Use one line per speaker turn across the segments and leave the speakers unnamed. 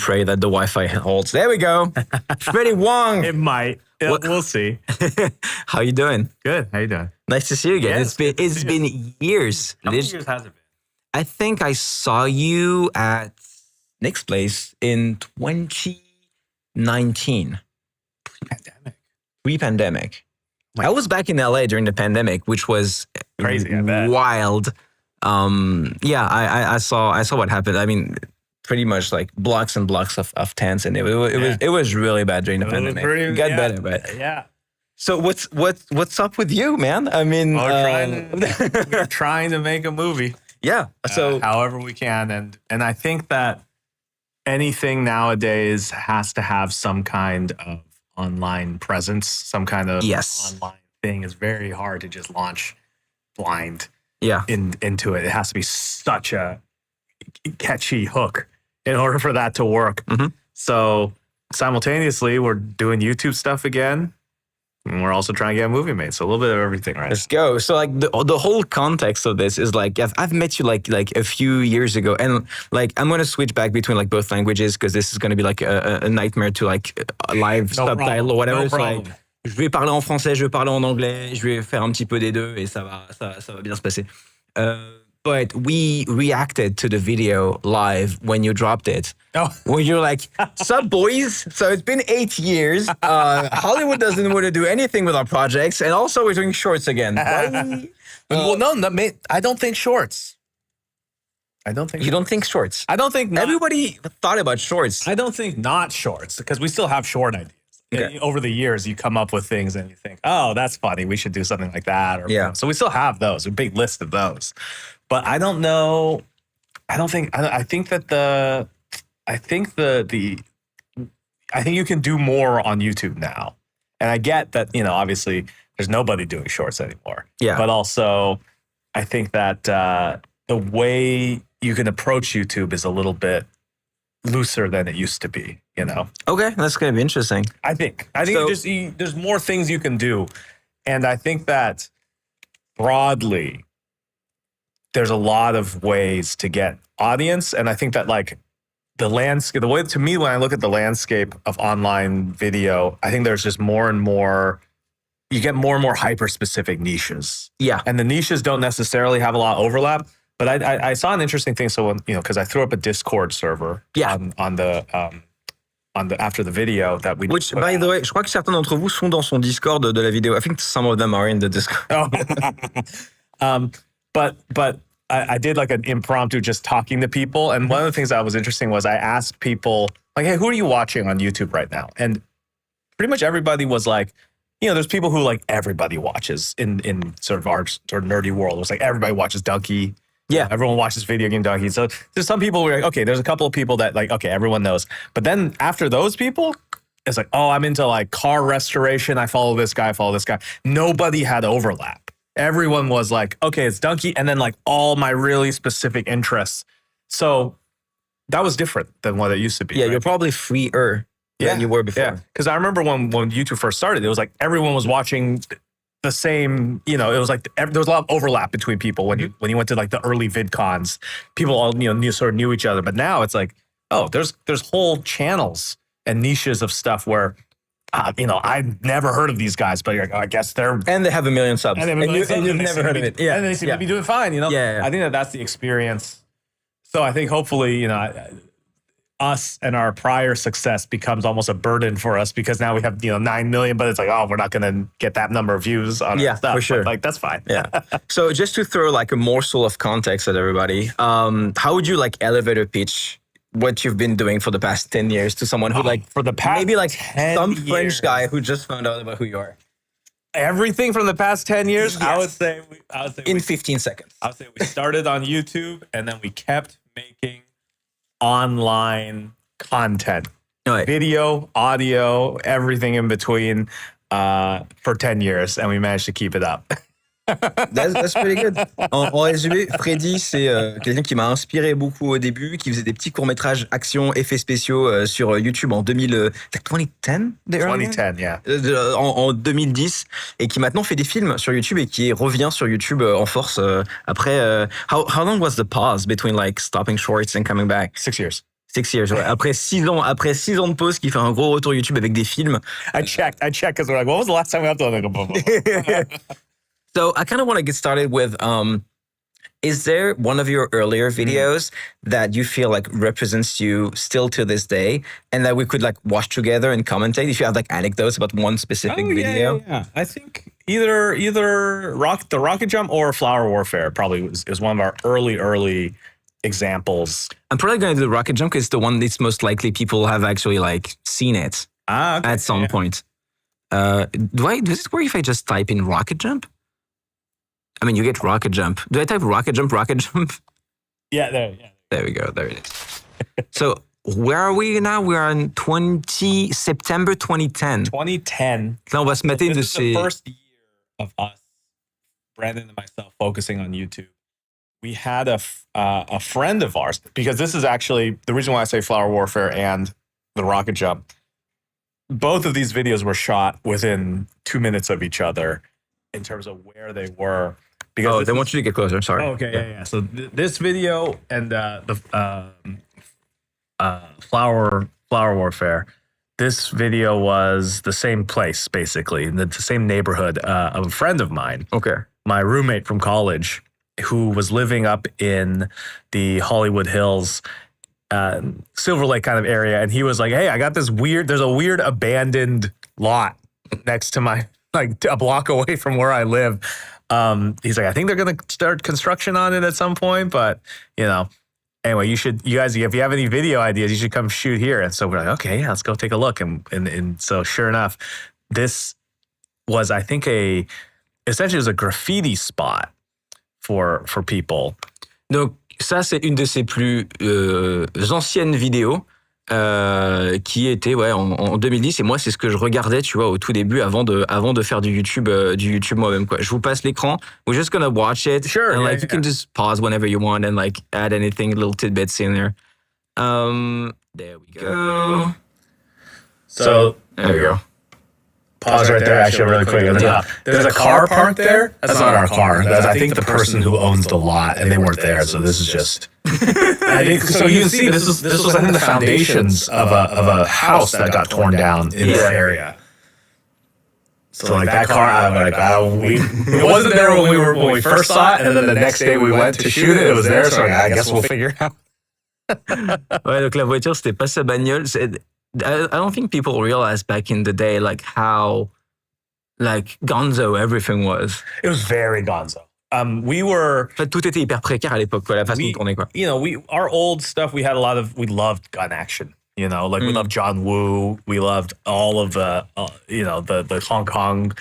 pray that the Wi-Fi holds. There we go. Freddie Wong.
It might. We'll see.
How you doing?
Good. How you doing?
Nice to see you again.
Yeah,
It's been years.
How many years has it been?
I think I saw you at Nick's place in 2019. Pre-pandemic. I was back in LA during the pandemic, which was
Crazy, I bet.
wild. I saw what happened. I mean, pretty much like blocks and blocks of tents, and it was really bad during the pandemic. It got better, but
yeah.
So what's up with you, man? I mean,
We're trying to make a movie.
Yeah. So
however we can, and I think that anything nowadays has to have some kind of online presence, some kind of online thing. Is very hard to just launch blind. Into it. It has to be such a catchy hook in order for that to work.
Mm-hmm.
So simultaneously, we're doing YouTube stuff again. And we're also trying to get a movie made. So a little bit of everything, right?
Let's go. So like the whole context of this is like I've met you like a few years ago, and like I'm gonna switch back between like both languages because this is gonna be like a nightmare to like a live subtitle or whatever. So like, je vais parler en français, je vais parler en anglais, je vais faire un petit peu des deux et ça va bien se passer. But we reacted to the video live when you dropped it.
Oh.
When you're like, sup boys? So it's been 8 years. Hollywood doesn't want to do anything with our projects. And also we're doing shorts again.
Well, no, I don't think shorts. I don't think
You don't think shorts?
I don't think
Everybody thought about shorts.
I don't think not shorts, because we still have short ideas.
Okay.
Over the years, you come up with things and you think, oh, that's funny. We should do something like that. Or, So we still have those, a big list of those. But I don't know. I think you can do more on YouTube now. And I get that, obviously there's nobody doing shorts anymore.
Yeah.
But also I think that the way you can approach YouTube is a little bit looser than it used to be, Okay,
that's going to be interesting.
I think there's more things you can do. And I think that broadly, there's a lot of ways to get audience. And I think that like the landscape, the way to me, when I look at the landscape of online video, I think there's just more and more, you get more and more hyper-specific niches.
Yeah.
And the niches don't necessarily have a lot of overlap. But I saw an interesting thing. So when, because I threw up a Discord server on the after the video that we.
Which, by the way, je crois que certains d'entre vous sont dans son Discord de la vidéo. I think some of them are in the Discord.
But I did like an impromptu just talking to people. And one of the things that was interesting was I asked people like, hey, who are you watching on YouTube right now? And pretty much everybody was like, there's people who like everybody watches in sort of our sort of nerdy world. It was like everybody watches Donkey.
Yeah.
Everyone watches Video Game Donkey. So there's some people who are like, okay, there's a couple of people that like, okay, everyone knows. But then after those people, it's like, oh, I'm into like car restoration. I follow this guy, Nobody had overlap. Everyone was like, okay, it's Donkey. And then like all my really specific interests. So that was different than what it used to be.
Yeah,
right?
You're probably freer than you were before.
Yeah, because I remember when YouTube first started, it was like everyone was watching the same, it was like there was a lot of overlap between people when you went to like the early VidCons, people all knew each other. But now it's like, oh, there's whole channels and niches of stuff where I've never heard of these guys, but you're like, I guess they're
and they have 1 million subs, and you've never heard of it.
Yeah, and they seem to be doing fine.
Yeah.
I think that's the experience. So I think hopefully us and our prior success becomes almost a burden for us, because now we have 9 million, but it's like, oh, we're not going to get that number of views on our stuff.
For sure.
But, like, that's fine.
Yeah. So just to throw like a morsel of context at everybody, how would you like elevator pitch what you've been doing for the past 10 years to someone who for the past maybe like some years. French guy who just found out about who you are?
Everything from the past 10 years,
yes.
I would say
in 15 seconds.
I would say we started on YouTube, and then we kept making online content, video, audio, everything in between for 10 years, and we managed to keep it up.
That's pretty good. En résumé, Freddie, c'est quelqu'un qui m'a inspiré beaucoup au début, qui faisait des petits courts-métrages action, effets spéciaux sur YouTube en 2010.
2010, yeah.
En 2010, et qui maintenant fait des films sur YouTube et qui revient sur YouTube en force après. How long was the pause between like stopping shorts and coming back?
6 years.
6 years, ouais. Après 6 ans de pause, qui fait un gros retour YouTube avec des films.
I checked because we're like, what was the last time we uploaded?
So I kind of want to get started with, is there one of your earlier videos that you feel like represents you still to this day and that we could like watch together and commentate? If you have like anecdotes about one specific video?
Yeah. I think either the rocket jump or flower warfare probably is one of our early exampple.
I'm probably going to do the rocket jump because it's the one that's most likely people have actually like seen it at some point. Does it work if I just type in rocket jump? I mean, you get rocket jump. Do I type rocket jump?
Yeah, there. Yeah.
There we go. There it is. So where are we now? We are in September 2010.
2010.
Là, on va se mettre
This is the first year of us, Brandon and myself, focusing on YouTube. We had a friend of ours, because this is actually the reason why I say flower warfare and the rocket jump. Both of these videos were shot within 2 minutes of each other in terms of where they were.
Because they want you to get closer. Sorry.
Oh, okay, yeah. So this video and the flower warfare. This video was the same place, basically, in the same neighborhood of a friend of mine.
Okay.
My roommate from college, who was living up in the Hollywood Hills, Silver Lake kind of area, and he was like, "Hey, I got this there's a weird abandoned lot next to my, like, a block away from where I live." He's like, "I think they're gonna start construction on it at some point, but anyway, you guys, if you have any video ideas, you should come shoot here." And so we're like, "Okay, yeah, let's go take a look." And so sure enough, this was, I think, essentially it was a graffiti spot for people.
Donc ça, c'est une de ses plus anciennes vidéos qui était en 2010, et moi c'est ce que je regardais, tu vois, au tout début avant de faire du YouTube moi-même, quoi. Je vous passe l'écran. We're just gonna watch it.
Sure.
And
you
can just pause whenever you want and like add anything, little tidbits in there. There we go.
So
there we go.
Pause right there, actually, really quick. There's a car parked there. That's not our car. That's, I think, the person who owns the lot, and they weren't there. So this is just. I think so. You can see this was I think the foundations of a house that got torn down in this area. So like that car, it wasn't there when we first saw it, and then the next day we went to shoot it. It was there, so I guess we'll figure it out.
Ouais, donc la voiture, c'était pas sa bagnole. I don't think people realize back in the day like how like gonzo everything was.
It was very gonzo. We were.
En fait, tout était hyper précaire à l'époque, quoi, la façon de tourner, quoi.
Our old stuff, we loved gun action. We loved John Woo. We loved all of the Hong Kong,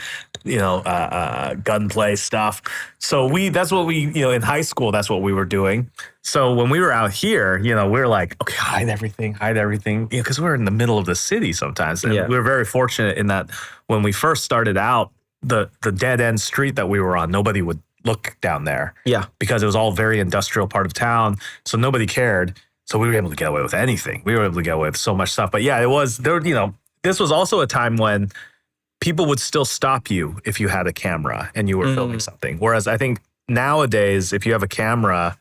gunplay stuff. So that's what we, in high school, that's what we were doing. So when we were out here, we were like, okay, hide everything, because we're in the middle of the city sometimes. And we were very fortunate in that when we first started out, the dead end street that we were on, nobody would look down there.
Yeah.
Because it was all very industrial part of town. So nobody cared. So we were able to get away with anything. We were able to get away with so much stuff. But yeah, it was there. This was also a time when people would still stop you if you had a camera and you were filming something. Whereas I think nowadays, if you have a camera,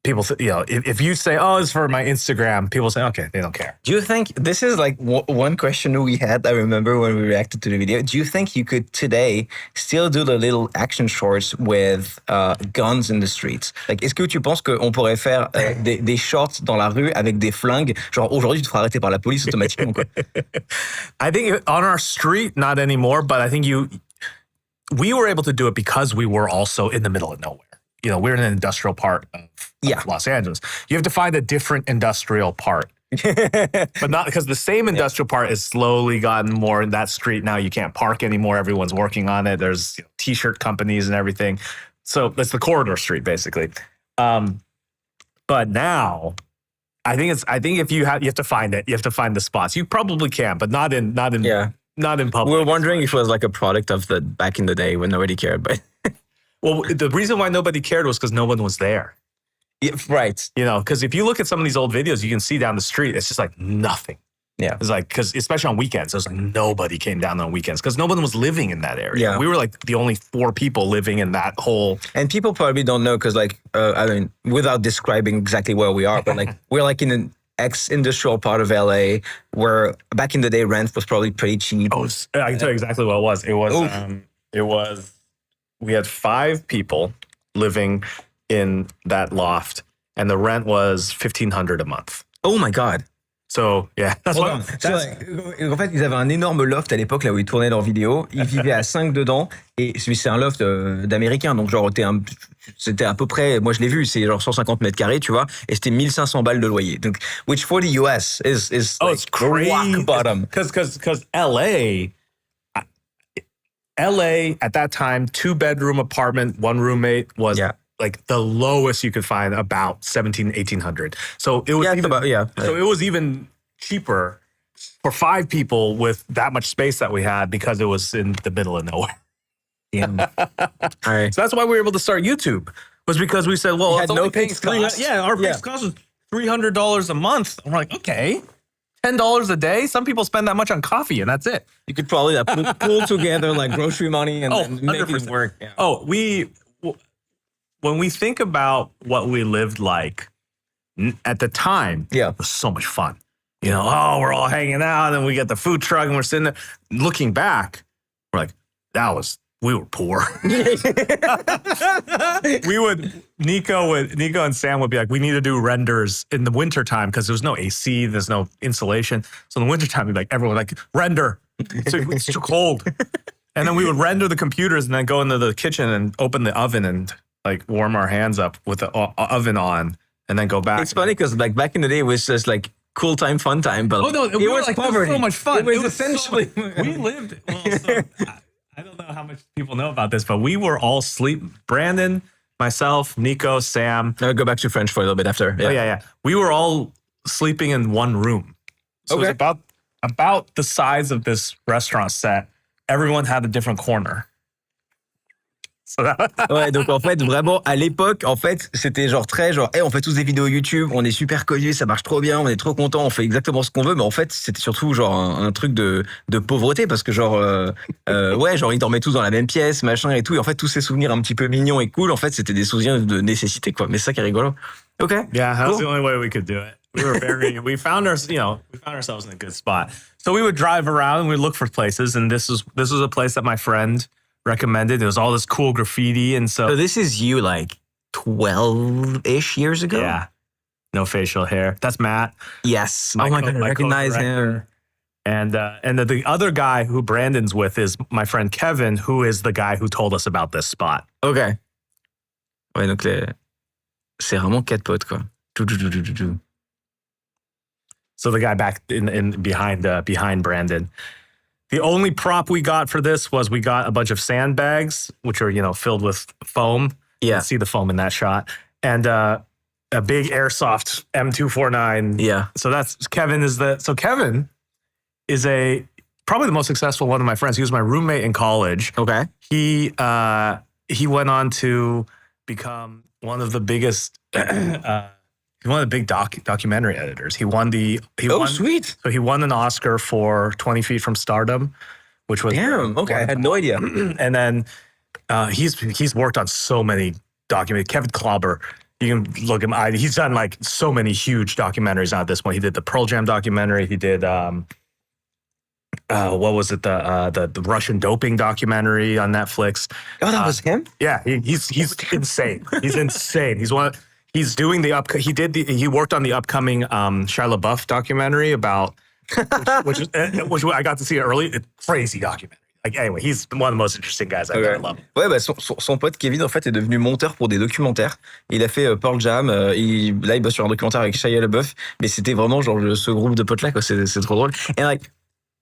people, if you say, "Oh, it's for my Instagram," people say, "Okay," they don't care.
Do you think this is like one question we had? I remember when we reacted to the video. Do you think you could today still do the little action shorts with guns in the streets? Like, est-ce que tu penses qu'on pourrait faire des shorts dans la rue avec des flingues? Genre aujourd'hui, tu te feras arrêter par la police automatiquement, quoi.
I think on our street, not anymore. But I think we were able to do it because we were also in the middle of nowhere. We're in an industrial part of Los Angeles. You have to find a different industrial part. But not because the same industrial part has slowly gotten more in that street. Now you can't park anymore. Everyone's working on it. There's t-shirt companies and everything. So that's the corridor street, basically. But now I think if you have to find it. You have to find the spots. You probably can, but not in public.
We're wondering if it was like a product of the back in the day when nobody cared, but
well, the reason why nobody cared was because no one was there.
Yeah, right.
Because if you look at some of these old videos, you can see down the street, it's just like nothing.
Yeah.
It's like, because especially on weekends, it was like nobody came down on weekends because no one was living in that area.
Yeah.
We were like the only 4 people living in that whole.
And people probably don't know because, like, without describing exactly where we are, but like we're like in ex-industrial part of LA, where back in the day rent was probably pretty cheap.
Oh, I can tell you exactly what it was. It was. We had 5 people living in that loft, and the rent was $1,500 a month.
Oh my God.
So yeah, that's
En fait, ils avaient un énorme loft à l'époque là où ils tournaient leurs vidéos. Ils vivaient à 5 dedans et c'est un loft d'américain. Donc genre c'était à peu près, moi je l'ai vu, c'est genre 150 mètres carrés, tu vois, et c'était 1500 balles de loyer. Donc which for the US is
it's crazy.
Rock bottom.
Because LA at that time, 2-bedroom apartment, 1 roommate was like the lowest you could find, about 1,800. So it was So it was even cheaper for 5 people with that much space that we had because it was in the middle of nowhere.
Yeah. All right.
So that's why we were able to start YouTube, was because we said, well, it's
no fixed cost.
Our fixed cost was $300 a month. I'm like, okay, $10 a day. Some people spend that much on coffee, and that's it.
You could probably pull together like grocery money and make it work. Yeah.
Oh, when we think about what we lived like at the time, it was so much fun. You know, we're all hanging out and we get the food truck and we're sitting there. Looking back, we're like, we were poor. Nico and Sam would be like, we need to do renders in the wintertime because there's no AC, there's no insulation. So in the wintertime, we'd be like, everyone like, render. So it's too cold. And then we would render the computers and then go into the kitchen and open the oven and like warm our hands up with the oven on and then go back.
It's funny because like back in the day, it was just like cool time, fun time. But
it was like poverty. So much fun.
It was essentially
we lived. I don't know how much people know about this, but we were all Brandon, myself, Nico, Sam.
I'll go back to French for a little bit after.
Yeah. Oh, yeah. We were all sleeping in one room. So it was about the size of this restaurant set. Everyone had a different corner.
Ouais, donc en fait, vraiment, à l'époque, en fait, c'était genre très genre, on fait tous des vidéos YouTube, on est super connus, ça marche trop bien, on est trop contents, on fait exactement ce qu'on veut, mais en fait, c'était surtout genre un truc de pauvreté parce que genre, genre ils dormaient tous dans la même pièce, machin et tout, et en fait, tous ces souvenirs un petit peu mignons et cool, en fait, c'était des souvenirs de nécessité, quoi. Mais c'est ça qui est rigolo. Okay.
Yeah, that was the only way we could do it. We found ourselves in a good spot. So we would drive around and we'd look for places, and this was a place that my friend recommended. There was all this cool graffiti, and so
this is you like 12-ish years ago.
Yeah, no facial hair. That's Matt.
Yes. Oh my God, I recognize him.
And the other guy who Brandon's with is my friend Kevin, who is the guy who told us about this spot.
Okay. Ouais, donc c'est vraiment 4 potes quoi.
So the guy back in behind Brandon. The only prop we got for this was we got a bunch of sandbags, which are, filled with foam.
Yeah.
You can see the foam in that shot. And a big airsoft M249.
Yeah.
So Kevin is probably the most successful one of my friends. He was my roommate in college.
Okay.
He went on to become one of the biggest one of the big documentary editors. He won
sweet.
So he won an Oscar for 20 Feet from Stardom, which was
damn. Okay, I had no idea.
And then he's worked on so many documentaries. Kevin Klauber, you can look him. He's done like so many huge documentaries on this one. He did the Pearl Jam documentary. He did what was it? The Russian doping documentary on Netflix.
Oh, that was him.
Yeah, he's insane. He's insane. He's doing he worked on the upcoming Shia LaBeouf documentary about which I got to see early. Crazy documentary. Like anyway, he's one of the most interesting guys I've ever loved.
Ouais, bah son pote Kevin en fait est devenu monteur pour des documentaires. Il a fait Pearl Jam. Il bosse sur un documentaire avec Shia LaBeouf. Mais c'était vraiment genre ce groupe de potes là quoi. C'est trop drôle. And like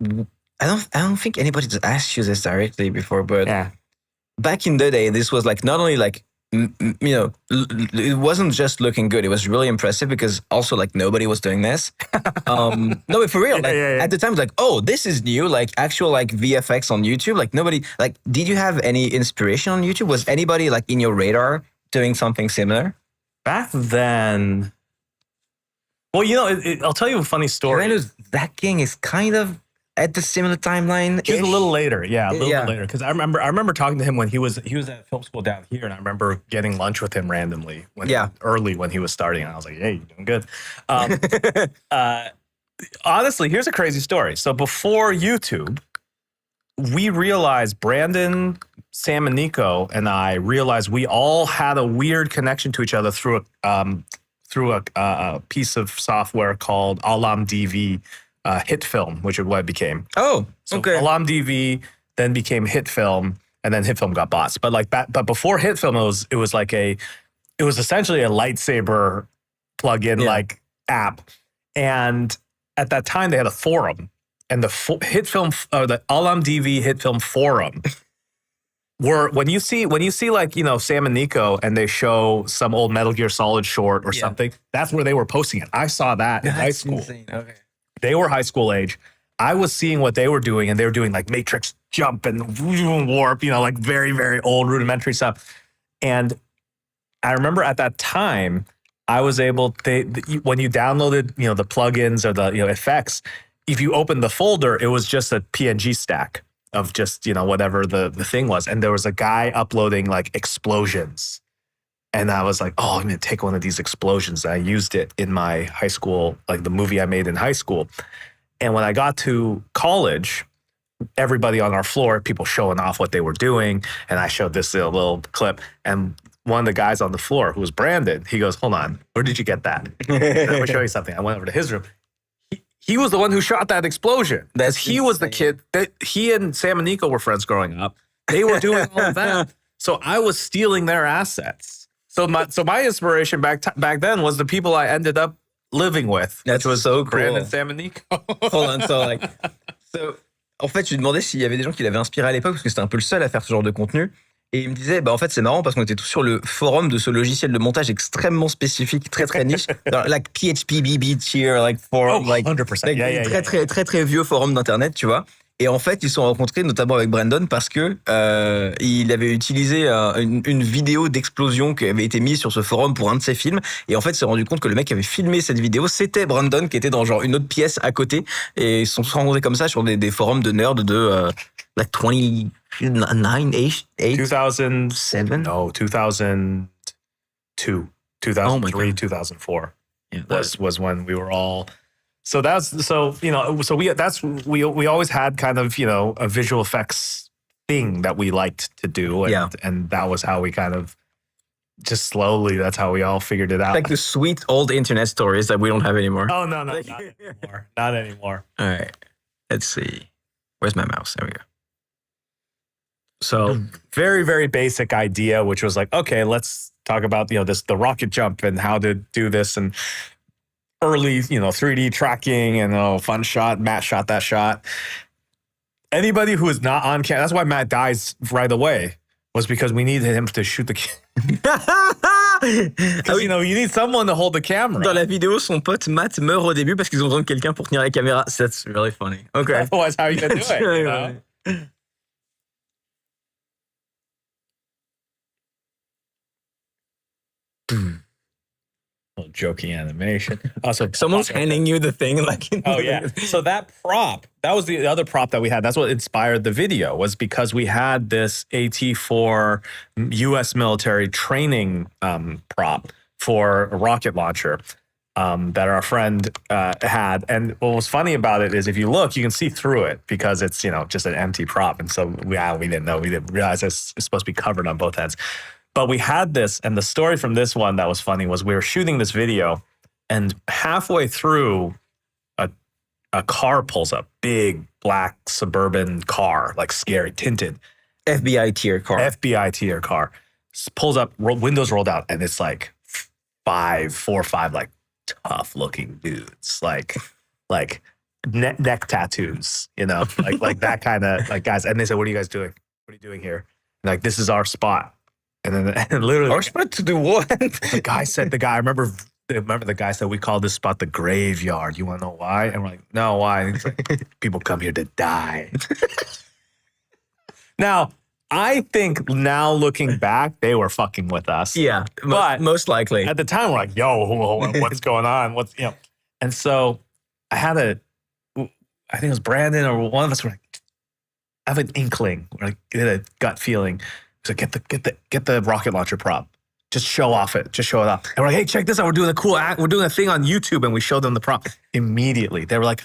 I don't think anybody's asked you this directly before, but back in the day, this was like not only like it wasn't just looking good. It was really impressive because also like nobody was doing this. No, but for real, like at the time, it was like, oh, this is new, like actual like VFX on YouTube. Like nobody, like, did you have any inspiration on YouTube? Was anybody like in your radar doing something similar?
Back then, well, I'll tell you a funny story.
That King is kind of at the similar timeline.
He was a little later, yeah, a little bit later. Because I remember talking to him when he was at film school down here, and I remember getting lunch with him randomly early when he was starting, and I was like, "Hey, you're doing good." Honestly, here's a crazy story. So before YouTube, we realized Brandon, Sam, and Nico and I realized we all had a weird connection to each other through a piece of software called Alam DV. Hit Film, which is what it became.
Oh, okay.
Alam DV then became Hit Film, and then Hit Film got bought. But before Hit Film, it was essentially a lightsaber plug-in like app. And at that time, they had a forum, and the Hit Film, the Alam DV Hit Film forum, were when you see like Sam and Nico, and they show some old Metal Gear Solid short or something. That's where they were posting it. I saw that in high school. Insane. Okay. They were high school age. I was seeing what they were doing, and they were doing like Matrix Jump and Warp, like very, very old rudimentary stuff. And I remember at that time, I was able, when you downloaded, the plugins or the effects, if you opened the folder, it was just a PNG stack of just, whatever the thing was. And there was a guy uploading like explosions. And I was like, oh, I'm going to take one of these explosions. And I used it in my high school, like the movie I made in high school. And when I got to college, everybody on our floor, people showing off what they were doing. And I showed this little clip. And one of the guys on the floor, who was Brandon, he goes, hold on, where did you get that? Let me show you something. I went over to his room. He was the one who shot that explosion. He was the kid that he and Sam and Nico were friends growing up. They were doing all of that. So I was stealing their assets. So my inspiration back then was the people I ended up living with.
Which was so cool.
Brandon, Sam, and Nico.
Hold on, en fait, je lui demandais s'il y avait des gens qui l'avaient inspiré à l'époque, parce que c'était un peu le seul à faire ce genre de contenu. Et il me disait, en fait, c'est marrant parce qu'on était tous sur le forum de ce logiciel de montage extrêmement spécifique, très, très niche. Like PHP, BB tier, like forum.
100%.
Like, très, très, très vieux forum d'Internet, tu vois. Et en fait, ils se sont rencontrés notamment avec Brandon parce que il avait utilisé une vidéo d'explosion qui avait été mise sur ce forum pour un de ses films. Et en fait, il s'est rendu compte que le mec qui avait filmé cette vidéo, c'était Brandon qui était dans genre une autre pièce à côté. Et ils se sont tous rencontrés comme ça sur des forums de nerds de like 29-ish,
2007? No, 2002, 2003, 2004 was when we were all... So we always had kind of, a visual effects thing that we liked to do. And that was how we kind of just slowly, that's how we all figured it out.
Like the sweet old internet stories that we don't have anymore.
Oh, no, not anymore. Not anymore.
All right. Let's see. Where's my mouse? There we go.
So very, very basic idea, which was like, okay, let's talk about, the rocket jump and how to do this, and early, 3D tracking, and fun shot. Matt shot that shot. Anybody who is not on camera, that's why Matt dies right away, was because we needed him to shoot the camera. Because, you need someone to hold the camera.
Dans la vidéo, son pote Matt meurt au début parce qu'ils ont besoin de quelqu'un pour tenir la caméra. That's really funny. Okay.
Otherwise, how are you going to do it?
Really funny.
Little jokey animation. Also,
someone's handing you the thing, like.
Oh yeah. So that was the other prop that we had. That's what inspired the video, was because we had this AT-4 U.S. military training prop for a rocket launcher that our friend had. And what was funny about it is, if you look, you can see through it because it's just an empty prop. And so we didn't realize it's supposed to be covered on both ends. But we had this, and the story from this one that was funny was we were shooting this video, and halfway through, a car pulls up, big black suburban car, like scary, tinted.
FBI tier car.
Pulls up, windows rolled out, and it's like 4 or 5 like tough looking dudes, like neck tattoos, like that kind of like guys. And they said, "What are you guys doing? What are you doing here?" And like, "This is our spot." And literally,
our spot to do what?
The guy, I remember the guy said, we call this spot the graveyard. You want to know why? And we're like, no, why? And he's like, people come here to die. Now, I think now looking back, they were fucking with us.
Yeah,
but
most likely.
At the time, we're like, yo, what's going on? And so I had I think it was Brandon or one of us were like, I have an inkling, or like a gut feeling. So get the rocket launcher prop. Just show off it. Just show it off. And we're like, hey, check this out. We're doing a cool act. We're doing a thing on YouTube, and we showed them the prop. Immediately, they were like,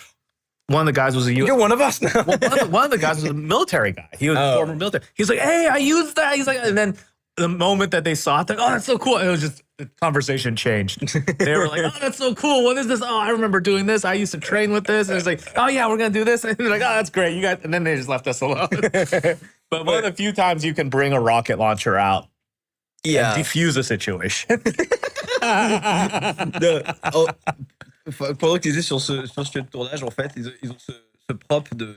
one of the guys was a
You're one of us now.
one of the guys was a military guy. He was former military. He's like, hey, I used that. He's like, and then the moment that they saw it, like, oh, that's so cool. It was just the conversation changed. They were like, oh, that's so cool. What is this? Oh, I remember doing this. I used to train with this. And it's like, oh yeah, we're gonna do this. And they're like, oh, that's great. You guys, and then they just left us alone. But one of the few times you can bring a rocket launcher out, and diffuse a situation.
Pendant qu'ils étaient sur ce studio de tournage, en fait, ils ont ce prop de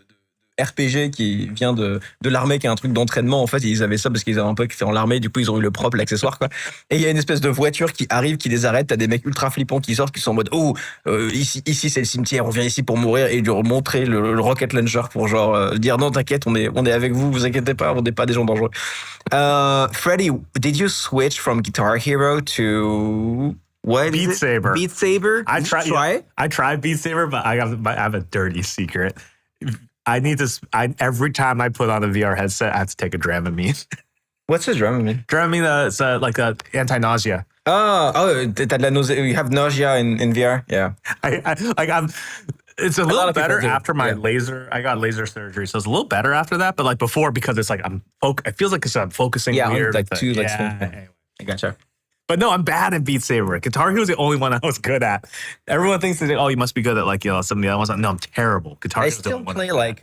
RPG qui vient de l'armée, qui est un truc d'entraînement. En fait, ils avaient ça parce qu'ils avaient un pote qui était dans l'armée. Du coup, ils ont eu le prop, l'accessoire, quoi. Et il y a une espèce de voiture qui arrive, qui les arrête. T'as des mecs ultra flippants qui sortent, qui sont en mode, ici c'est le cimetière, on vient ici pour mourir, et leur montrer le rocket launcher pour genre dire non, t'inquiète, on est avec vous, vous inquiétez pas, on n'est pas des gens dangereux. Freddie, did you switch from Guitar Hero to what?
Beat Saber.
Beat Saber?
I tried Beat Saber, but I have a dirty secret. I need to. Every time I put on a VR headset, I have to take a Dramamine.
What's a Dramamine?
Dramamine, it's like a anti-nausea.
Oh, t'as de la nausea. You have nausea in VR. Yeah.
It's a little better after my laser. I got laser surgery, so it's a little better after that. But like before, because it's like it feels like I'm focusing weird.
Like two.
Anyway.
I gotcha.
But no, I'm bad at Beat Saber. Guitar Hero was the only one I was good at. Everyone thinks that, oh, you must be good at like, some of the other ones. No, I'm terrible. Guitar Hero.
I still play like,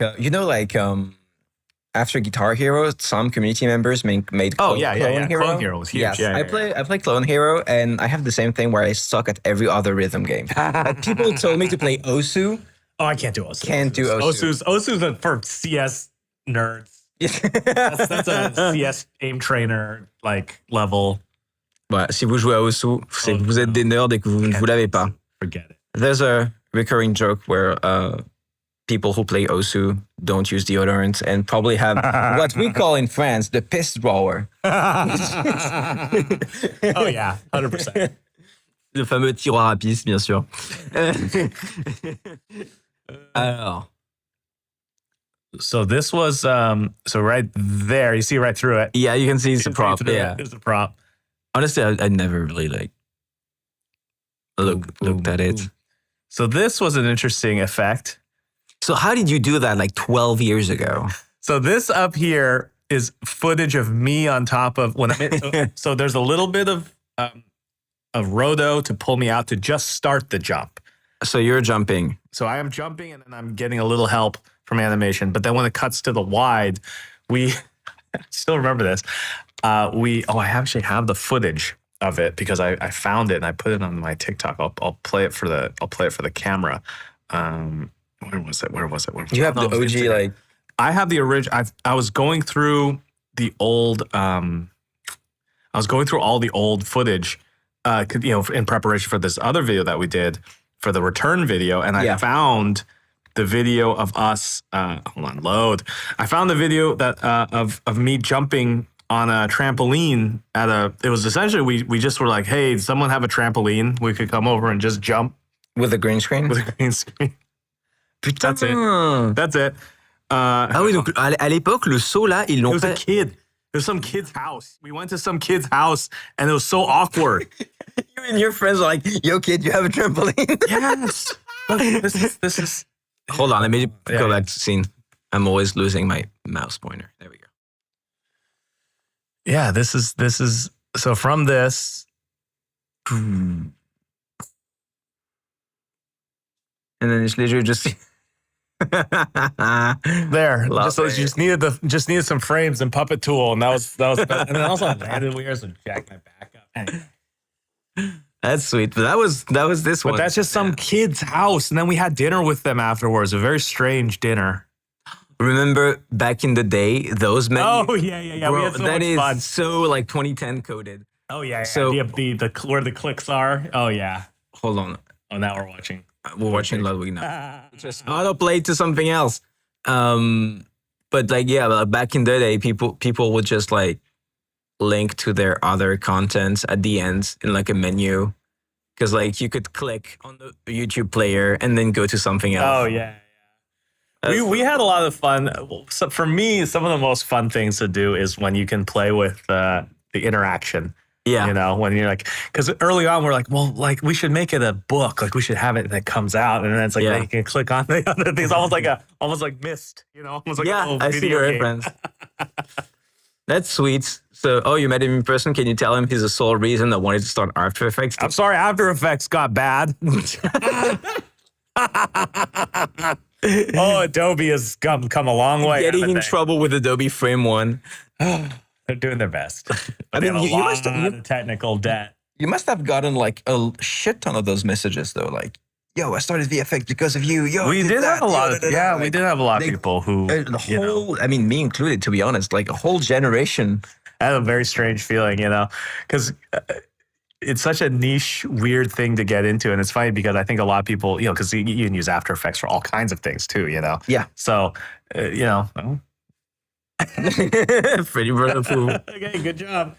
after Guitar Hero, some community members made Clone Hero.
Clone Hero was huge.
Yes, I play Clone Hero, and I have the same thing where I suck at every other rhythm game. Like, people told me to play Osu.
Oh, I can't do Osu.
Can't do Osu.
Osu's for CS nerds. That's a CS aim trainer like level.
Ouais, si vous jouez à Osu, c'est que vous êtes des nerds et que vous ne vous l'avez pas.
Forget it.
There's a recurring joke where people who play Osu don't use deodorant and probably have what we call in France the piss drawer.
Oh yeah, 100%.
Le fameux tiroir à pisse, bien sûr. Alors.
So this was so right there. You see right through it.
Yeah, you can see it's a prop. Yeah,
it's a prop.
Honestly, I never really looked at it.
So this was an interesting effect.
So how did you do that like 12 years ago?
So this up here is footage of me on top of when I'm so there's a little bit of roto to pull me out to just start the jump.
So you're jumping.
So I am jumping and then I'm getting a little help from animation. But then when it cuts to the wide, we still remember this. I actually have the footage of it because I found it and I put it on my TikTok. I'll play it for the camera. Where was it?
You have the OG like.
I have the original. I was going through the old. I was going through all the old footage, in preparation for this other video that we did for the return video, and I found the video of us. Hold on, load. I found the video that of me jumping on a trampoline it was essentially we just were like, hey, does someone have a trampoline? We could come over and just jump.
With a green screen?
With a green screen.
Putain.
That's it.
Ah oui, donc à l'époque, le saut là, ils l'ont
fait. It was a kid. It was some kid's house. We went to some kid's house and it was so awkward.
You and your friends were like, yo kid, you have a trampoline?
Yes. Look, this is.
Hold on, let me go back to the scene. I'm always losing my mouse pointer. There we go.
Yeah, this is so from this.
And then it's literally just
there. Just needed some frames and puppet tool, and that was and then also I landed weird, so jacked my back up. Anyway.
That's sweet. But that was this one.
But that's just some kid's house, and then we had dinner with them afterwards. A very strange dinner.
Remember back in the day, those menus?
Oh yeah.
Bro,
we had so
that
much
is
fun.
so like 2010 coded.
Oh yeah.
So
the where the clicks are. Oh yeah.
Hold on.
Oh, now we're watching.
We're watching Ludwig now. Just autoplay to something else. But like back in the day, people would just like link to their other content at the end in like a menu, because like you could click on the YouTube player and then go to something else.
Oh yeah. We had a lot of fun. So for me, some of the most fun things to do is when you can play with the interaction.
Yeah.
You know, when you're like, because early on we're like, well, like we should make it a book, like we should have it that comes out, and then it's like then you can click on the other things, almost like Myst, you know, almost like
I see your reference. That's sweet. So, you met him in person. Can you tell him he's the sole reason I wanted to start After Effects?
I'm sorry, After Effects got bad. Adobe has come a long way.
Getting in trouble with Adobe Frame 1.
They're doing their best.
I mean,
you must have technical debt.
You must have gotten like a shit ton of those messages though. Like, yo, I started VFX because of you. Yo,
we did have a lot of we did have a lot of people who
the whole. I mean, me included, to be honest. Like a whole generation.
I had a very strange feeling, you know, because it's such a niche, weird thing to get into, and it's funny because I think a lot of people, you know, because you can use After Effects for all kinds of things too, you know.
Yeah.
So, you know.
Freddie Wong.
Okay, good job.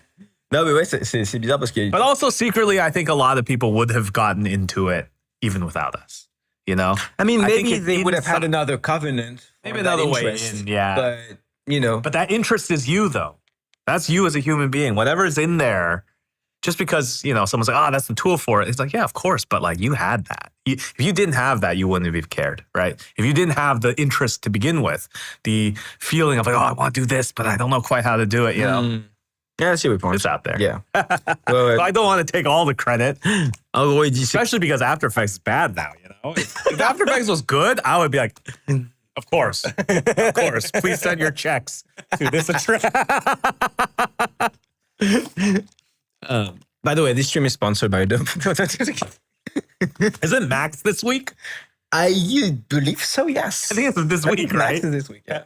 Non, mais ouais, c'est bizarre parce que.
But also secretly, I think a lot of people would have gotten into it even without us. You know,
I mean, maybe they would have had another covenant,
maybe another way in. Yeah,
but you know,
but that interest is you though. That's you as a human being. Whatever's in there, just because you know someone's like, oh, that's the tool for it. It's like, yeah, of course, but like you had that. If you didn't have that, you wouldn't have cared, right? If you didn't have the interest to begin with, the feeling of like, oh, I want to do this, but I don't know quite how to do it, you know?
Yeah, I see what point.
It's out there.
Yeah.
So I don't want to take all the credit, especially because After Effects is bad now, you know? If After Effects was good, I would be like, of course, please send your checks to this address.
By the way, this stream is sponsored by Adobe.
Is it Max this week?
I believe so, yes.
I think it's this week, right?
Max is this week, yeah.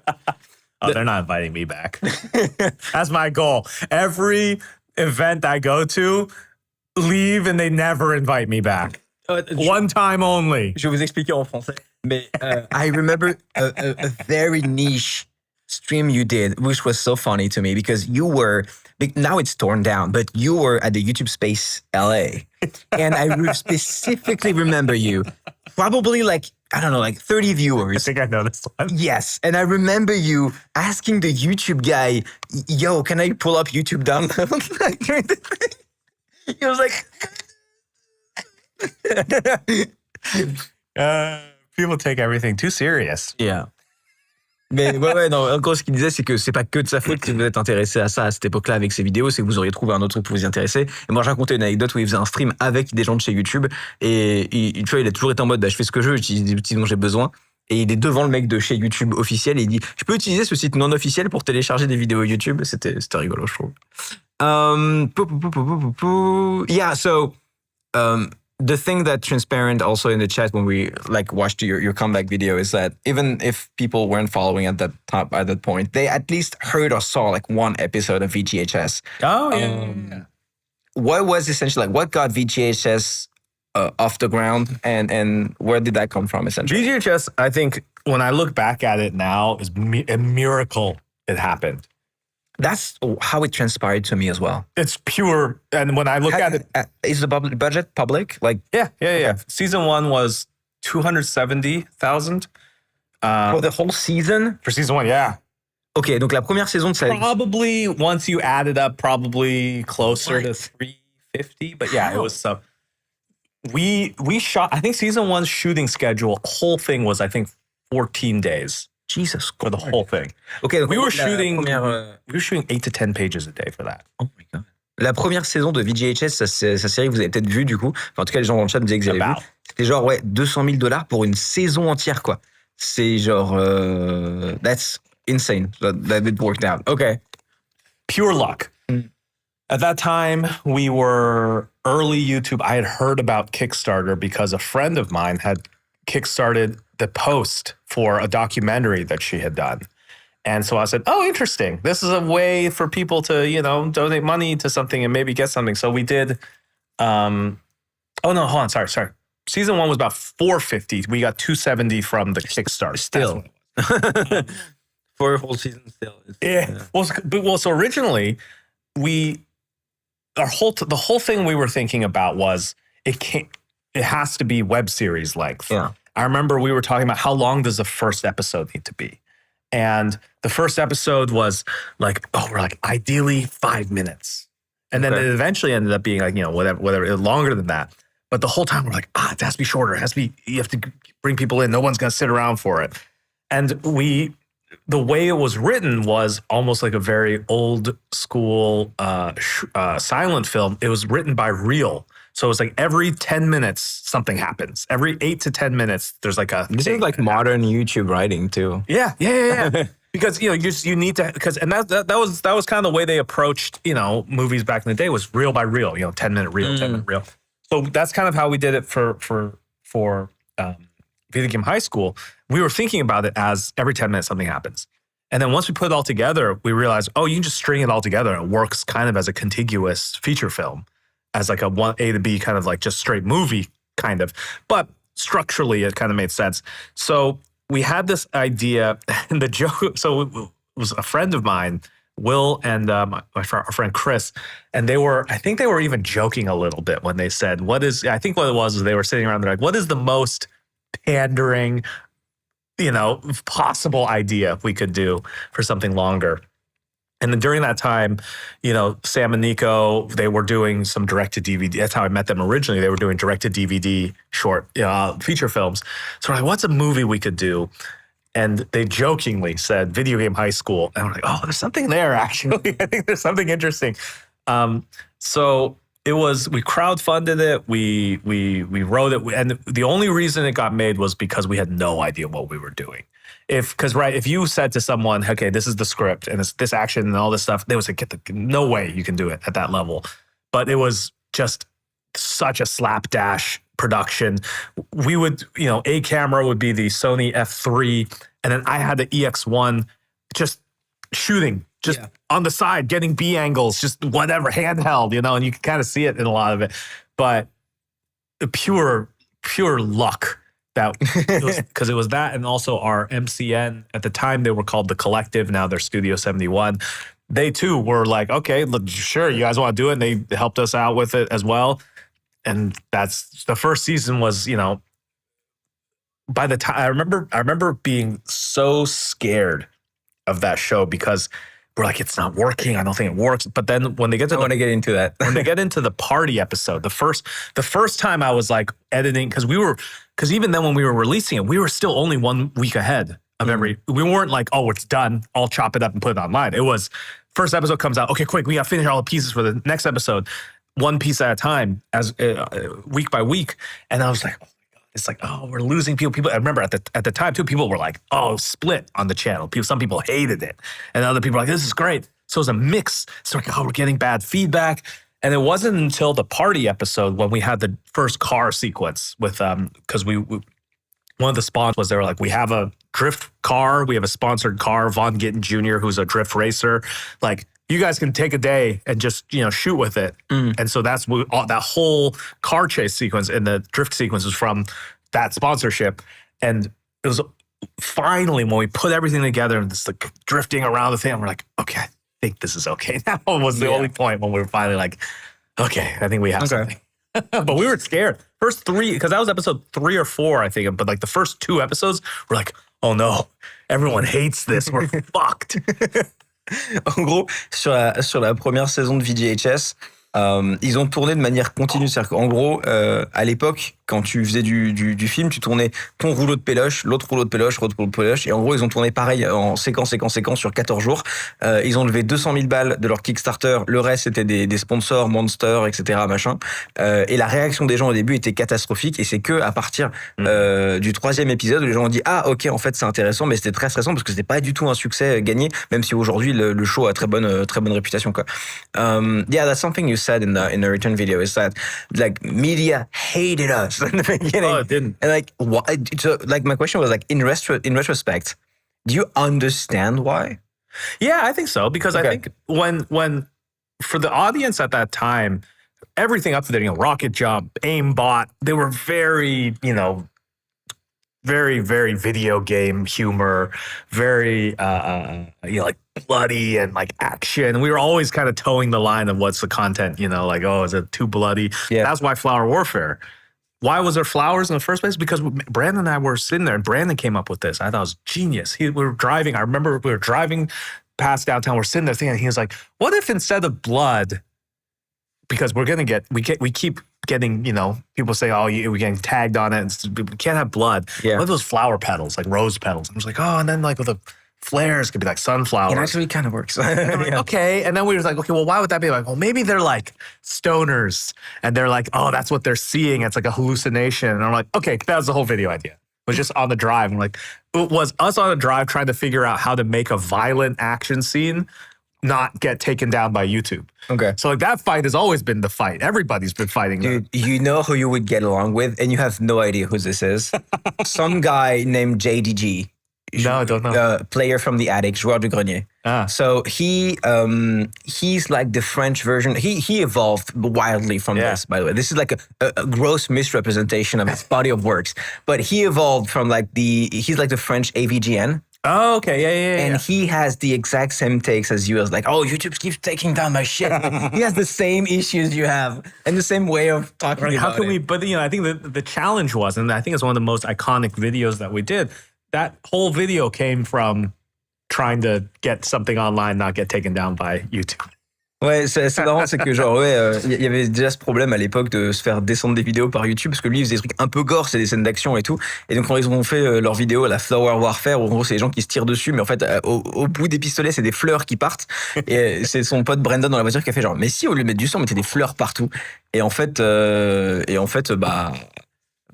Oh, they're not inviting me back. That's my goal. Every event I go to, leave and they never invite me back. One time only.
Je vais vous expliquer en français. Mais I remember a very niche stream you did, which was so funny to me because you were, now it's torn down, but you were at the YouTube Space LA. And I specifically remember you, probably like, I don't know, like 30 viewers.
I think I know this one.
Yes. And I remember you asking the YouTube guy, yo, can I pull up YouTube download? He was like...
People take everything too serious.
Yeah. Mais ouais, non, en gros, ce qu'il disait, c'est que c'est pas que de sa faute si vous êtes intéressé à ça à cette époque-là avec ses vidéos, c'est que vous auriez trouvé un autre truc pour vous y intéresser. Et moi, j'ai raconté une anecdote où il faisait un stream avec des gens de chez YouTube et tu vois, il a toujours été en mode, bah, je fais ce que je veux, j'utilise des outils dont j'ai besoin. Et il est devant le mec de chez YouTube officiel et il dit, je peux utiliser ce site non officiel pour télécharger des vidéos YouTube. C'était rigolo, je trouve. Yeah, so, the thing that transparent also in the chat when we like watched your comeback video is that even if people weren't following at that point, they at least heard or saw like one episode of VGHS.
Oh yeah.
What was essentially like what got VGHS off the ground and where did that come from essentially?
VGHS, I think when I look back at it now, is a miracle it happened.
That's how it transpired to me as well.
It's pure. And when I look at it,
is the budget public? Like
yeah. Season 1 was 270,000
for the whole season.
For season 1, yeah.
Okay, donc la première saison de ça.
Probably once you add it up, probably closer to 350. But yeah, it was so. We shot. I think season 1's shooting schedule, whole thing was 14 days.
Jesus
for the whole thing.
Okay,
we were shooting 8 to 10 pages a day for that.
Oh my god. La première saison de VGHS, sa série, vous avez peut-être vu du coup. Enfin, en tout cas, les gens dans le chat me disaient que vous avez vu. C'était genre $200 000 pour une saison entière quoi. C'est genre that's insane that it worked out. Okay.
Pure luck. At that time, we were early YouTube. I had heard about Kickstarter because a friend of mine had kickstarted the post for a documentary that she had done. And so I said, oh, interesting. This is a way for people to, you know, donate money to something and maybe get something. So we did, oh no, hold on. Sorry. Season 1 was about 450. We got 270 from the Kickstarter.
Still. For a whole season still.
Yeah. Well, so originally the whole thing we were thinking about was it has to be web series length.
Yeah.
I remember we were talking about how long does the first episode need to be? And the first episode was like, we're like ideally 5 minutes. And then it eventually ended up being like, whatever, longer than that. But the whole time we're like, it has to be shorter. It has to be, you have to bring people in. No one's going to sit around for it. And the way it was written was almost like a very old school silent film. It was written by reel. So it's like every 10 minutes, something happens. Every 8 to 10 minutes, there's like a...
This is like modern YouTube writing too.
Yeah. Because, you need to... And that was kind of the way they approached, movies back in the day, was reel by reel, 10-minute reel, 10-minute reel. So that's kind of how we did it for Video Game High School. We were thinking about it as every 10 minutes something happens. And then once we put it all together, we realized, you can just string it all together. It works kind of as a contiguous feature film, as like a A to B kind of like just straight movie kind of. But structurally, it kind of made sense. So we had this idea, and the joke, so it was a friend of mine, Will, and our friend Chris, and I think they were even joking a little bit when they said, I think what it was is they were sitting around, they're like, what is the most pandering, possible idea we could do for something longer? And then during that time, Sam and Nico, they were doing some direct-to-DVD. That's how I met them originally. They were doing direct-to-DVD short feature films. So we're like, what's a movie we could do? And they jokingly said Video Game High School. And we're like, there's something there, actually. I think there's something interesting. So we crowdfunded it. We wrote it. And the only reason it got made was because we had no idea what we were doing. If you said to someone, okay, this is the script and it's this action and all this stuff, they would say, no way you can do it at that level. But it was just such a slapdash production. We would, a camera would be the Sony F3, and then I had the EX1 just shooting, on the side, getting B angles, just whatever, handheld, and you can kind of see it in a lot of it. But the pure luck. Because it was that, and also our MCN at the time, they were called The Collective. Now they're Studio 71. They too were like, okay, look, sure, you guys want to do it, and they helped us out with it as well. And that's the first season was, by the time I remember being so scared of that show because we're like, it's not working. I don't think it works. But then when they get to,
I want to get into that.
when they get into the party episode, the first time I was like editing, because even then when we were releasing it, we were still only 1 week ahead of we weren't like, it's done, I'll chop it up and put it online. It was first episode comes out, okay, quick, we got to finish all the pieces for the next episode, one piece at a time, as week by week. And I was like, it's like, we're losing people. I remember at the time too, people were like, split on the channel. Some people hated it, and other people were like, this is great. So it was a mix. So we're getting bad feedback. And it wasn't until the party episode when we had the first car sequence with because one of the sponsors was, they were like, we have a drift car, we have a sponsored car, Von Gittin Jr., who's a drift racer. Like, you guys can take a day and just, shoot with it. And so that's that whole car chase sequence and the drift sequence is from that sponsorship. And it was finally when we put everything together and it's like drifting around the thing, we're like, okay, I think this is okay. That was the only point when we were finally like, okay, I think we have something. But we were scared. First 3, because that was episode 3 or 4, I think. But like the first 2 episodes, we're like, oh no, everyone hates this. We're fucked.
En gros, sur la première saison de VGHS, ils ont tourné de manière continue. C'est-à-dire qu'en gros, à l'époque, quand tu faisais du film, tu tournais ton rouleau de péloche, l'autre rouleau de péloche, l'autre rouleau de péloche. Et en gros, ils ont tourné pareil en séquence sur 14 jours. Ils ont levé 200 000 balles de leur Kickstarter. Le reste, c'était des sponsors, Monster, etc., machin. Et la réaction des gens au début était catastrophique. Et c'est que à partir du 3e épisode où les gens ont dit, ok, en fait, c'est intéressant, mais c'était très stressant parce que c'était pas du tout un succès gagné, même si aujourd'hui le show a très bonne réputation, quoi. Yeah, that's something you said in the return video, is that like media hated us in the beginning.
Oh, it didn't.
And like, why? So, like, my question was like, in retrospect, do you understand why?
Yeah, I think so, because I think when for the audience at that time, everything up to there, rocket jump, aimbot, they were very, very, very video game humor, very, like bloody and like action. We were always kind of towing the line of what's the content, like, is it too bloody?
Yeah.
That's why Flower Warfare why was there flowers in the first place? Because Brandon and I were sitting there, and Brandon came up with this. I thought it was genius. We were driving. I remember we were driving past downtown. We're sitting there thinking, he was like, what if instead of blood, because we keep getting, people say, oh, we're getting tagged on it. We can't have blood.
Yeah.
What are those flower petals, like rose petals? And I was like, oh, and then like with the flares could be like sunflowers.
It actually kind of works.
Like, okay. And then we were like, okay, well, why would that be? Like, well, maybe they're like stoners and they're like, oh, that's what they're seeing. It's like a hallucination. And I'm like, okay, that was the whole video idea. It was just on the drive. I'm like, it was us on the drive trying to figure out how to make a violent action scene not get taken down by YouTube.
Okay.
So like that fight has always been the fight. Everybody's been fighting that.
Dude, you know who you would get along with, and you have no idea who this is. Some guy named JDG.
No, I don't know.
Player from the Attic, joueur du grenier. So he's like the French version. He evolved wildly from this, by the way. This is like a gross misrepresentation of his body of works. But he evolved from he's like the French AVGN.
Oh, okay. Yeah.
And he has the exact same takes as you. As like, oh, YouTube keeps taking down my shit. He has the same issues you have and the same way of talking about it.
How can we, but I think the challenge was, and I think it's one of the most iconic videos that we did, that whole video came from trying to get something online, not get taken down by YouTube.
Ouais, c'est marrant, c'est que genre, il y avait déjà ce problème à l'époque de se faire descendre des vidéos par YouTube, parce que lui, il faisait des trucs un peu gore, c'est des scènes d'action et tout. Et donc, quand ils ont fait leur vidéo, la Flower Warfare, où en gros, c'est des gens qui se tirent dessus, mais en fait, au bout des pistolets, c'est des fleurs qui partent. Et c'est son pote Brandon dans la voiture qui a fait genre, mais si, au lieu de mettre du sang, on mettait des fleurs partout. Et en fait,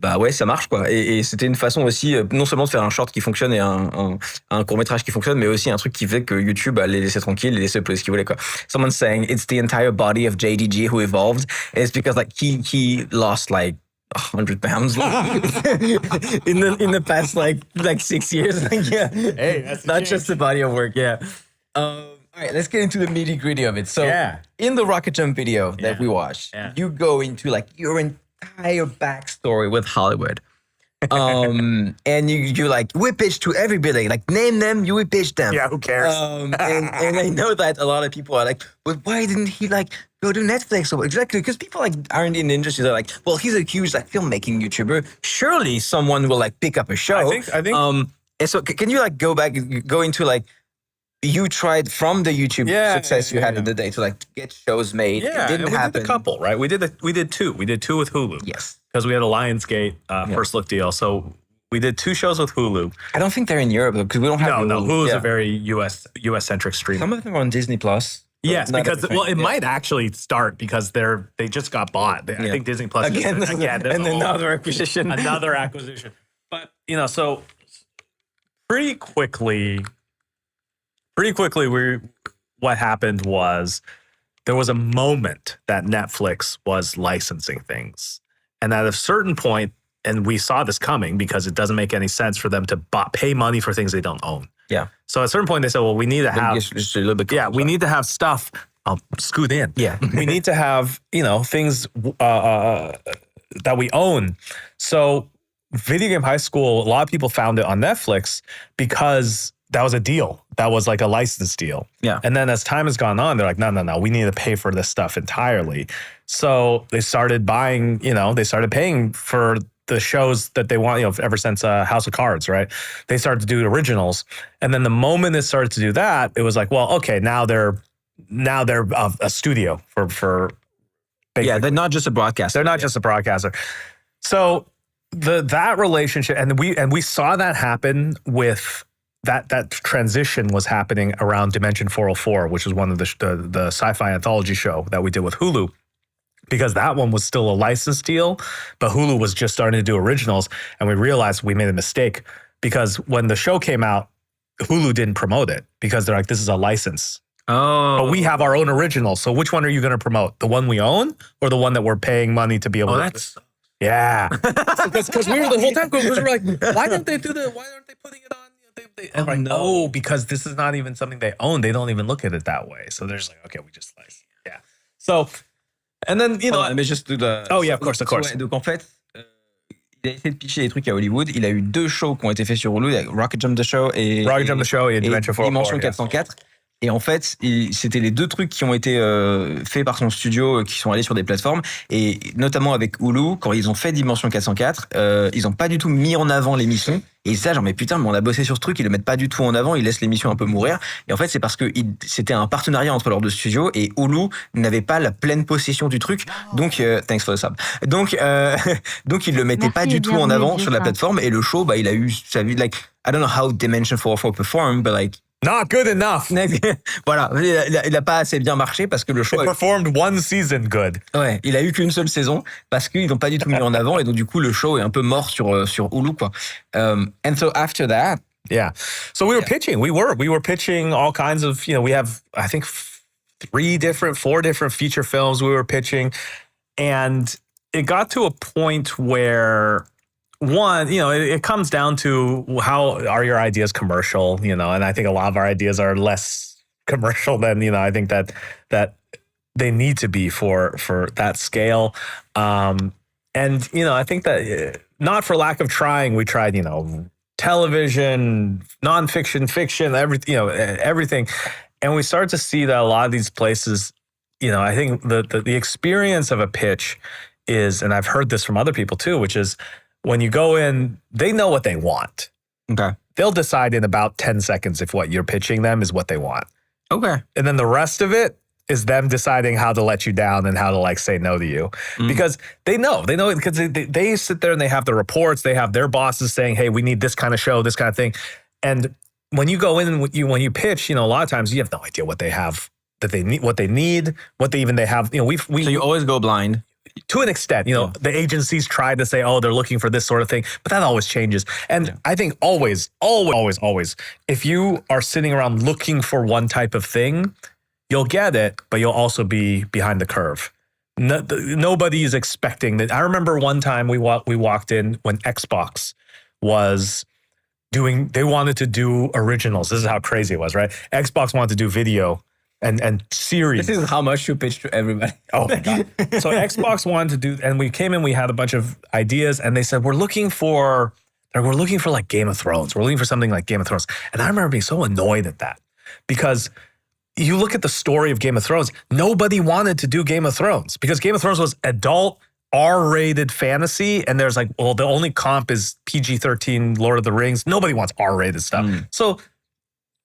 bah ouais, ça marche quoi. Et c'était une façon aussi non seulement de faire un short qui fonctionne et un court-métrage qui fonctionne, mais aussi un truc qui fait que YouTube allait laisser tranquille et laisser ce qu'il voulait quoi. Someone's saying it's the entire body of JDG who evolved. And it's because like he lost like 100 pounds in the past like 6 years. Yeah.
Hey, that's
not just the body of work. Yeah. All right, let's get into the nitty gritty of it. So in the rocket jump video that we watched, you go into like your entire backstory with Hollywood. And you like whip pitch to everybody, like name them, you whip pitch them.
Yeah, who cares?
And I know that a lot of people are like, but why didn't he like go to Netflix? Or exactly, because people like aren't in the industry. They're like, well, he's a huge like filmmaking YouTuber. Surely someone will like pick up a show.
I think.
And so can you like go into like you tried from the YouTube success you had in the day to like get shows made.
Yeah,
it didn't
and we
happen.
did a couple, right? We did two. We did two with Hulu.
Yes.
Because we had a Lionsgate first look deal. So we did two shows with Hulu.
I don't think they're in Europe though, because we don't have Hulu.
No, Hulu's a very US centric stream.
Some of them are on Disney Plus.
Yes, because it might actually start because they just got bought. I think Disney Plus
again, and another acquisition.
Another acquisition. But so pretty quickly what happened was there was a moment that Netflix was licensing things. And at a certain point, and we saw this coming because it doesn't make any sense for them to pay money for things they don't own.
Yeah.
So at a certain point, they said, well, we need to have, we need to have stuff. I'll scoot in.
Yeah.
We need to have, things that we own. So Video Game High School, a lot of people found it on Netflix because that was a deal. That was like a license deal.
Yeah.
And then as time has gone on, they're like, no, we need to pay for this stuff entirely. So they started buying, they started paying for the shows that they want, ever since House of Cards, right? They started to do originals. And then the moment it started to do that, it was like, well, okay, now they're a studio for
they're not just a broadcaster.
They're not just a broadcaster. So that relationship, and we saw that happen with that transition was happening around Dimension 404, which is one of the sci-fi anthology show that we did with Hulu, because that one was still a license deal, but Hulu was just starting to do originals, and we realized we made a mistake because when the show came out, Hulu didn't promote it because they're like, this is a license.
Oh.
But we have our own original. So which one are you going to promote? The one we own or the one that we're paying money to be able to?
That's...
Yeah. Because we were the whole time, we were like, why aren't they putting it on? Because this is not even something they own. They don't even look at it that way. So they're just like, okay, we just slice. Yeah. So, and then,
mais juste de...
Oh yeah, of course.
Ouais, donc en fait, il a essayé de pitcher des trucs à Hollywood. Il a eu 2 shows qui ont été faits sur Hulu, Rocket Jump the Show et
Dimension 404.
Dimension 404.
Et en fait, c'était les deux trucs qui ont été faits par son studio, qui sont allés sur des plateformes. Et notamment avec Hulu, quand ils ont fait Dimension 404, ils ont pas du tout mis en avant l'émission. Et ça, genre, mais putain, mais on a bossé sur ce truc, ils le mettent pas du tout en avant, ils laissent l'émission un peu mourir. Et en fait, c'est parce que c'était un partenariat entre leurs deux studios et Hulu n'avait pas la pleine possession du truc. Donc, thanks for the sub. Donc, donc ils le mettaient pas du tout en avant sur la plateforme. Et le show, bah, il a eu sa vie, like, I don't know how Dimension 404 performed, but like,
not good enough.
Voilà, il a pas assez bien marché parce que le show
It performed one season good.
Ouais, il a eu qu'une seule saison parce qu'ils n'ont pas du tout mis en avant et donc du coup le show est un peu mort sur Hulu quoi. And so after that,
yeah. So we were pitching. We were pitching all kinds of, we have I think 4 different feature films we were pitching, and it got to a point where one, it comes down to how are your ideas commercial, and I think a lot of our ideas are less commercial than, I think that they need to be for that scale. And, I think that not for lack of trying, we tried, television, nonfiction, fiction, everything. And we start to see that a lot of these places, I think the experience of a pitch is, and I've heard this from other people too, which is, when you go in, they know what they want.
Okay.
They'll decide in about 10 seconds if what you're pitching them is what they want.
Okay.
And then the rest of it is them deciding how to let you down and how to like say no to you. Because they know because they sit there and they have the reports, they have their bosses saying, hey, we need this kind of show, this kind of thing. And when you go in and when you pitch, a lot of times you have no idea what they have, that they need, what they have. So
you always go blind.
To an extent, the agencies try to say, oh, they're looking for this sort of thing, but that always changes. And I think always, if you are sitting around looking for one type of thing, you'll get it, but you'll also be behind the curve. Nobody is expecting that. I remember one time we walked in when Xbox was they wanted to do originals. This is how crazy it was, right? Xbox wanted to do video and series.
This is how much you pitch to everybody.
Oh my God. So Xbox wanted to do, and we came in, we had a bunch of ideas, and they said, we're looking for like Game of Thrones. We're looking for something like Game of Thrones. And I remember being so annoyed at that because you look at the story of Game of Thrones, nobody wanted to do Game of Thrones because Game of Thrones was adult, R-rated fantasy. And there's like, well, the only comp is PG-13 Lord of the Rings. Nobody wants R-rated stuff. So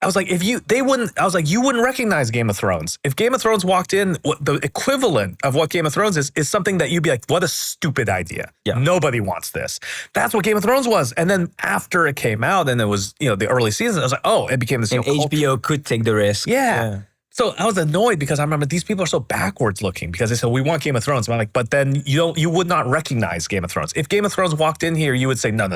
I was like, you wouldn't recognize Game of Thrones. If Game of Thrones walked in, the equivalent of what Game of Thrones is something that you'd be like, what a stupid idea. Yeah. Nobody wants this. That's what Game of Thrones was. And then after it came out and it was, the early seasons, I was like, oh, it became this.
And HBO could take the risk.
Yeah. So I was annoyed because I remember these people are so backwards looking because they said, we want Game of Thrones. And I'm like, but then you would not recognize Game of Thrones. If Game of Thrones walked in here, you would say, no.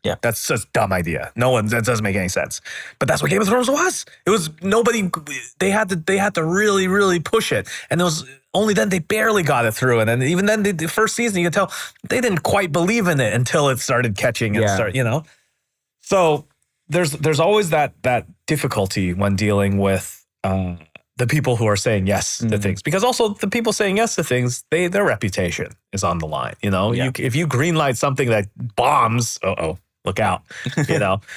Yeah.
That's just a dumb idea. That doesn't make any sense. But that's what Game of Thrones was. It was nobody, they had to really, really push it. And it was only then they barely got it through. And then even then the first season, you could tell they didn't quite believe in it until it started catching and So there's always that difficulty when dealing with, the people who are saying yes to things, because also the people saying yes to things, their reputation is on the line. If you greenlight something that bombs, look out.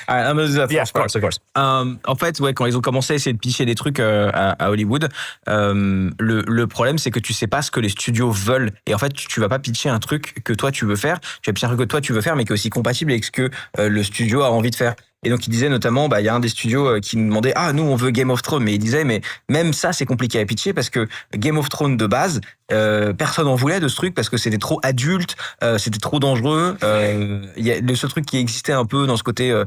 I'm gonna do that.
Yeah, of course.
En fait, ouais, quand ils ont commencé à essayer de pitcher des trucs à Hollywood, le problème c'est que tu sais pas ce que les studios veulent. Et en fait, tu vas pas pitcher un truc que toi tu veux faire. Tu vas pitcher un truc que toi tu veux faire, mais qui est aussi compatible avec ce que le studio a envie de faire. Et donc, il disait notamment, il y a un des studios qui nous demandait, nous, on veut Game of Thrones. Mais il disait, mais même ça, c'est compliqué à pitcher parce que Game of Thrones de base, personne en voulait de ce truc parce que c'était trop adulte, c'était trop dangereux. Le seul truc qui existait un peu dans ce côté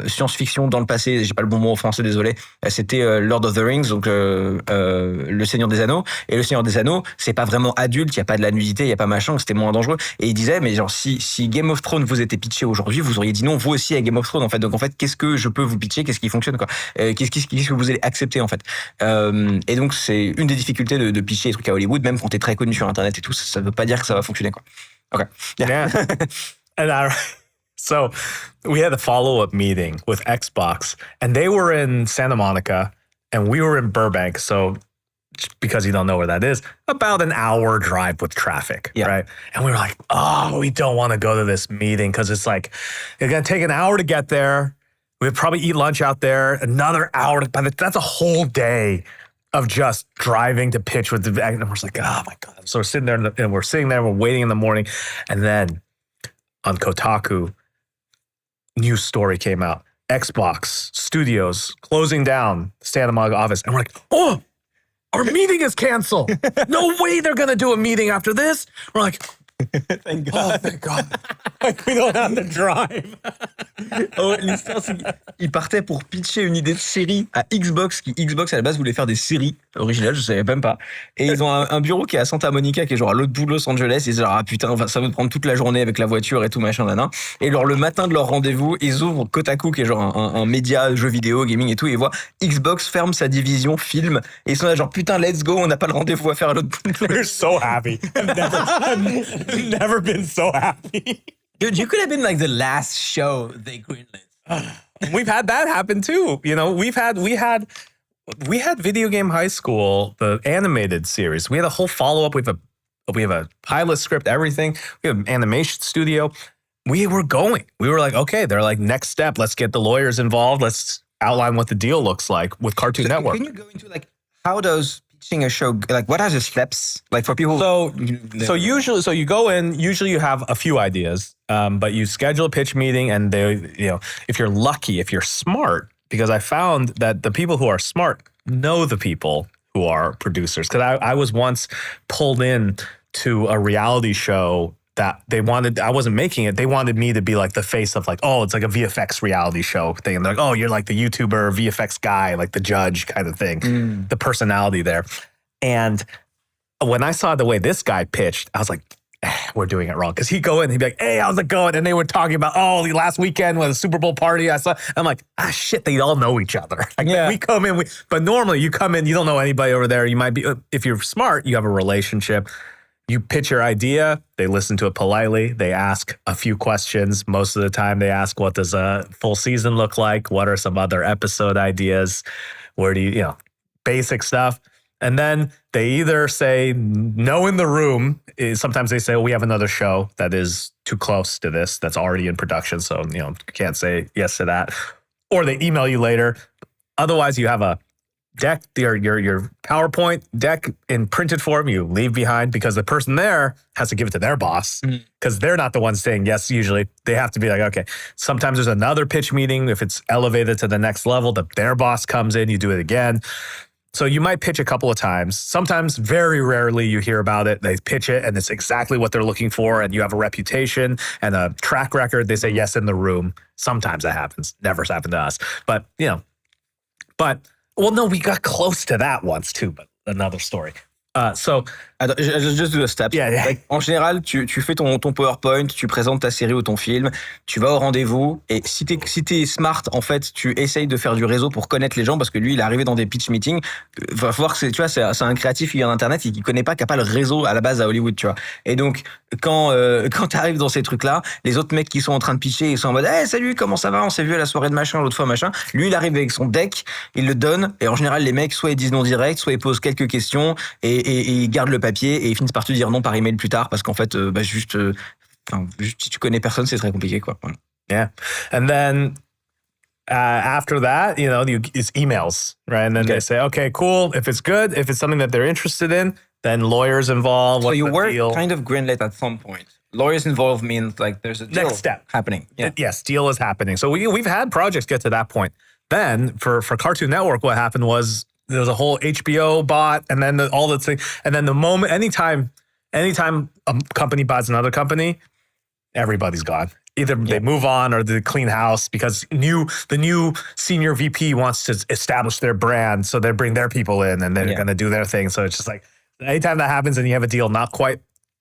science-fiction dans le passé, j'ai pas le bon mot en français, désolé, c'était Lord of the Rings, donc le Seigneur des Anneaux. Et le Seigneur des Anneaux, c'est pas vraiment adulte, il y a pas de la nudité, il y a pas machin, c'était moins dangereux. Et il disait, mais genre, si Game of Thrones vous était pitché aujourd'hui, vous auriez dit non, vous aussi à Game of Thrones. En fait, donc en fait, qu'est-ce que je peux vous pitcher, qu'est-ce qui fonctionne, quoi, qu'est-ce que vous allez accepter en fait. Et donc c'est une des difficultés de pitcher des trucs à Hollywood, même quand t'es très connu sur internet et tout, ça veut pas dire que ça va fonctionner, quoi. Okay.
Yeah. And so we had a follow-up meeting with Xbox, and they were in Santa Monica, and we were in Burbank. So because you don't know where that is, about an hour drive with traffic, right? And we were like, we don't want to go to this meeting because it's like, it's going to take an hour to get there. We'd probably eat lunch out there. Another hour. That's a whole day of just driving to pitch with the. And we're just like, oh my god! So we're sitting there, and we're sitting there. We're waiting in the morning, and then on Kotaku, news story came out. Xbox Studios closing down Santa Monica office, and we're like, oh, our meeting is canceled. No way they're gonna do a meeting after this. We're like,
Thank
oh,
God.
thank God. Like, we don't have to drive.
Oh, l'histoire, c'est qu'ils partaient pour pitcher une idée de série à Xbox, qui Xbox à la base voulait faire des séries originales, je savais même pas. Et ils ont un bureau qui est à Santa Monica, qui est genre à l'autre bout de Los Angeles. Ils disent genre, ah putain, ça va nous prendre toute la journée avec la voiture et tout machin, nanan. Et genre, le matin de leur rendez-vous, ils ouvrent Kotaku, qui est genre un média, jeux vidéo, gaming et tout, et ils voient Xbox ferme sa division film. Et ils sont là genre, putain, let's go, on n'a pas le rendez-vous à faire à l'autre bout de
We're so happy. I've never been so happy.
Dude, you could have been like the last show they greenlit.
We've had that happen too. You know, we had Video Game High School, the animated series. We had a whole follow up. We have a pilot script, everything. We have an animation studio. We were going. We were like, okay, they're like, next step. Let's get the lawyers involved. Let's outline what the deal looks like with Cartoon Network.
Can you go into like how does pitching a show, like what are the steps like for people?
So usually you go in. Usually you have a few ideas, but you schedule a pitch meeting, and if you're lucky, if you're smart, because I found that the people who are smart know the people who are producers. Because I was once pulled in to a reality show that I wasn't making it. They wanted me to be like the face of like, oh, it's like a VFX reality show thing. And they're like, oh, you're like the YouTuber VFX guy, like the judge kind of thing, the personality there. And when I saw the way this guy pitched, I was like, we're doing it wrong. Because he'd go in and he'd be like, hey, how's it going? And they were talking about, oh, the last weekend was a Super Bowl party I saw. I'm like, shit, they all know each other. Like,
Yeah.
we come in, but normally you come in, you don't know anybody over there. You might be, if you're smart, you have a relationship. You pitch your idea, they listen to it politely, they ask a few questions. Most of the time they ask, what does a full season look like? What are some other episode ideas? Where do you basic stuff. And then they either say no in the room. Sometimes they say, we have another show that is too close to this, that's already in production. So, can't say yes to that. Or they email you later. Otherwise, you have a deck, your PowerPoint deck in printed form, you leave behind, because the person there has to give it to their boss, because they're not the ones saying yes. Usually they have to be like, okay. Sometimes there's another pitch meeting. If it's elevated to the next level, their boss comes in, you do it again. So you might pitch a couple of times. Sometimes, very rarely, you hear about it. They pitch it and it's exactly what they're looking for, and you have a reputation and a track record. They say yes in the room. Sometimes that happens. Never's happened to us. But, well, no, we got close to that once too, but another story. So,
Attends, just do the steps.
Yeah.
Like, en général, tu fais ton PowerPoint, tu présentes ta série ou ton film, tu vas au rendez-vous, et si t'es smart, en fait, tu essayes de faire du réseau pour connaître les gens, parce que lui, il est arrivé dans des pitch meetings. Va voir que c'est un créatif qui vient d'Internet et qui connaît pas, qui a pas le réseau à la base à Hollywood, tu vois. Et donc, quand t'arrives dans ces trucs-là, les autres mecs qui sont en train de pitcher, ils sont en mode, hey, salut, comment ça va? On s'est vu à la soirée de machin, l'autre fois, machin. Lui, il arrive avec son deck, il le donne, et en général, les mecs, soit ils disent non direct, soit ils posent quelques questions, et ils gardent le papier, et ils finissent par te dire non par email plus tard, parce qu'en fait, juste si tu connais personne, c'est très compliqué, quoi. Voilà.
yeah. And then after that, it's emails, right? And then they say, okay, cool. If it's good, if it's something that they're interested in, then lawyers involved.
So
What's
you
the
were
deal?
kind of greenlit at some point. Lawyers involved means like there's a deal
Next step
happening. Yeah.
Yes, deal is happening. So we've had projects get to that point. Then for Cartoon Network, what happened was there was a whole HBO bought, and then all the things, and then the moment, anytime a company buys another company, everybody's gone. Either they move on or they clean house, because the new senior VP wants to establish their brand, so they bring their people in and they're going to do their thing. So it's just like anytime that happens and you have a deal not quite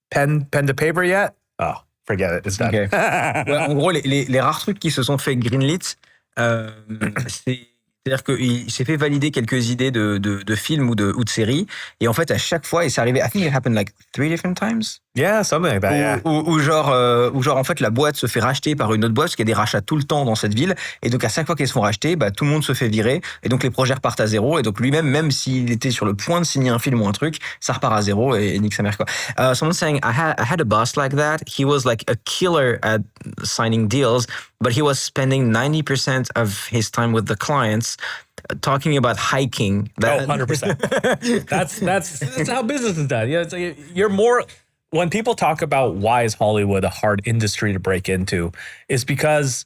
pen to paper yet, oh, forget it, it's done.
Okay. Ouais, en gros, les rares trucs qui se sont fait greenlit, c'est-à-dire qu'il s'est fait valider quelques idées de films ou de séries, et en fait à chaque fois, et c'est arrivé, I think it happened like 3 different times,
Yeah, something like that. Yeah.
Ou genre en fait la boîte se fait racheter par une autre boîte parce qu'il y a des rachats tout le temps dans cette ville et donc à chaque fois qu'ils se font racheter tout le monde se fait virer et donc les projets repartent à zéro et donc lui-même même s'il était sur le point de signer un film ou un truc ça repart à zéro et nique sa mère quoi. Someone saying I had a boss like that. He was like a killer at signing deals but he was spending 90% of his time with the clients talking about hiking.
100%. That's how business is done. Yeah, it's like you're more. When people talk about why is Hollywood a hard industry to break into, is because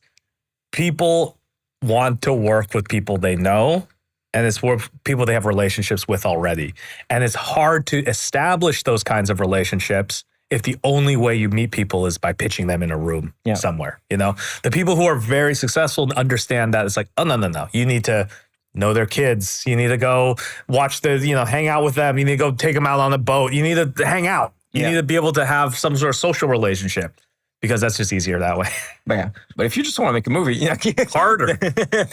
people want to work with people they know, and it's where people they have relationships with already. And it's hard to establish those kinds of relationships if the only way you meet people is by pitching them in a room somewhere. You know, the people who are very successful understand that it's like, oh, no. You need to know their kids. You need to go watch hang out with them. You need to go take them out on a boat. You need to hang out. You need to be able to have some sort of social relationship because that's just easier that way.
But if you just want to make a movie,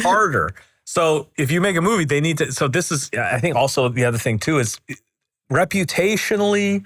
harder. So if you make a movie, they need to. So this is, I think, also the other thing too is reputationally,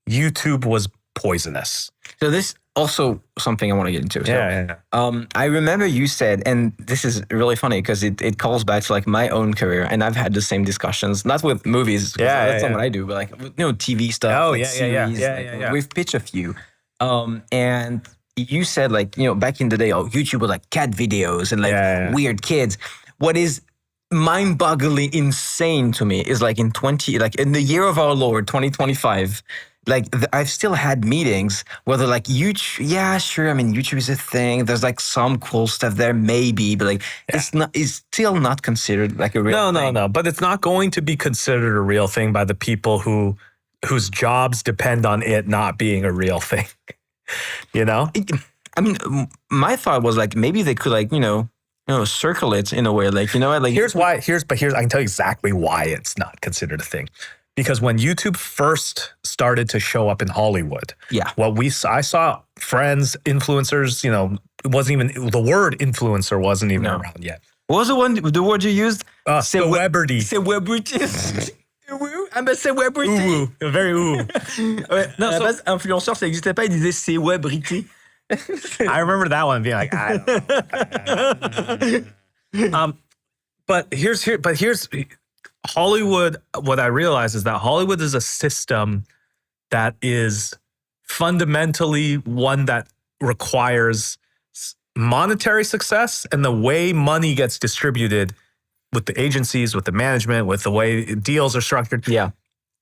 YouTube was poisonous.
So this also something I want to get into. So, I remember you said, and this is really funny because it calls back to like my own career, and I've had the same discussions, not with movies, that's not what I do, but like TV stuff.
Oh
series, We've pitched a few, and you said like back in the day, YouTube was like cat videos and like weird kids. What is mind-bogglingly insane to me is like in the year of our Lord 2025. Like I've still had meetings where they're like, YouTube, yeah, sure. I mean, YouTube is a thing. There's like some cool stuff there, maybe, but like it's still not considered like a real thing.
No. But it's not going to be considered a real thing by the people whose jobs depend on it not being a real thing.
I mean, my thought was like maybe they could like circle it in a way, like
here's I can tell you exactly why it's not considered a thing. Because when YouTube first started to show up in Hollywood, I saw friends, influencers, it wasn't even, the word influencer wasn't even around yet.
What was the word you used?
Celebrity.
Celebrity. I'm a celebrity.
Ooh, very ooh.
No, à la base, influenceur, ça n'existait pas, il disait celebrity.
I remember that one being like, I don't know. But here's Hollywood, what I realize is that Hollywood is a system that is fundamentally one that requires monetary success, and the way money gets distributed with the agencies, with the management, with the way deals are structured.
Yeah.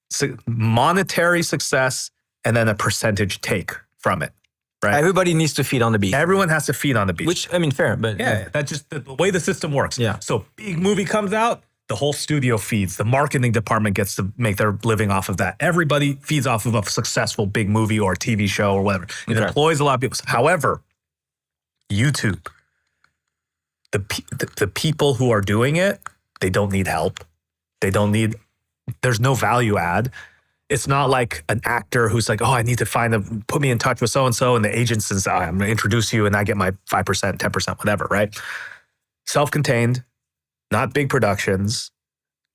So monetary success and then a percentage take from it. Right.
Everybody needs to feed on the beach.
Everyone has to feed on the beach.
Which, I mean, fair, but
that's just the way the system works.
Yeah.
So big movie comes out, the whole studio feeds. The marketing department gets to make their living off of that. Everybody feeds off of a successful big movie or TV show or whatever. It employs a lot of people. However, YouTube, the people who are doing it, they don't need help. There's no value add. It's not like an actor who's like, oh, I need to put me in touch with so-and-so, and the agent says, I'm going to introduce you and I get my 5%, 10%, whatever, right? Self-contained, not big productions,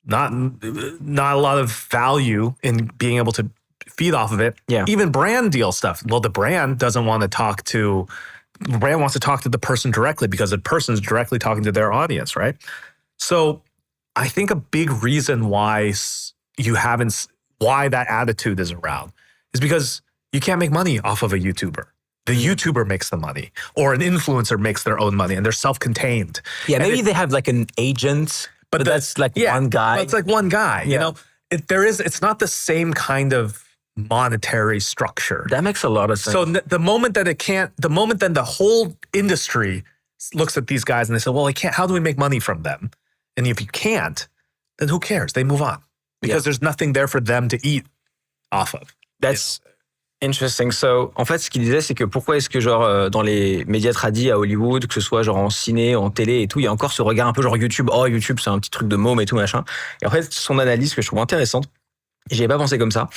not a lot of value in being able to feed off of it.
Yeah.
Even brand deal stuff. Well, the brand doesn't want to the brand wants to talk to the person directly because the person's directly talking to their audience, right? So I think a big reason why that attitude is around is because you can't make money off of a YouTuber. The YouTuber makes the money, or an influencer makes their own money, and they're self-contained.
Yeah, maybe they have like an agent, but that's like one guy.
But it's like one guy. You know, it's not the same kind of monetary structure.
That makes a lot of sense.
So the moment then the whole industry looks at these guys and they say, well, how do we make money from them? And if you can't, then who cares? They move on. Because there's nothing there for them to eat off of.
That's interesting. So, en fait, ce qu'il disait, c'est que pourquoi est-ce que genre dans les médias tradis à Hollywood, que ce soit genre en ciné, en télé et tout, il y a encore ce regard un peu genre YouTube. Oh, YouTube, c'est un petit truc de môme et tout machin. Et en fait, son analyse que je trouve intéressante, j'y avais pas pensé comme ça,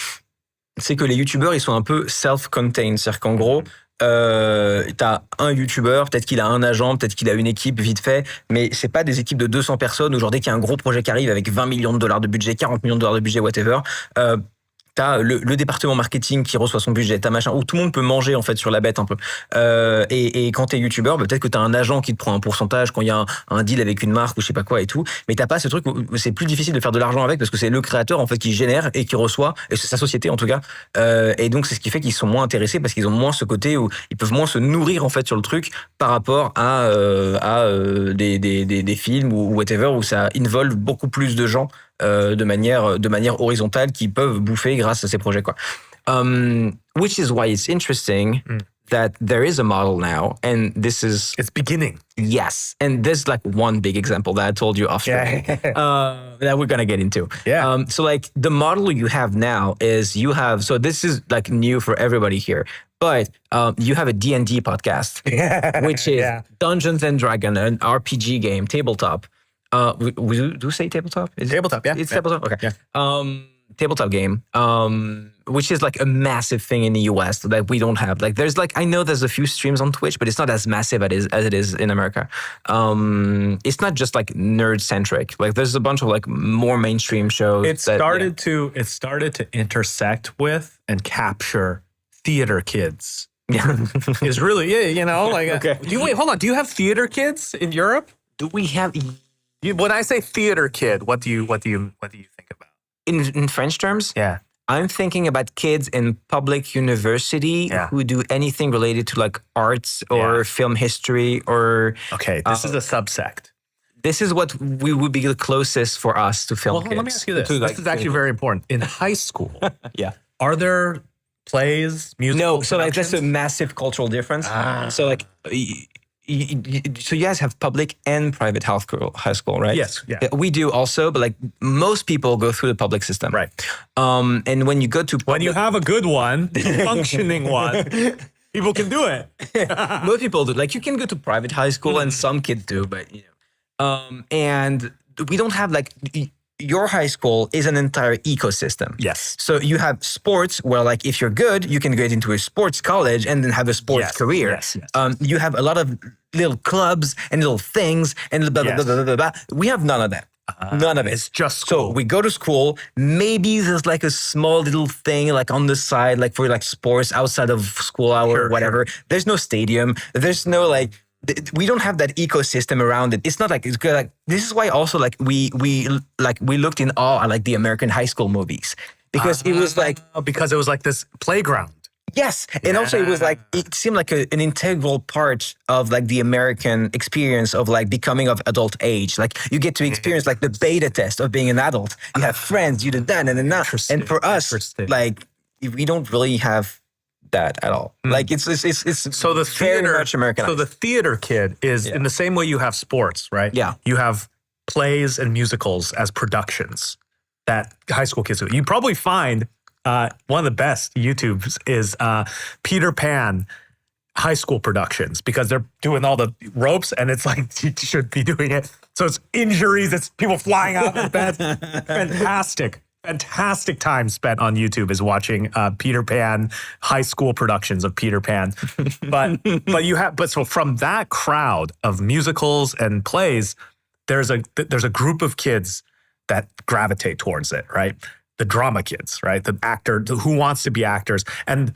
c'est que les YouTubeurs, ils sont un peu self-contained. C'est-à-dire qu'en gros, t'as un YouTuber, peut-être qu'il a un agent, peut-être qu'il a une équipe vite fait, mais c'est pas des équipes de 200 personnes où genre dès qu'il y a un gros projet qui arrive avec $20 millions de budget, $40 millions de budget, whatever, t'as le département marketing qui reçoit son budget, t'as machin, où tout le monde peut manger en fait sur la bête un peu. Et quand t'es youtubeur, peut-être que t'as un agent qui te prend un pourcentage quand il y a un deal avec une marque ou je sais pas quoi et tout, mais t'as pas ce truc où c'est plus difficile de faire de l'argent avec parce que c'est le créateur en fait qui génère et qui reçoit, et c'est sa société en tout cas. Et donc c'est ce qui fait qu'ils sont moins intéressés parce qu'ils ont moins ce côté où ils peuvent moins se nourrir en fait sur le truc par rapport à des films ou whatever où ça involve beaucoup plus de gens de manière horizontale qui peuvent bouffer grâce à ces projets quoi. Which is why it's interesting that there is a model now, and this is
It's beginning.
yes, and there's like one big example that I told you off stream, that we're gonna get into.
Yeah.
So like the model you have now is you have, so this is like new for everybody here, but you have a D&D podcast, which is Dungeons and Dragons, an RPG game, tabletop. We do say tabletop? Is
Tabletop, yeah.
It's tabletop? Okay.
Yeah.
Tabletop game, which is like a massive thing in the US that we don't have. Like there's like, I know there's a few streams on Twitch, but it's not as massive as it is in America. It's not just like nerd centric. Like there's a bunch of like more mainstream shows.
It started to intersect with and capture theater kids.
Yeah.
It's really, you know, like,
Okay.
hold on. Do you have theater kids in Europe?
Do we have
When I say theater kid, what do you think about?
in French terms?
Yeah.
I'm thinking about kids in public university who do anything related to like arts or film history or.
Okay, this is a subsect.
This is what we would be the closest for us to film kids.
Let me ask you this.
To, like,
This is actually very important. In high school,
yeah.
are there plays, music?
No, so like that's a massive cultural difference. So like, so you guys have public and private high school, right?
Yes, yeah.
We do also, but like most people go through the public system,
Right.
And when you go to
When you have a good one, functioning one, people can do it.
most people do. Like you can go to private high school, and some kids do, but you know, and we don't have like. Your high school is an entire ecosystem.
Yes.
So you have sports where like if you're good, you can get into a sports college and then have a sports career.
Yes.
You have a lot of little clubs and little things and blah, blah, blah, blah, blah, blah. We have none of that. None of it.
It's just school.
So we go to school. Maybe there's like a small little thing like on the side, like for like sports outside of school hour or whatever. There's no stadium. There's no like, we don't have that ecosystem around it. It's not like it's good. Like this is why also like we looked in awe at like the American high school movies because it was like
this playground.
yes, and also it was like it seemed like an integral part of like the American experience of like becoming of adult age. Like you get to experience like the beta test of being an adult. You have friends, you did that and then that. And for us, like we don't really have that at all. Like it's
So the
very
theater,
much Americanized.
So the theater kid is in the same way you have sports, right?
Yeah.
You have plays and musicals as productions that high school kids do. You probably find one of the best YouTubes is Peter Pan high school productions because they're doing all the ropes and it's like you should be doing it. So it's injuries, it's people flying out of bed. Fantastic time spent on YouTube is watching Peter Pan high school productions of Peter Pan. But so from that crowd of musicals and plays, there's a group of kids that gravitate towards it, right? The drama kids, right? The actor who wants to be actors. And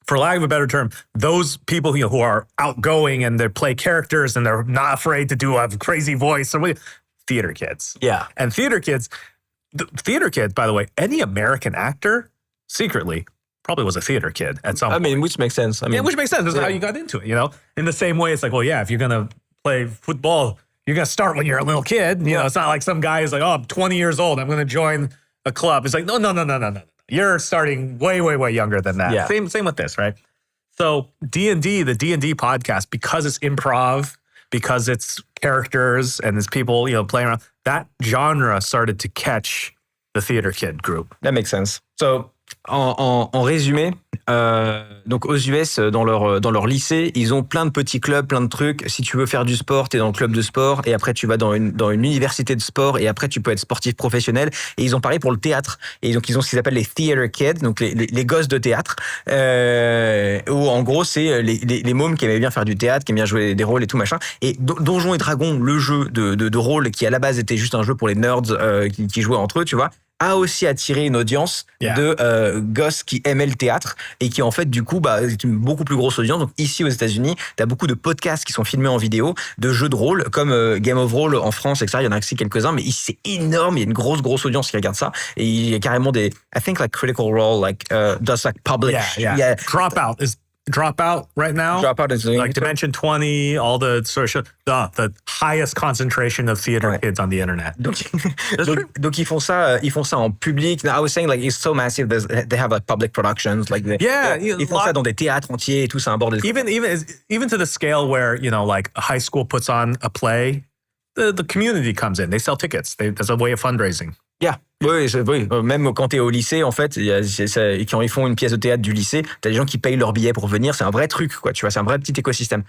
for lack of a better term, those people who are outgoing and they play characters and they're not afraid to do a crazy voice. Theater kids.
Yeah.
And theater kids, by the way, any American actor secretly probably was a theater kid at some point.
I mean, which makes sense. I mean,
which makes sense. This is how you got into it, you know? In the same way, it's like, well, yeah, if you're going to play football, you're going to start when you're a little kid. You know, it's not like some guy is like, oh, I'm 20 years old. I'm going to join a club. It's like, no. You're starting way, way, way younger than that.
Yeah.
Same with this, right? So D&D, the D&D podcast, because it's improv, because it's characters and it's people, you know, playing around, that genre started to catch the theater kid group.
That makes sense. So, en résumé, donc aux US, dans leur lycée, ils ont plein de petits clubs, plein de trucs. Si tu veux faire du sport, t'es dans le club de sport, et après tu vas dans une université de sport, et après tu peux être sportif professionnel. Et ils ont pareil pour le théâtre. Et donc ils ont ce qu'ils appellent les theater kids, donc les gosses de théâtre, où en gros c'est les mômes qui aimaient bien faire du théâtre, qui aimaient bien jouer des rôles et tout machin. Et Donjons et Dragons, le jeu de rôle qui à la base était juste un jeu pour les nerds qui jouaient entre eux, tu vois.
a aussi attiré une audience de gosses qui aimaient le théâtre et qui en fait du coup c'est une beaucoup plus grosse audience. Donc ici aux États-Unis, t'as beaucoup de podcasts qui sont filmés en vidéo, de jeux de rôle comme Game of Roll en France, etc. Il y en a aussi quelques-uns, mais ici c'est énorme. Il y a une grosse audience qui regarde ça et il y a carrément des, I think like Critical Role does like publish.
Yeah. Dropout right now.
Dropout is
like Dimension 20, all the sort of the highest concentration of theater kids on the internet.
Donc ils font ça en public. I was saying like it's so massive. They have like public productions like ils font ça dans des théâtres entiers et tout, c'est un bordel.
Even to the scale where like a high school puts on a play, the community comes in. They sell tickets. There's a way of fundraising.
Yeah. Oui. Même quand t'es au lycée, en fait, quand ils font une pièce de théâtre du lycée, t'as des gens qui payent leur billet pour venir. C'est un vrai truc, quoi. Tu vois, c'est un vrai petit écosystème.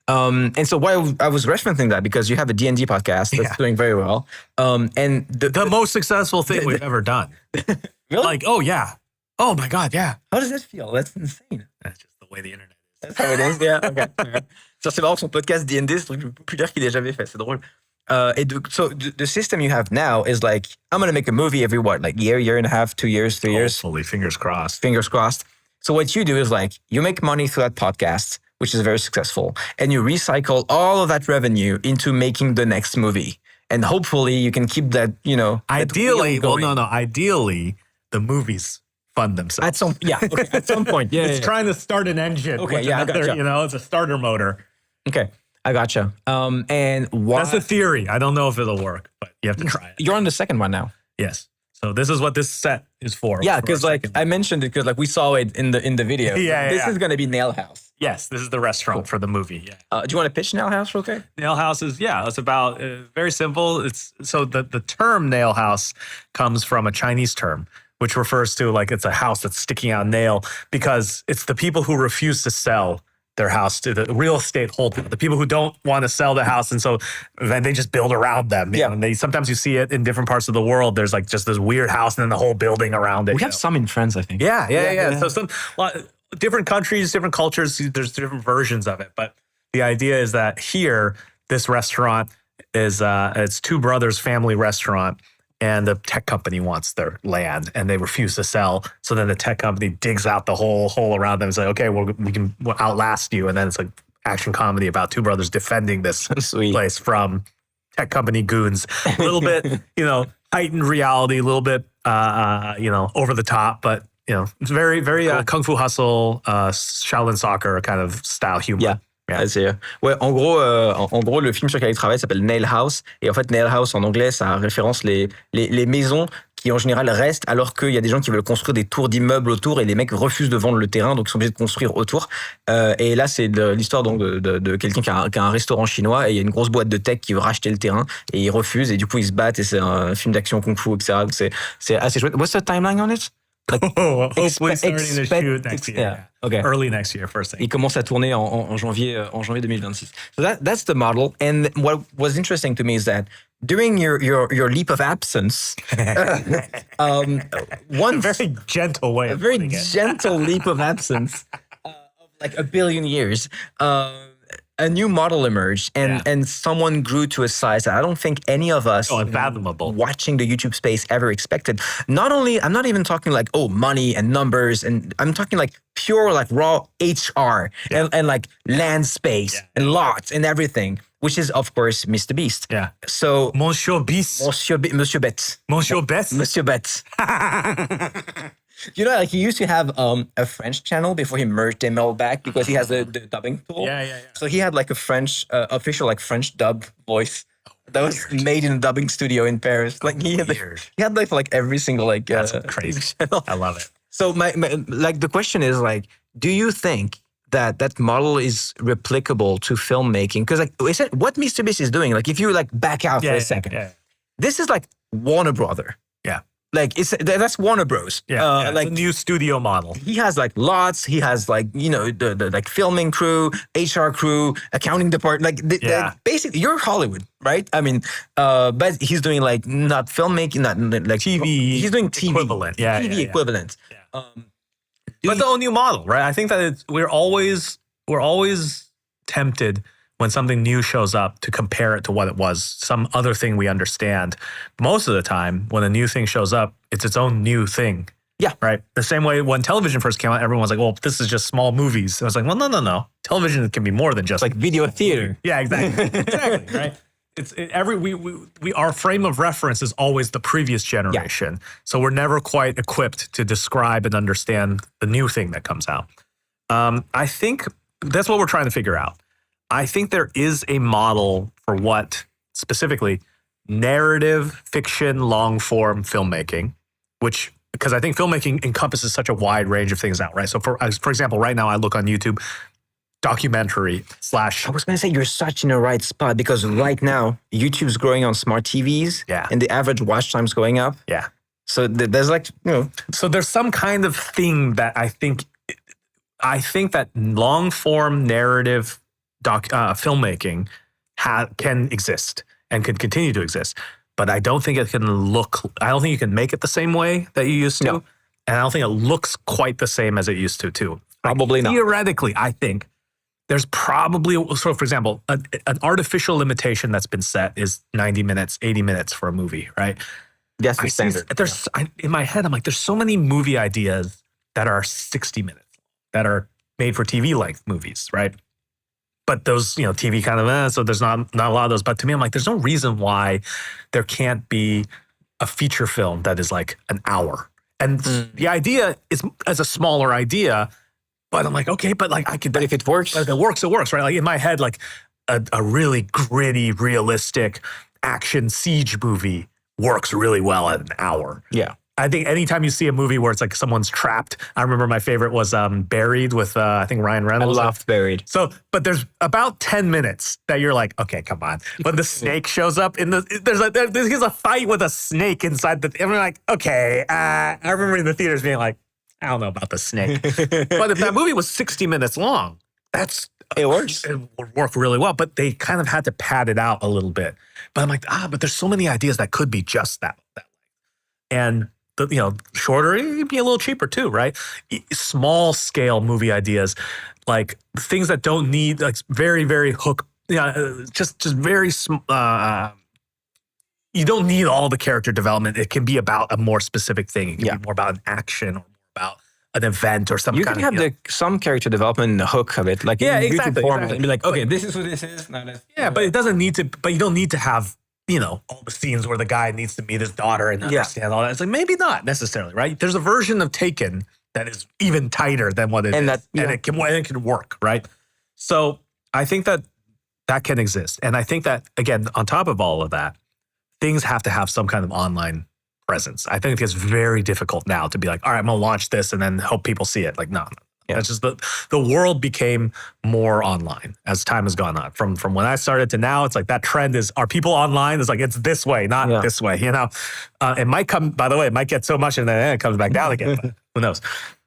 And so why I was referencing that because you have a D&D podcast that's doing very well. And
the most successful thing we've ever done.
Really?
Like, oh yeah. Oh my God, yeah.
How does that feel? That's insane.
That's just the way the internet is.
That's how it is. Yeah. Okay. Ça, c'est marrant que son podcast D&D, c'est le truc le plus populaire qu'il ait jamais fait. C'est drôle. So the system you have now is like, I'm going to make a movie every year and a half, 2 years, 3 years.
Hopefully, fingers crossed.
Fingers crossed. So what you do is like, you make money through that podcast, which is very successful, and you recycle all of that revenue into making the next movie. And hopefully you can keep that,
Ideally, ideally, the movies fund themselves.
At some point. Yeah.
It's trying to start an engine.
Okay,
I gotcha. It's a starter motor.
Okay. I gotcha. And why?
That's the theory. I don't know if it'll work, but you have to try it.
You're on the second one now.
Yes. So this is what this set is for.
Yeah, because I mentioned it because we saw it in the video. This is going to be Nail House.
Yes, this is the restaurant for the movie. Yeah.
Do you want to pitch Nail House real quick?
Nail House is it's about very simple. It's so the term Nail House comes from a Chinese term, which refers to like it's a house that's sticking out nail because it's the people who refuse to sell their house to the real estate holder, the people who don't want to sell the house. And so then they just build around them. And sometimes you see it in different parts of the world. There's like just this weird house and then the whole building around it.
We have some in France, I think.
Yeah. So different countries, different cultures, there's different versions of it. But the idea is that here, this restaurant is, it's two brothers family restaurant. And the tech company wants their land and they refuse to sell. So then the tech company digs out the whole hole around them and say, okay, we'll outlast you. And then it's like action comedy about two brothers defending this place from tech company goons. A little bit, heightened reality, a little bit, over the top, but, it's very, very cool. Kung Fu Hustle, Shaolin Soccer kind of style humor.
Yeah. En gros, le film sur lequel il travaille s'appelle Nail House. Et en fait, Nail House, en anglais, ça référence les maisons qui, en général, restent alors qu'il y a des gens qui veulent construire des tours d'immeubles autour et les mecs refusent de vendre le terrain, donc ils sont obligés de construire autour. Et là, c'est l'histoire donc de quelqu'un qui a un restaurant chinois et il y a une grosse boîte de tech qui veut racheter le terrain et ils refusent et du coup, ils se battent et c'est un film d'action kung-fu, etc. Donc c'est assez chouette. What's the timeline on it?
Hopefully starting to shoot next year.
Yeah. Okay.
Early next year, first thing.
Il commence à tourner en janvier 2026. So that's the model. And what was interesting to me is that during your leap of absence,
one very gentle way,
a very gentle leap of absence of like 1 billion years. A new model emerged and someone grew to a size that I don't think any of us
unfathomable
watching the YouTube space ever expected. Not only, I'm not even talking like, money and numbers, and I'm talking like pure like raw HR and like land space and lots and everything, which is of course Mr. Beast.
Yeah.
So
Monsieur Beast.
Monsieur Betts.
Monsieur Betts.
Monsieur Betts. Like he used to have a French channel before he merged them all back because he has the dubbing tool.
Yeah.
So he had like a French official like French dub voice that was made in a dubbing studio in Paris. Like he had like every single like
that's crazy channel. I love it.
So my like the question is like, do you think that model is replicable to filmmaking? Because like what Mr. Beast is doing, like if you like back out for a second, this is like Warner Brother.
Yeah.
Like that's Warner Bros.
Like a new studio model.
He has like lots. He has like the like filming crew, HR crew, accounting department. Like basically, you're Hollywood, right? I mean, but he's doing like not filmmaking, not like
TV.
He's doing TV
equivalent.
TV equivalent.
Yeah. But the whole new model, right? I think that we're always tempted when something new shows up to compare it to what it was, some other thing we understand. Most of the time, when a new thing shows up, it's its own new thing.
Yeah.
Right. The same way when television first came out, everyone was like, well, this is just small movies. And I was like, well, no. Television can be more than just
Like video theater.
Yeah, exactly. Exactly. Right. Our frame of reference is always the previous generation. Yeah. So we're never quite equipped to describe and understand the new thing that comes out. I think that's what we're trying to figure out. I think there is a model for what specifically narrative fiction, long form filmmaking, because I think filmmaking encompasses such a wide range of things now, right? So for example, right now I look on YouTube, documentary /
I was going to say you're such in the right spot because right now YouTube's growing on smart TVs.
Yeah.
And the average watch time's going up.
Yeah.
So there's like,
So there's some kind of thing that I think that long form narrative filmmaking can exist and can continue to exist. But I don't think it can I don't think you can make it the same way that you used to.
No.
And I don't think it looks quite the same as it used to too.
Probably not.
Theoretically, I think there's probably, so for example, an artificial limitation that's been set is 90 minutes, 80 minutes for a movie, right?
That's the standard.
In my head, I'm like, there's so many movie ideas that are 60 minutes, that are made for TV length movies, right? But those, TV kind of, so there's not a lot of those. But to me, I'm like, there's no reason why there can't be a feature film that is like an hour. And the idea is as a smaller idea, but I'm like, okay, but like I could.
But if it works,
it works, right? Like in my head, like a really gritty, realistic action siege movie works really well at an hour.
Yeah.
I think anytime you see a movie where it's like someone's trapped, I remember my favorite was Buried with I think Ryan Reynolds.
I loved Buried.
So, but there's about 10 minutes that you're like, okay, come on. When the snake shows up there's a fight with a snake inside and we're like, okay. I remember in the theaters being like, I don't know about the snake. But if that movie was 60 minutes long,
it works.
It would work really well. But they kind of had to pad it out a little bit. But I'm like, but there's so many ideas that could be just that. And shorter, it'd be a little cheaper too, right? Small scale movie ideas, like things that don't need like very, very hook. Just very. You don't need all the character development. It can be about a more specific thing. It can be more about an action or more about an event or something.
You can have some character development in the hook of it, like
exactly.
Format, and be like, okay, this is what this is.
But it doesn't need to. But you don't need to have all the scenes where the guy needs to meet his daughter and understand all that. It's like maybe not necessarily, right? There's a version of Taken that is even tighter than what it is, and it can work, right? So I think that can exist, and I think that again, on top of all of that, things have to have some kind of online presence. I think it's very difficult now to be like, all right, I'm gonna launch this and then hope people see it. Like, no. Yeah. That's just the world became more online as time has gone on. From when I started to now, it's like that trend are people online? It's like, it's this way, not this way, It might come, by the way, it might get so much and then it comes back down again, but who knows?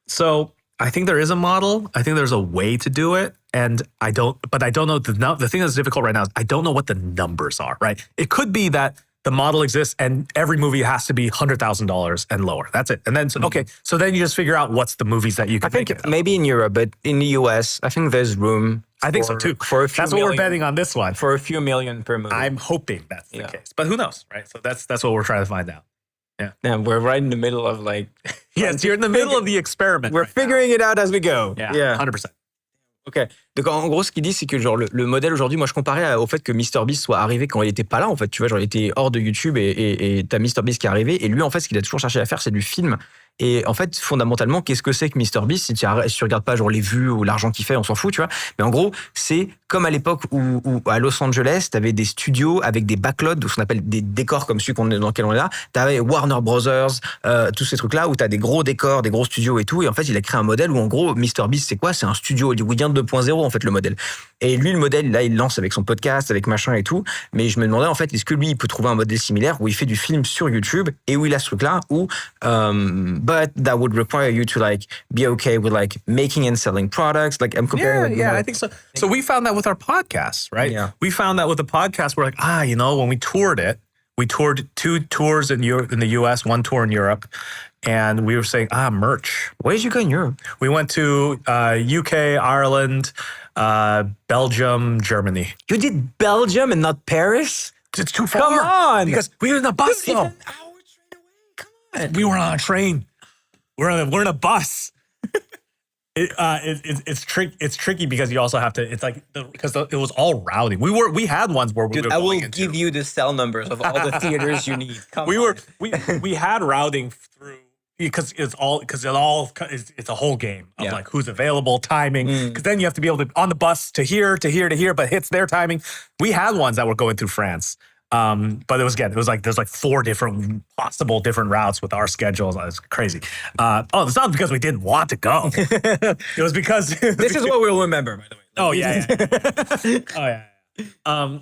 So I think there is a model. I think there's a way to do it. And I don't know, the thing that's difficult right now is I don't know what the numbers are, right? It could be that the model exists and every movie has to be $100,000 and lower. That's it. And then, so then you just figure out what's the movies that you can make. I think
maybe in Europe, but in the US, I think there's room.
I think so too. That's what we're betting on this one.
For a few million per movie.
I'm hoping that's the case. But who knows, right? So that's what we're trying to find out. Yeah.
And we're right in the middle of like...
Yes, you're in the middle of the experiment.
We're figuring it out as we go.
Yeah. 100%.
Ok. Donc en gros, ce qu'il dit, c'est que genre le modèle aujourd'hui, moi je comparais au fait que MrBeast soit arrivé quand il était pas là. En fait, tu vois, genre il était hors de YouTube et t'as MrBeast qui est arrivé. Et lui, en fait, ce qu'il a toujours cherché à faire, c'est du film. Et en fait, fondamentalement, qu'est-ce que c'est que MrBeast? Si tu regardes pas genre les vues ou l'argent qu'il fait, on s'en fout, tu vois. Mais en gros, c'est comme à l'époque où à Los Angeles, t'avais des studios avec des backlots, ce qu'on appelle des décors comme celui dans lequel on est là. T'avais Warner Brothers, tous ces trucs-là où t'as des gros décors, des gros studios et tout. Et en fait, il a créé un modèle où en gros, MrBeast, c'est quoi? C'est un studio hollywoodien 2.0 en fait le modèle. Et lui, le modèle, là, il lance avec son podcast, avec machin et tout. Mais je me demandais en fait, est-ce que lui, il peut trouver un modèle similaire où il fait du film sur YouTube et où il a ce truc-là où but that would require you to like be okay with like making and selling products. Like I'm comparing.
Yeah, I think so. So we found that with our podcast, right?
Yeah.
We found that with the podcast, we're like, when we toured it, We toured 2 tours in the US, 1 tour in Europe, and we were saying, merch.
Where did you go in Europe?
We went to UK, Ireland, Belgium, Germany.
You did Belgium and not Paris?
It's too far.
Come on!
Because we were in a bus,
It's
though.
an hour straight away. Come on.
We were on a train. We're in a bus. It's tricky because you also have to. It's like because it was all rowdy. We had ones where we
Dude,
were
I will
going into.
give you the cell numbers of all the theaters you need. Come
We
on.
we had routing through because it's a whole game of
Yeah.
like who's available, timing. Because then you have to be able to on the bus to here, but hits their timing. We had ones that were going through France. But it was like there's like 4 different possible routes with our schedules. It's crazy. It's not because we didn't want to go. It was because
This is what we'll remember, by the way.
Oh yeah. Oh yeah.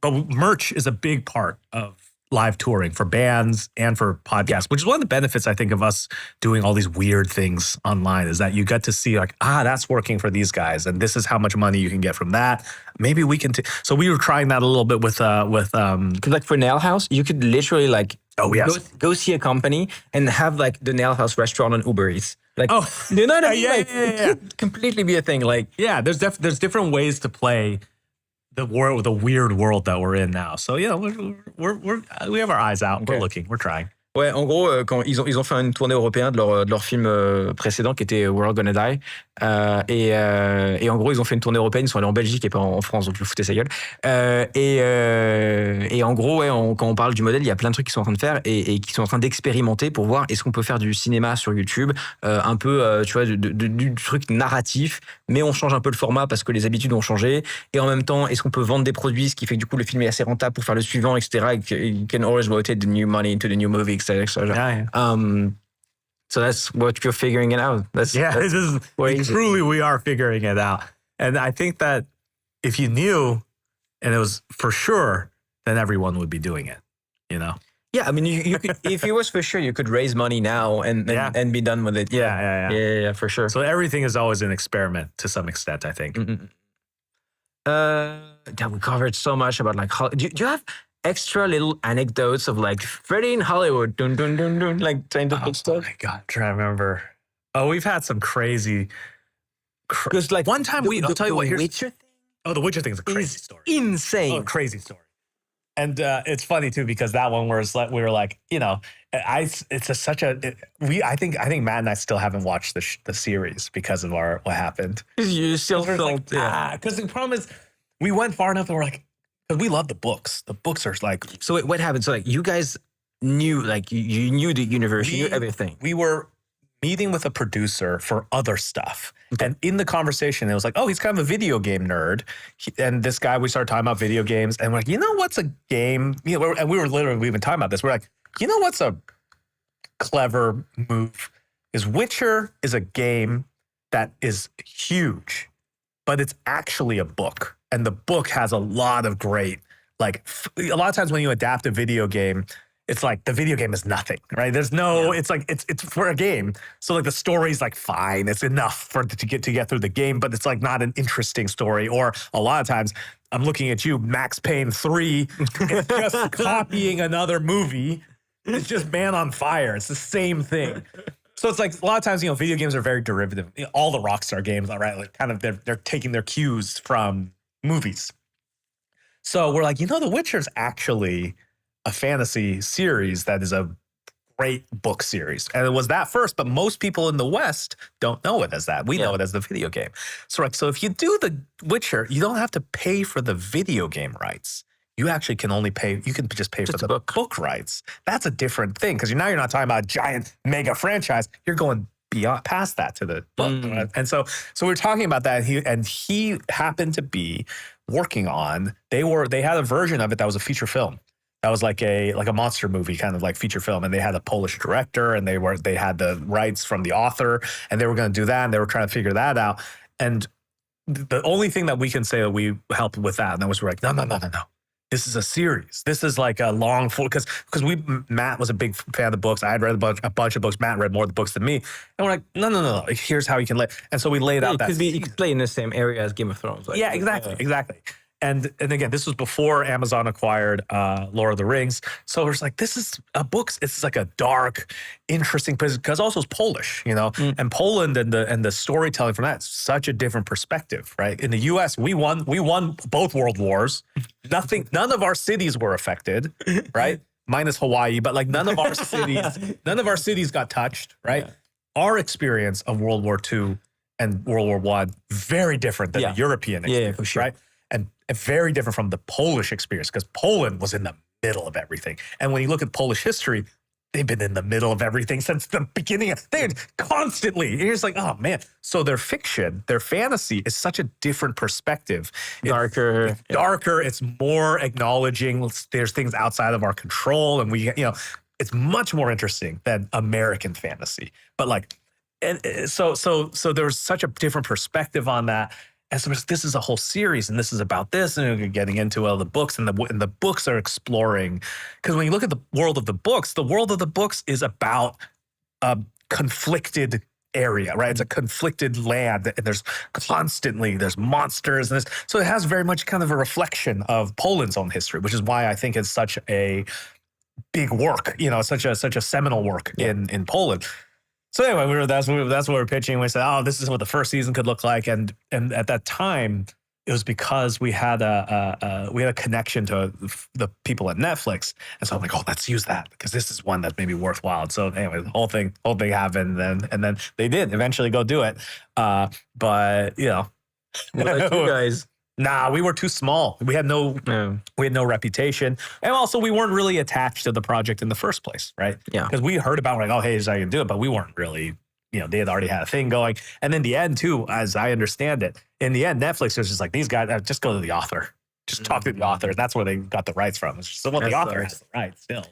But merch is a big part of live touring for bands and for podcasts, which is one of the benefits I think of us doing all these weird things online is that you get to see like, that's working for these guys and this is how much money you can get from that. Maybe we can. So we were trying that a little bit with
Like for Nail House, you could literally like go see a company and have like the Nail House restaurant on Uber Eats. Like, you know what I mean?
yeah,
Like,
yeah.
it could completely be a thing. Like,
there's different ways to play the weird world that we're in now. So we have our eyes out.
Okay.
We're looking. We're trying.
ouais, en gros, quand ils ont fait une tournée européenne de leur film précédent qui était We're All Gonna Die. Et en gros, ils ont fait une tournée européenne. Ils sont allés en Belgique et pas en France, donc je foutais sa gueule. Et en gros, quand on parle du modèle, il y a plein de trucs qu'ils sont en train de faire et qui sont en train d'expérimenter pour voir est-ce qu'on peut faire du cinéma sur YouTube, un peu, tu vois, du truc narratif, mais on change un peu le format parce que les habitudes ont changé. Et en même temps, est-ce qu'on peut vendre des produits, ce qui fait que du coup, le film est assez rentable pour faire le suivant, etc. You can always rotate the new money into the new movie, etc. So that's what you're figuring it out.
We are figuring it out. And I think that if you knew and it was for sure, then everyone would be doing it, you know?
Yeah, I mean, you could, if it was for sure, you could raise money now and be done with it. Yeah, for sure.
So everything is always an experiment to some extent, I think.
We covered so much about like, do you have extra little anecdotes of like Freddie in Hollywood, dun dun dun dun, like trying to put stuff?
Oh my God, I'm trying to remember. Oh, we've had some crazy.
Because like
one time I'll tell you what.
The Witcher thing?
Oh, the Witcher thing is a crazy story.
Insane.
Oh, crazy story. And it's funny too because that one was like we were like, I think Matt and I still haven't watched the series because of what happened.
You still felt
because the problem is we went far enough that we're like, because we love the books. The books are like.
So wait, what happened? So like you guys knew, like you knew the universe, you knew everything.
We were meeting with a producer for other stuff. Okay. And in the conversation, it was like, oh, he's kind of a video game nerd. And this guy, we started talking about video games. And we're like, you know what's a game? And we've been talking about this. We're like, you know what's a clever move? Is Witcher is a game that is huge, but it's actually a book. And the book has a lot of great, like a lot of times when you adapt a video game, it's like the video game is nothing, right? There's no, it's like it's for a game. So like the story's like fine, it's enough to get through the game, but it's like not an interesting story. Or a lot of times, I'm looking at you, Max Payne 3, it's just copying another movie. It's just Man on Fire. It's the same thing. So it's like a lot of times, video games are very derivative. All the Rockstar games, all right, like kind of they're taking their cues from movies. So we're like, The Witcher's actually a fantasy series that is a great book series. And it was that first, but most people in the West don't know it as that. We know it as the video game. So if you do The Witcher, you don't have to pay for the video game rights. You actually can only pay, you can just pay for the book rights. That's a different thing because now you're not talking about a giant mega franchise. You're going beyond past that to the book. And so we're talking about that. He happened to be working on, they had a version of it that was a feature film. That was like a monster movie, kind of like feature film. And they had a Polish director and they had the rights from the author and they were going to do that. And they were trying to figure that out. And the only thing that we can say that we helped with that, and that was we're like, no. This is a series. This is like a long, because Matt was a big fan of the books. I had read a bunch of books. Matt read more of the books than me. And we're like, no. Here's how you can And so we laid out that.
You could play in the same area as Game of Thrones.
Exactly. And again, this was before Amazon acquired Lord of the Rings. So it's like, this is a book. It's like a dark, interesting, because also it's Polish, you know, and Poland and the storytelling from that's such a different perspective, right? In the U.S., we won both world wars. None of our cities were affected, right? Minus Hawaii, but like none of our cities got touched, right? Yeah. Our experience of World War II and World War I, very different than the European experience, for sure. Right? And very different from the Polish experience, because Poland was in the middle of everything. And when you look at Polish history, they've been in the middle of everything since the beginning. They're constantly. You're just like, oh man. So their fiction, their fantasy is such a different perspective.
Darker.
It's darker. It's more acknowledging there's things outside of our control. And it's much more interesting than American fantasy. But like, and so there's such a different perspective on that. And so this is a whole series, and this is about this, and you're getting into all the books, and the books are exploring. Because when you look at the world of the books is about a conflicted area, right? It's a conflicted land, and there's monsters, and this. So it has very much kind of a reflection of Poland's own history, which is why I think it's such a big work, such a seminal work in Poland. So anyway, that's what we were pitching. We said, "Oh, this is what the first season could look like." And at that time, it was because we had a connection to the people at Netflix, and so I'm like, "Oh, let's use that because this is one that's maybe worthwhile." So anyway, the whole thing happened, and then they did eventually go do it. But
what about you guys?
Nah, we were too small. We had no reputation, and also we weren't really attached to the project in the first place, right?
Yeah,
because we heard about like, oh, hey, is how you do it, but we weren't really, they had already had a thing going. And in the end, too, as I understand it, in the end, Netflix was just like, these guys just go to the author, just talk to the author. That's where they got the rights from. It's just what the author has the rights still.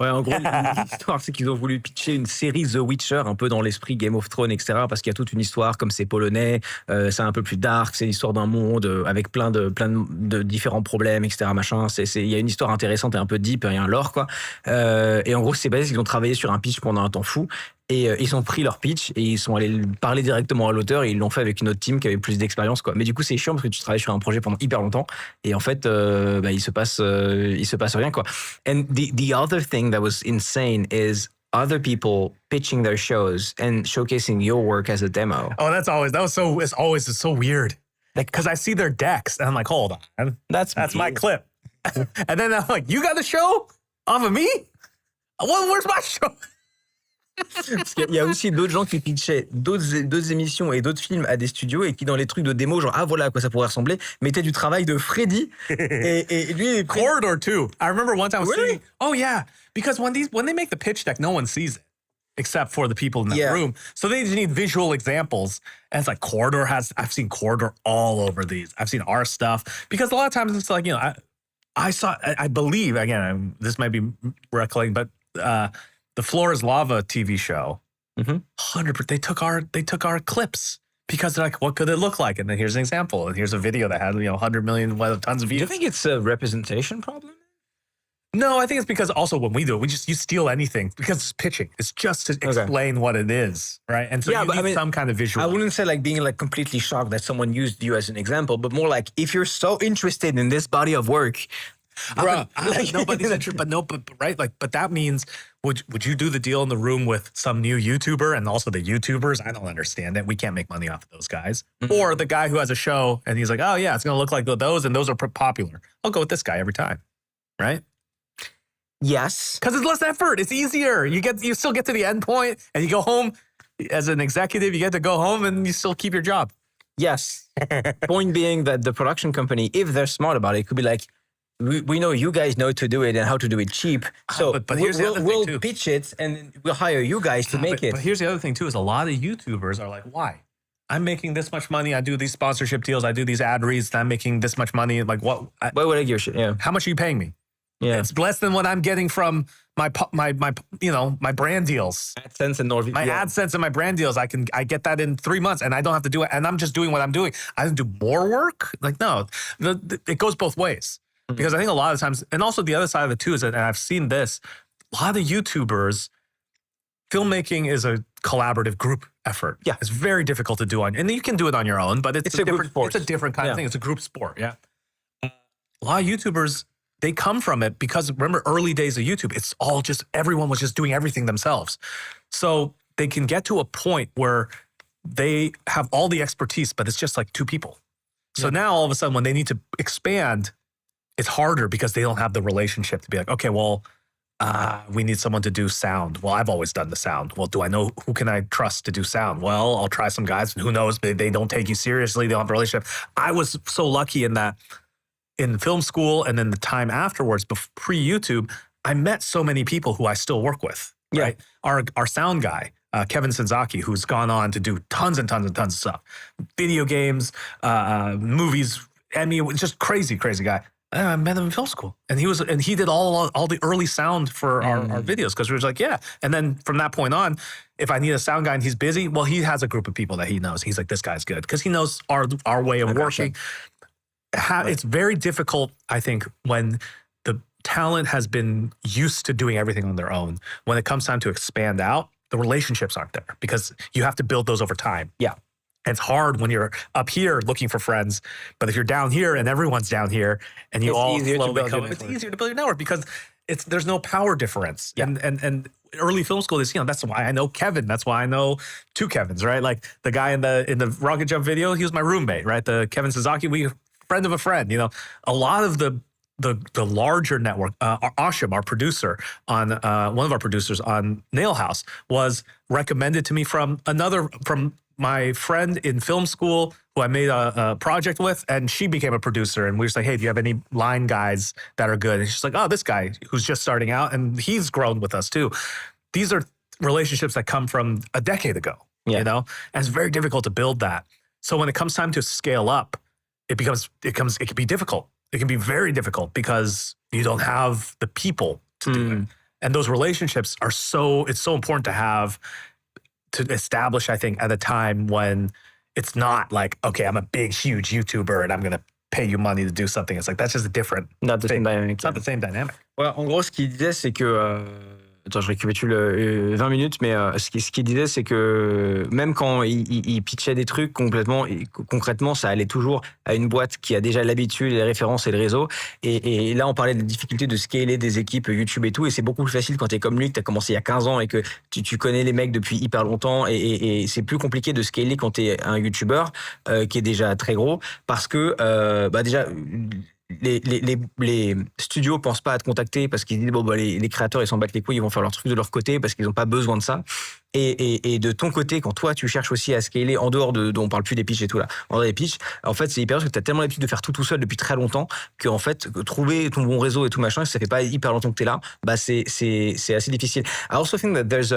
Ouais, en gros, l'histoire, c'est qu'ils ont voulu pitcher une série The Witcher, un peu dans l'esprit Game of Thrones, etc., parce qu'il y a toute une histoire, comme c'est polonais, c'est un peu plus dark, c'est l'histoire d'un monde avec plein de différents problèmes, etc., machin. Il y a une histoire intéressante et un peu deep, il y a un lore, quoi. Et en gros, c'est basé, ils ont travaillé sur un pitch pendant un temps fou. Et ils ont pris leur pitch et ils sont allés parler directement à l'auteur et ils l'ont fait avec une autre team qui avait plus d'expérience, quoi. Mais du coup, c'est chiant parce que tu travailles sur un projet pendant hyper longtemps et en fait, il se passe rien, quoi. And the other thing that was insane is other people pitching their shows and showcasing your work as a demo.
Oh, it's always so weird. Like, because I see their decks and I'm like, hold on, that's my clip. And then I'm like, you got the show off of me? Where's my show?
Parce qu'il y a aussi d'autres gens qui pitchaient d'autres émissions et d'autres films à des studios et qui dans les trucs de démo, genre voilà à quoi ça pourrait ressembler, mettaient du travail de Freddie et lui
Corridor too. I remember one time I was seeing, oh yeah, because when they make the pitch deck, no one sees it except for the people in the room. So they just need visual examples. And it's like I've seen Corridor all over these. I've seen our stuff because a lot of times it's like, I believe, again, this might be recollecting, but the Floor is Lava TV show, 100%. They took our clips because they're like, what could it look like? And then here's an example, and here's a video that had 100 million tons of views.
Do you think it's a representation problem?
No, I think it's because also when we do it, you steal anything because it's pitching. It's just to explain what it is, right? And so you need some kind of visual.
I wouldn't say like being like completely shocked that someone used you as an example, but more like if you're so interested in this body of work.
Bro, nobody's interested, but that means would you do the deal in the room with some new YouTuber and also the YouTubers? I don't understand it. We can't make money off of those guys. Mm-hmm. Or the guy who has a show and he's like, oh yeah, it's going to look like those and those are popular. I'll go with this guy every time, right?
Yes,
because it's less effort. It's easier. You still get to the end point and you go home as an executive. You get to go home and you still keep your job.
Yes. Point being that the production company, if they're smart about it, could be like, we know you guys know to do it and how to do it cheap. So
but here's the other thing
we'll
too.
pitch it and we'll hire you guys to make it.
But here's the other thing too, is a lot of YouTubers are like, why? I'm making this much money. I do these sponsorship deals. I do these ad reads. I'm making this much money. Like what?
Why would I give a shit? Yeah.
How much are you paying me?
Yeah.
It's less than what I'm getting from my brand deals.
AdSense and Norvig.
My AdSense and my brand deals. I get that in 3 months and I don't have to do it. And I'm just doing what I'm doing. I don't do more work. Like, no, it goes both ways. Because I think a lot of times, and also the other side of it too is that, and I've seen this, a lot of YouTubers, filmmaking is a collaborative group effort.
Yeah.
It's very difficult to do and you can do it on your own, but it's a different sport. It's a different kind of thing. It's a group sport. Yeah. a lot of YouTubers, they come from it because remember early days of YouTube, it's all just, everyone was just doing everything themselves. So they can get to a point where they have all the expertise, but it's just like two people. So now all of a sudden when they need to expand, it's harder because they don't have the relationship to be like, okay, well, we need someone to do sound. Well, I've always done the sound. Well, do I know who can I trust to do sound? Well, I'll try some guys. Who knows? They don't take you seriously. They don't have a relationship. I was so lucky in that in film school and then the time afterwards, pre-YouTube, I met so many people who I still work with. Right? Our sound guy, Kevin Senzaki, who's gone on to do tons and tons and tons of stuff. Video games, movies, Emmy, just crazy guy. I met him in film school, and he did all the early sound for our videos because we were like, yeah. And then from that point on, if I need a sound guy and he's busy, well, he has a group of people that he knows. He's like, this guy's good because he knows our way of working. It's very difficult, I think, when the talent has been used to doing everything on their own. When it comes time to expand out, the relationships aren't there because you have to build those over time.
Yeah.
And it's hard when you're up here looking for friends, but if you're down here and everyone's down here and you all slowly come, it's easier to build your network because there's no power difference.
Yeah.
And early film school is, that's why I know Kevin. That's why I know two Kevins, right? Like the guy in the rocket jump video, he was my roommate, right? The Kevin Suzaki, friend of a friend. A lot of the larger network, Ashim, our producer on one of our producers on Nail House, was recommended to me from my friend in film school who I made a project with, and she became a producer. And we were like, hey, do you have any line guys that are good? And she's like, oh, this guy who's just starting out, and he's grown with us too. These are relationships that come from a decade ago, and it's very difficult to build that. So when it comes time to scale up, it can be difficult. It can be very difficult because you don't have the people to do it. And those relationships it's so important to have, to establish, I think, at a time when it's not like, okay, I'm a big, huge YouTuber and I'm going to pay you money to do something. It's like, that's just a different
Not the same dynamic.
It's not the same dynamic.
Ouais, en gros, ce qu'il disait, c'est que. Attends, je récapitule 20 minutes, mais ce qu'il disait, c'est que même quand il pitchait des trucs concrètement, ça allait toujours à une boîte qui a déjà l'habitude, les références et le réseau. Et là, on parlait des difficultés de scaler des équipes YouTube et tout. Et c'est beaucoup plus facile quand t'es comme lui, que t'as commencé il y a 15 ans et que tu connais les mecs depuis hyper longtemps. Et c'est plus compliqué de scaler quand t'es un YouTuber qui est déjà très gros. Parce que, déjà, les studios pensent pas à te contacter parce qu'ils disent les créateurs ils s'en battent les couilles, ils vont faire leur truc de leur côté parce qu'ils ont pas besoin de ça. Et de ton côté, quand toi tu cherches aussi à scaler en dehors on parle plus des pitchs et tout là, en dehors des pitchs, en fait c'est hyper parce que t'as tellement l'habitude de faire tout seul depuis très longtemps que en fait trouver ton bon réseau et tout machin, si ça fait pas hyper longtemps que t'es là, c'est assez difficile. I also think that there's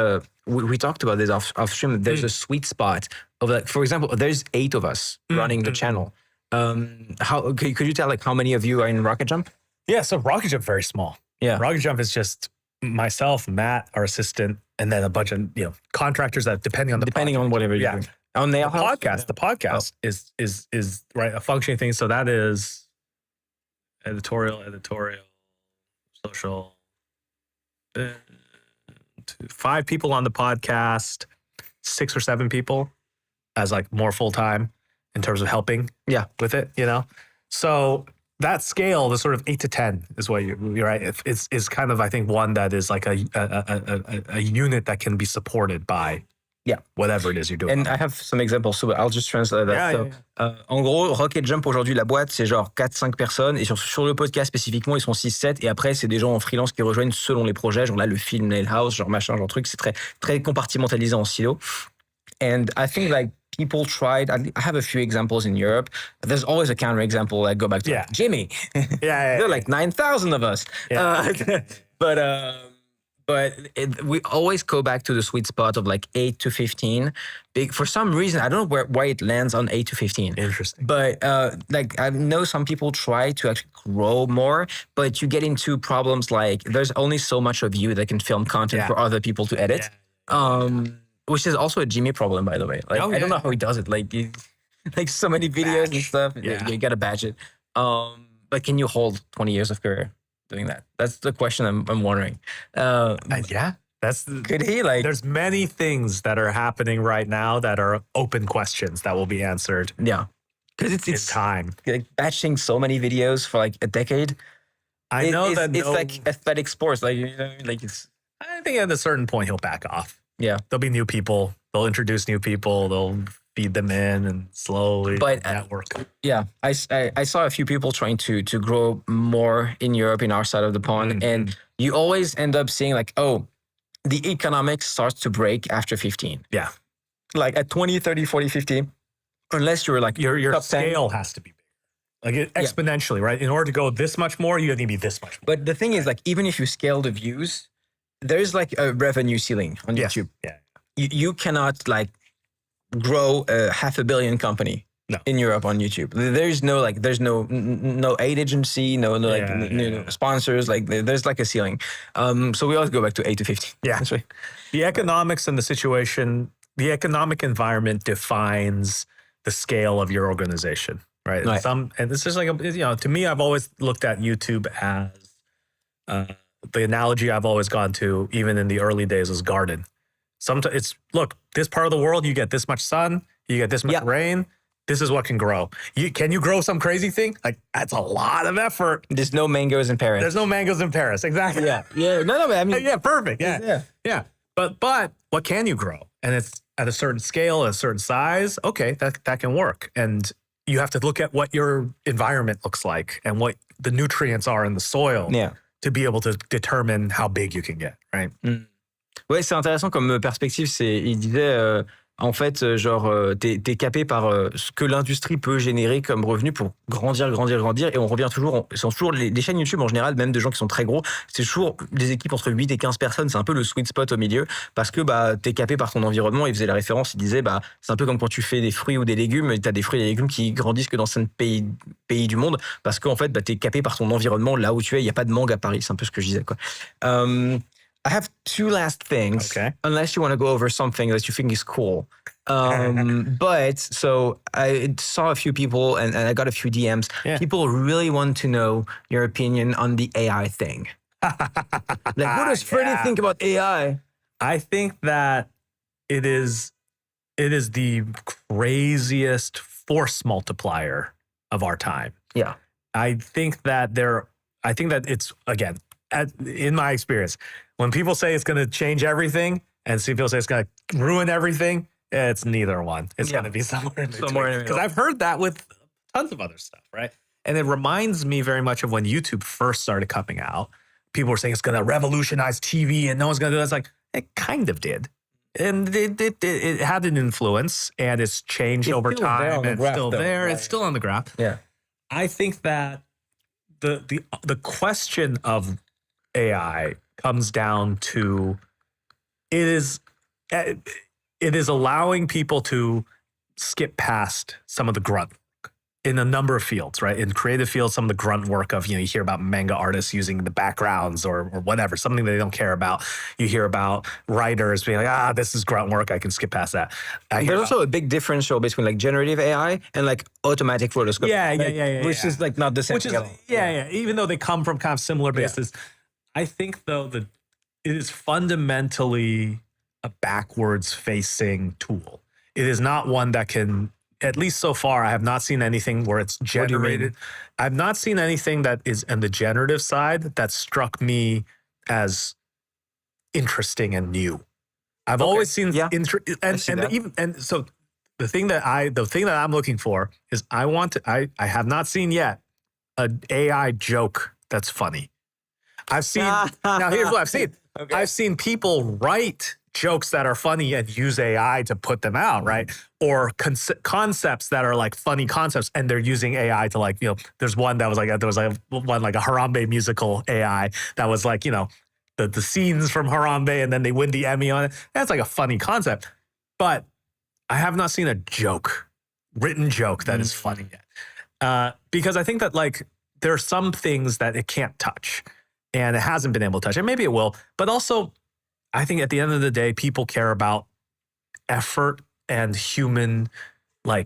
we talked about this off stream. There's a sweet spot of like, for example, there's 8 of us running the channel. Could you tell how many of you are in Rocket Jump?
Yeah, so Rocket Jump very small.
Yeah,
Rocket Jump is just myself, Matt, our assistant, and then a bunch of contractors that depending on
whatever you're doing. On the
podcast, the podcast is right a functioning thing. So that is editorial, social. 5 people on the podcast, 6 or 7 people as like more full time. In terms of helping with it, So that scale, the sort of 8 to 10 is what you're right. It's kind of, I think, one that is like a unit that can be supported by whatever it is you're doing.
And I have some examples, so I'll just translate that. En gros, Rocket Jump aujourd'hui, la boîte, c'est genre 4-5 personnes. Et sur le podcast spécifiquement, ils sont 6-7. Et après, c'est des gens en freelance qui rejoignent selon les projets. Genre là, le film Nail House, genre machin, genre truc. C'est très, très compartimentalisé en silo. And I think like people tried, I have a few examples in Europe. There's always a counterexample. I go back to Jimmy. There are like 9,000 of us. But we always go back to the sweet spot of like 8 to 15. For some reason, I don't know why it lands on 8 to 15.
Interesting.
But I know some people try to actually grow more, but you get into problems like there's only so much of you that can film content for other people to edit. Which is also a Jimmy problem, by the way. Like, I don't know how he does it. Like so many videos and stuff. You gotta batch it. But can you hold 20 years of career doing that? That's the question I'm wondering.
Could he? There's many things that are happening right now that are open questions that will be answered.
Yeah.
because
in
it's
time.
like batching so many videos for like a decade.
I know
it's,
that
it's like athletic sports, like you know, like it's
I think at a certain point he'll back off.
yeah.
There'll be new people. They'll introduce new people. They'll feed them in and slowly
But,
network.
Yeah, I saw a few people trying to grow more in Europe, in our side of the pond, and you always end up seeing like, oh, the economics starts to break after 15.
Yeah.
Like at 20, 30, 40, 50, unless you're like
Your
top 10.
scale has to be big. Like exponentially, right? In order to go this much more, you need to be this much more.
But the thing is, like, even if you scale the views, there's like a revenue ceiling on YouTube.
Yeah.
You cannot like grow a $500 million company in Europe on YouTube. There's no aid agency, no sponsors. Like there's like a ceiling. So we always go back to 8 to 15.
Yeah.
That's right.
The economics and the situation, the economic environment defines the scale of your organization, right?
Right.
And this is like, to me, I've always looked at YouTube as the analogy I've always gone to, even in the early days, was garden. Sometimes it's, look, this part of the world, you get this much sun, you get this much rain. This is what can grow. Can you grow some crazy thing? Like, that's a lot of effort.
There's no mangoes in Paris.
There's no mangoes in Paris. Exactly.
Yeah. No, but I mean,
yeah, perfect. Yeah. But what can you grow? And it's at a certain scale, a certain size. Okay, that can work. And you have to look at what your environment looks like and what the nutrients are in the soil to be able to determine how big you can get, right?
Ouais, c'est intéressant comme perspective. Il disait, en fait, genre, t'es capé par ce que l'industrie peut générer comme revenu pour grandir. Et on revient toujours, sont toujours les chaînes YouTube en général, même de gens qui sont très gros, c'est toujours des équipes entre 8 et 15 personnes. C'est un peu le sweet spot au milieu parce que t'es capé par ton environnement. Il faisait la référence, il disait, c'est un peu comme quand tu fais des fruits ou des légumes, et t'as des fruits et des légumes qui grandissent que dans certains pays du monde parce qu'en fait, t'es capé par ton environnement là où tu es. Il n'y a pas de mangue à Paris. C'est un peu ce que je disais, quoi. I have two last things, unless you want to go over something that you think is cool. But so I saw a few people and I got a few DMs. Yeah. People really want to know your opinion on the AI thing. Like, what does Freddie think about AI?
I think that it is the craziest force multiplier of our time.
Yeah.
I think that it's, again, in my experience, when people say it's going to change everything and people say it's going to ruin everything, it's neither one. It's going to be somewhere in between. Because I've heard that with tons of other stuff, right? And it reminds me very much of when YouTube first started coming out. People were saying it's going to revolutionize TV and no one's going to do it. It's like, it kind of did. And it had an influence and it's changed over time. It's still there. It's still on the graph.
Yeah. I
think that the question of AI comes down to it is allowing people to skip past some of the grunt work in a number of fields, right? In creative fields, some of the grunt work of, you hear about manga artists using the backgrounds or whatever, something they don't care about. You hear about writers being like, this is grunt work, I can skip past that.
There's also a big differential between like generative AI and like automatic rotoscoping.
Yeah.
Which is like not the same thing at all.
Even though they come from kind of similar bases. I think, though, that it is fundamentally a backwards-facing tool. It is not one that can, at least so far, I have not seen anything where it's generated. I've not seen anything that is on the generative side that struck me as interesting and new. I've always seen so the thing that I'm looking for is I have not seen yet an AI joke that's funny. I've seen, now here's what I've seen. Okay. I've seen people write jokes that are funny and use AI to put them out, right? Or concepts that are like funny concepts and they're using AI to like, there's one that was like, there was like one like a Harambe musical AI that was like, the scenes from Harambe and then they win the Emmy on it. That's like a funny concept. But I have not seen a written joke that is funny yet. Because I think that like there are some things that it can't touch. And it hasn't been able to touch it. Maybe it will. But also, I think at the end of the day, people care about effort and human, I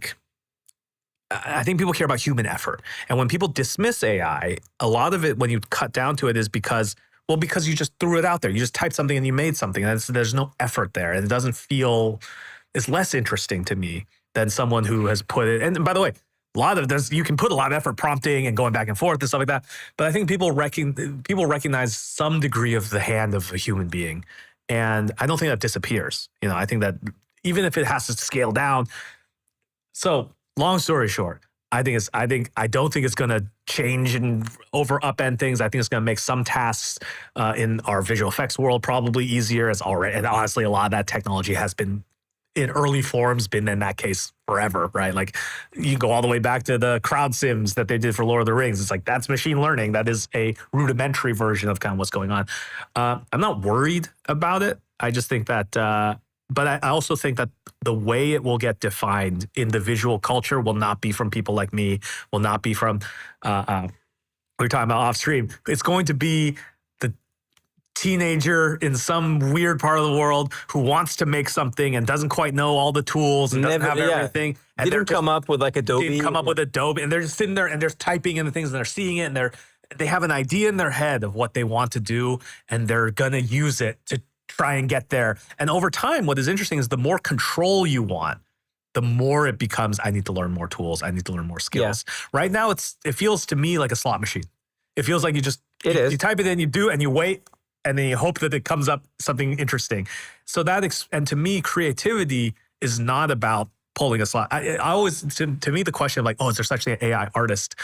think people care about human effort. And when people dismiss AI, a lot of it, when you cut down to it, is because you just threw it out there. You just typed something and you made something. And there's no effort there. And it doesn't feel, it's less interesting to me than someone who has put it. And by the way, you can put a lot of effort prompting and going back and forth and stuff like that. But I think people recognize some degree of the hand of a human being. And I don't think that disappears. I think that even if it has to scale down. So long story short, I don't think it's going to change and upend things. I think it's going to make some tasks in our visual effects world probably easier. And honestly, a lot of that technology has been in early forms, been in that case forever, right? Like you go all the way back to the crowd sims that they did for Lord of the Rings. It's like, that's machine learning. That is a rudimentary version of kind of what's going on. I'm not worried about it. I just think that, but I also think that the way it will get defined in the visual culture will not be from people like me, will not be from, we were talking about off stream. It's going to be teenager in some weird part of the world who wants to make something and doesn't quite know all the tools and doesn't have everything. And
didn't come up with like Adobe.
Didn't come up with Adobe, and they're just sitting there and they're typing in the things and they're seeing it and they have an idea in their head of what they want to do and they're gonna use it to try and get there. And over time, what is interesting is the more control you want, the more it becomes, I need to learn more tools, I need to learn more skills. Yeah. Right now, it feels to me like a slot machine. It feels like you type it in, you do, and you wait. And then you hope that it comes up something interesting. So and to me, creativity is not about pulling a slot. I always, to me, the question of like, is there such an AI artist?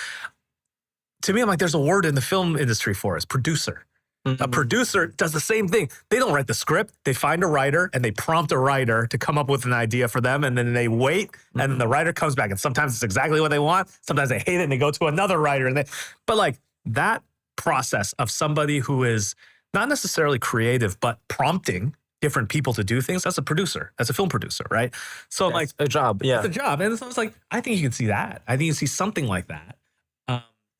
To me, I'm like, there's a word in the film industry for it, producer. Mm-hmm. A producer does the same thing. They don't write the script. They find a writer and they prompt a writer to come up with an idea for them. And then they wait and then the writer comes back. And sometimes it's exactly what they want. Sometimes they hate it and they go to another writer. But like that process of somebody who is not necessarily creative, but prompting different people to do things. That's a producer. That's a film producer, right? So
that's a job. Yeah,
it's a job. And so it's like, I think you can see that. I think you see something like that.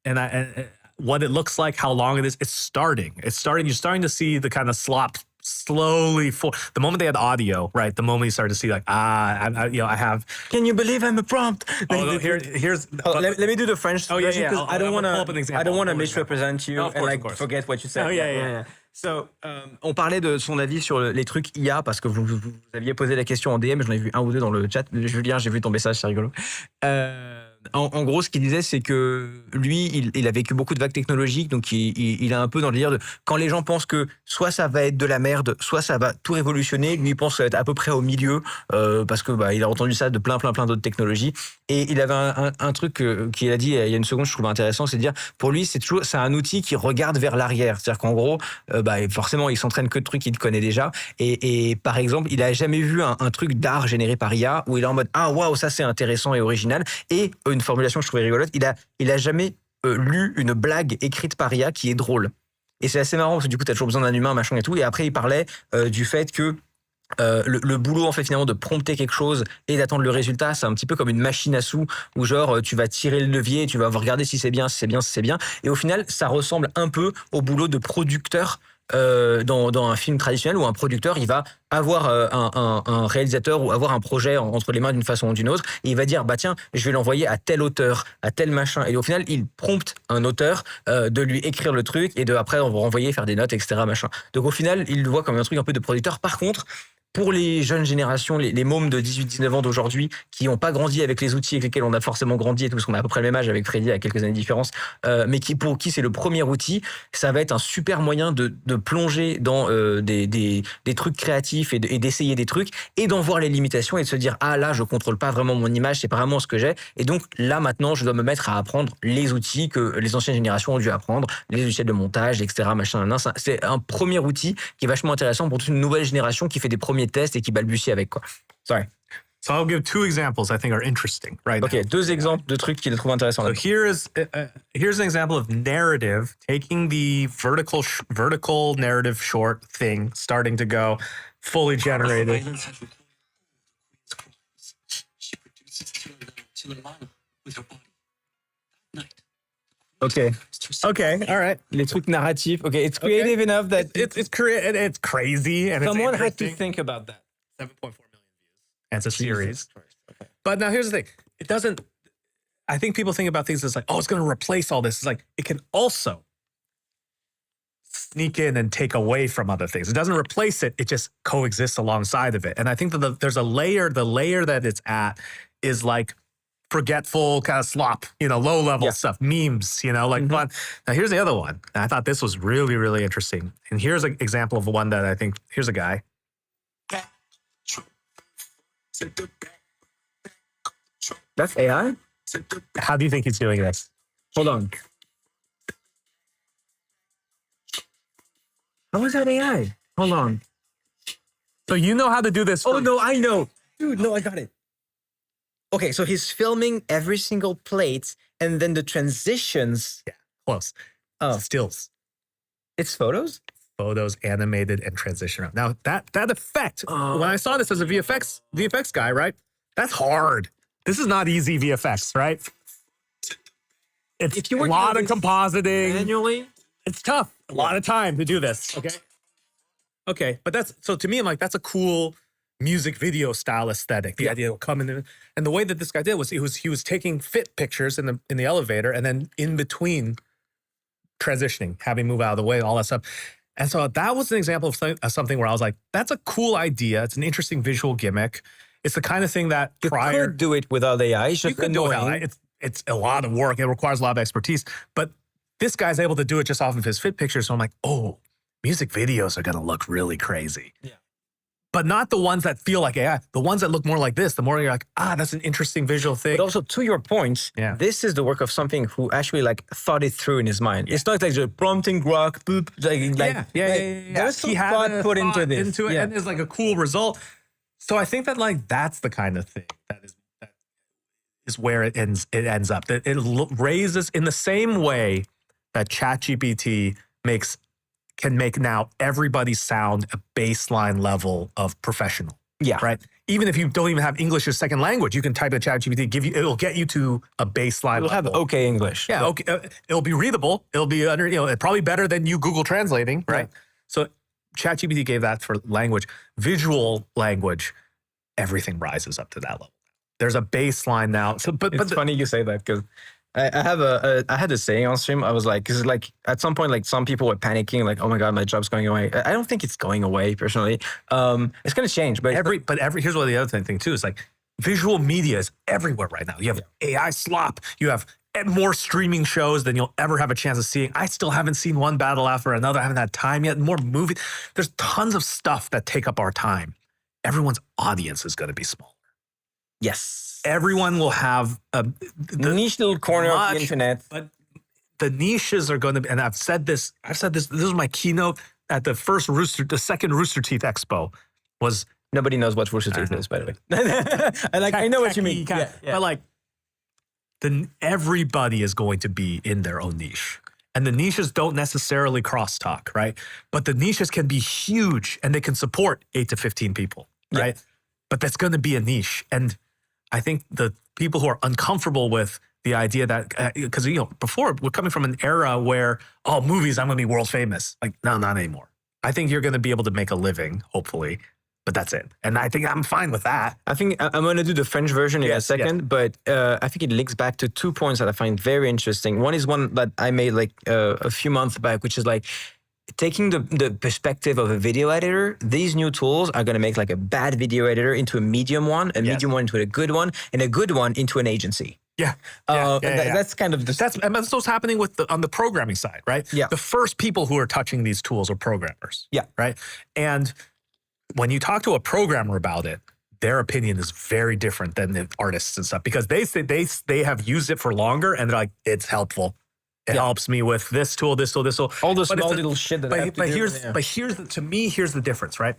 And what it looks like, how long it is, it's starting. You're starting to see the kind of slop slowly the moment they had audio, right? The moment you started to see like, I have.
Can you believe I'm a prompt?
No, here's.
Let me do the French version because I don't want to misrepresent you and forget what you said.
Oh, yeah.
So, on parlait de son avis sur les trucs IA parce que vous aviez posé la question en DM, j'en ai vu un ou deux dans le chat. Julien, j'ai vu ton message, c'est rigolo. En gros, ce qu'il disait, c'est que lui, il a vécu beaucoup de vagues technologiques, donc il est un peu dans le délire de quand les gens pensent que soit ça va être de la merde, soit ça va tout révolutionner, lui il pense que ça va être à peu près au milieu, parce que il a entendu ça de plein d'autres technologies. Et il avait un truc qu'il a dit il y a une seconde, je trouve intéressant, c'est de dire pour lui c'est un outil qui regarde vers l'arrière, c'est-à-dire qu'en gros, forcément il s'entraîne que de trucs qu'il connaît déjà. Et par exemple, il a jamais vu un truc d'art généré par IA où il est en mode waouh, ça c'est intéressant et original. Et une formulation que je trouvais rigolote, il a jamais lu une blague écrite par IA qui est drôle. Et c'est assez marrant parce que du coup t'as toujours besoin d'un humain, machin et tout. Et après il parlait du fait que le boulot en fait finalement de prompter quelque chose et d'attendre le résultat, c'est un petit peu comme une machine à sous où genre tu vas tirer le levier, tu vas regarder si c'est bien, et au final ça ressemble un peu au boulot de producteur dans un film traditionnel où un producteur il va avoir un réalisateur ou avoir un projet entre les mains d'une façon ou d'une autre et il va dire tiens je vais l'envoyer à tel auteur, à tel machin, et au final il prompte un auteur de lui écrire le truc et après on va renvoyer faire des notes etc machin. Donc au final il le voit comme un truc un peu de producteur. Par contre pour les jeunes générations, les mômes de 18-19 ans d'aujourd'hui, qui n'ont pas grandi avec les outils avec lesquels on a forcément grandi et tout, parce qu'on a à peu près le même âge avec Freddie à quelques années de différence, mais pour qui c'est le premier outil, ça va être un super moyen de plonger dans des trucs créatifs et d'essayer des trucs et d'en voir les limitations et de se dire là je contrôle pas vraiment mon image, c'est pas vraiment ce que j'ai, et donc là maintenant je dois me mettre à apprendre les outils que les anciennes générations ont dû apprendre, les logiciels de montage, etc. machin. C'est un premier outil qui est vachement intéressant pour toute une nouvelle génération qui fait des premiers tests et qui balbutie avec quoi. Sorry.
So I'll give two examples I think are interesting right now.
Okay, deux exemples de trucs qu'il trouve intéressants.
So here's an example of narrative, taking the vertical narrative short thing, starting to go fully generated. Okay, all right.
Les trucs narratifs. Okay, it's creative enough that
it's crazy and
someone had to think about that.
7.4 million views. And it's a series. Okay. But now here's the thing. It doesn't. I think people think about things as like, it's going to replace all this. It's like it can also sneak in and take away from other things. It doesn't replace it. It just coexists alongside of it. And I think that there's a layer. The layer that it's at is like forgetful kind of slop, low level stuff, memes, like fun. Now here's the other one. And I thought this was really, really interesting. And here's an example of one that I think, here's a guy.
That's AI?
How do you think he's doing this?
Hold on. How is that AI? Hold on.
So you know how to do this.
Oh, no, I know. Dude, no, I got it. Okay, so he's filming every single plate and then the transitions.
Yeah, close.
Oh.
Stills.
It's photos?
Photos, animated, and transition around. Now, that effect, when I saw this as a VFX guy, right? That's hard. This is not easy VFX, right? It's
If you
a lot of compositing.
Manually?
It's tough. A lot of time to do this. Okay. But so to me, I'm like, that's a cool music video style aesthetic. The idea will come in, and the way that this guy did was he was taking fit pictures in the elevator, and then in between transitioning, having move out of the way, all that stuff. And so that was an example of something where I was like, that's a cool idea. It's an interesting visual gimmick. It's the kind of thing that
You could do it without AI. It's just
you could do it.
annoying.
It's a lot of work. It requires a lot of expertise. But this guy's able to do it just off of his fit pictures. So I'm like, oh, music videos are going to look really crazy.
Yeah.
But not the ones that feel like AI. The ones that look more like this. The more you're like, that's an interesting visual thing.
But also, to your point, this is the work of something who actually like thought it through in his mind. It's not like just prompting grok, boop, There's some thought put into this.
And there's like a cool result. So I think that like that's the kind of thing that is where it ends up. That it raises in the same way that ChatGPT can make now everybody sound a baseline level of professional.
Yeah.
Right. Even if you don't even have English as second language, you can type in ChatGPT. It'll get you to a baseline.
It'll have okay English.
Yeah. Okay. It'll be readable. It'll be probably better than you Google translating. Right. So ChatGPT gave that for language, visual language. Everything rises up to that level. There's a baseline now. So, but
it's funny you say that because I had a saying on stream. I was like, because like at some point, like some people were panicking, like, oh my god, my job's going away. I don't think it's going away personally. It's going to change, but
here's what the other thing too is like visual media is everywhere right now. You have AI slop. You have more streaming shows than you'll ever have a chance of seeing. I still haven't seen one battle after another. I haven't had time yet. More movies. There's tons of stuff that take up our time. Everyone's audience is going to be smaller.
Yes.
Everyone will have the
niche little corner of the internet.
But the niches are going to be, and I've said this, this was my keynote at the second Rooster Teeth Expo was.
Nobody knows what Rooster Teeth is, by the way. I know what you mean.
But like, everybody is going to be in their own niche. And the niches don't necessarily crosstalk, right? But the niches can be huge and they can support 8 to 15 people, right? But that's going to be a niche. And I think the people who are uncomfortable with the idea that, because before we're coming from an era where, movies, I'm going to be world famous. Like, no, not anymore. I think you're going to be able to make a living, hopefully. But that's it. And I think I'm fine with that.
I think I'm going to do the French version in a second, but I think it links back to 2 points that I find very interesting. One is one that I made like a few months back, which is like taking the perspective of a video editor. These new tools are going to make like a bad video editor into a medium one, a medium one into a good one, and a good one into an agency. That's kind of that's
what's happening on the programming side, right?
Yeah.
The first people who are touching these tools are programmers.
Yeah.
Right. And when you talk to a programmer about it, their opinion is very different than the artists and stuff because they say they have used it for longer and they're like, it's helpful. It helps me with this tool, this tool, this tool.
All the small little shit that I have to do.
To me, here's the difference, right?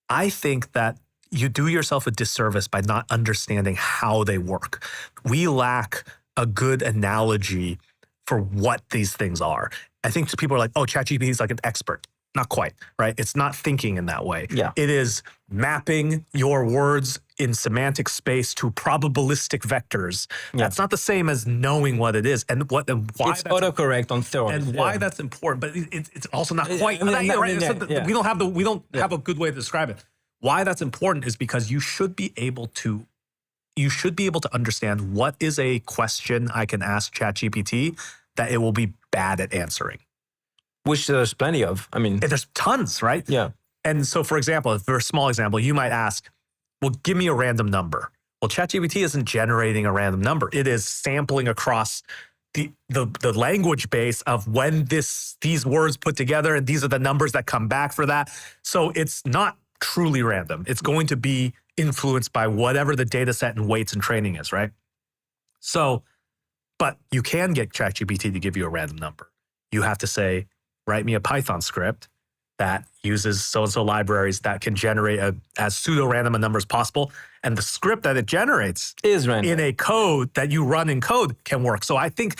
I think that you do yourself a disservice by not understanding how they work. We lack a good analogy for what these things are. I think people are like, ChatGPT is like an expert. Not quite, right? It's not thinking in that way.
Yeah.
It is mapping your words in semantic space to probabilistic vectors. Yeah. That's not the same as knowing what it is and why.
It's autocorrect on steroids.
And why that's important, but it's also not quite. We don't have a good way to describe it. Why that's important is because you should be able to understand what is a question I can ask ChatGPT that it will be bad at answering.
Which there's plenty of. I mean,
there's tons, right?
Yeah.
And so, for example, for a small example, you might ask, well, give me a random number. Well, ChatGPT isn't generating a random number. It is sampling across the language base of when these words put together, and these are the numbers that come back for that. So it's not truly random. It's going to be influenced by whatever the data set and weights and training is, right? So, but you can get ChatGPT to give you a random number. You have to say, write me a Python script that uses so-and-so libraries that can generate as pseudo-random a number as possible. And the script that it generates
is random
in a code that you run in code can work. So I think,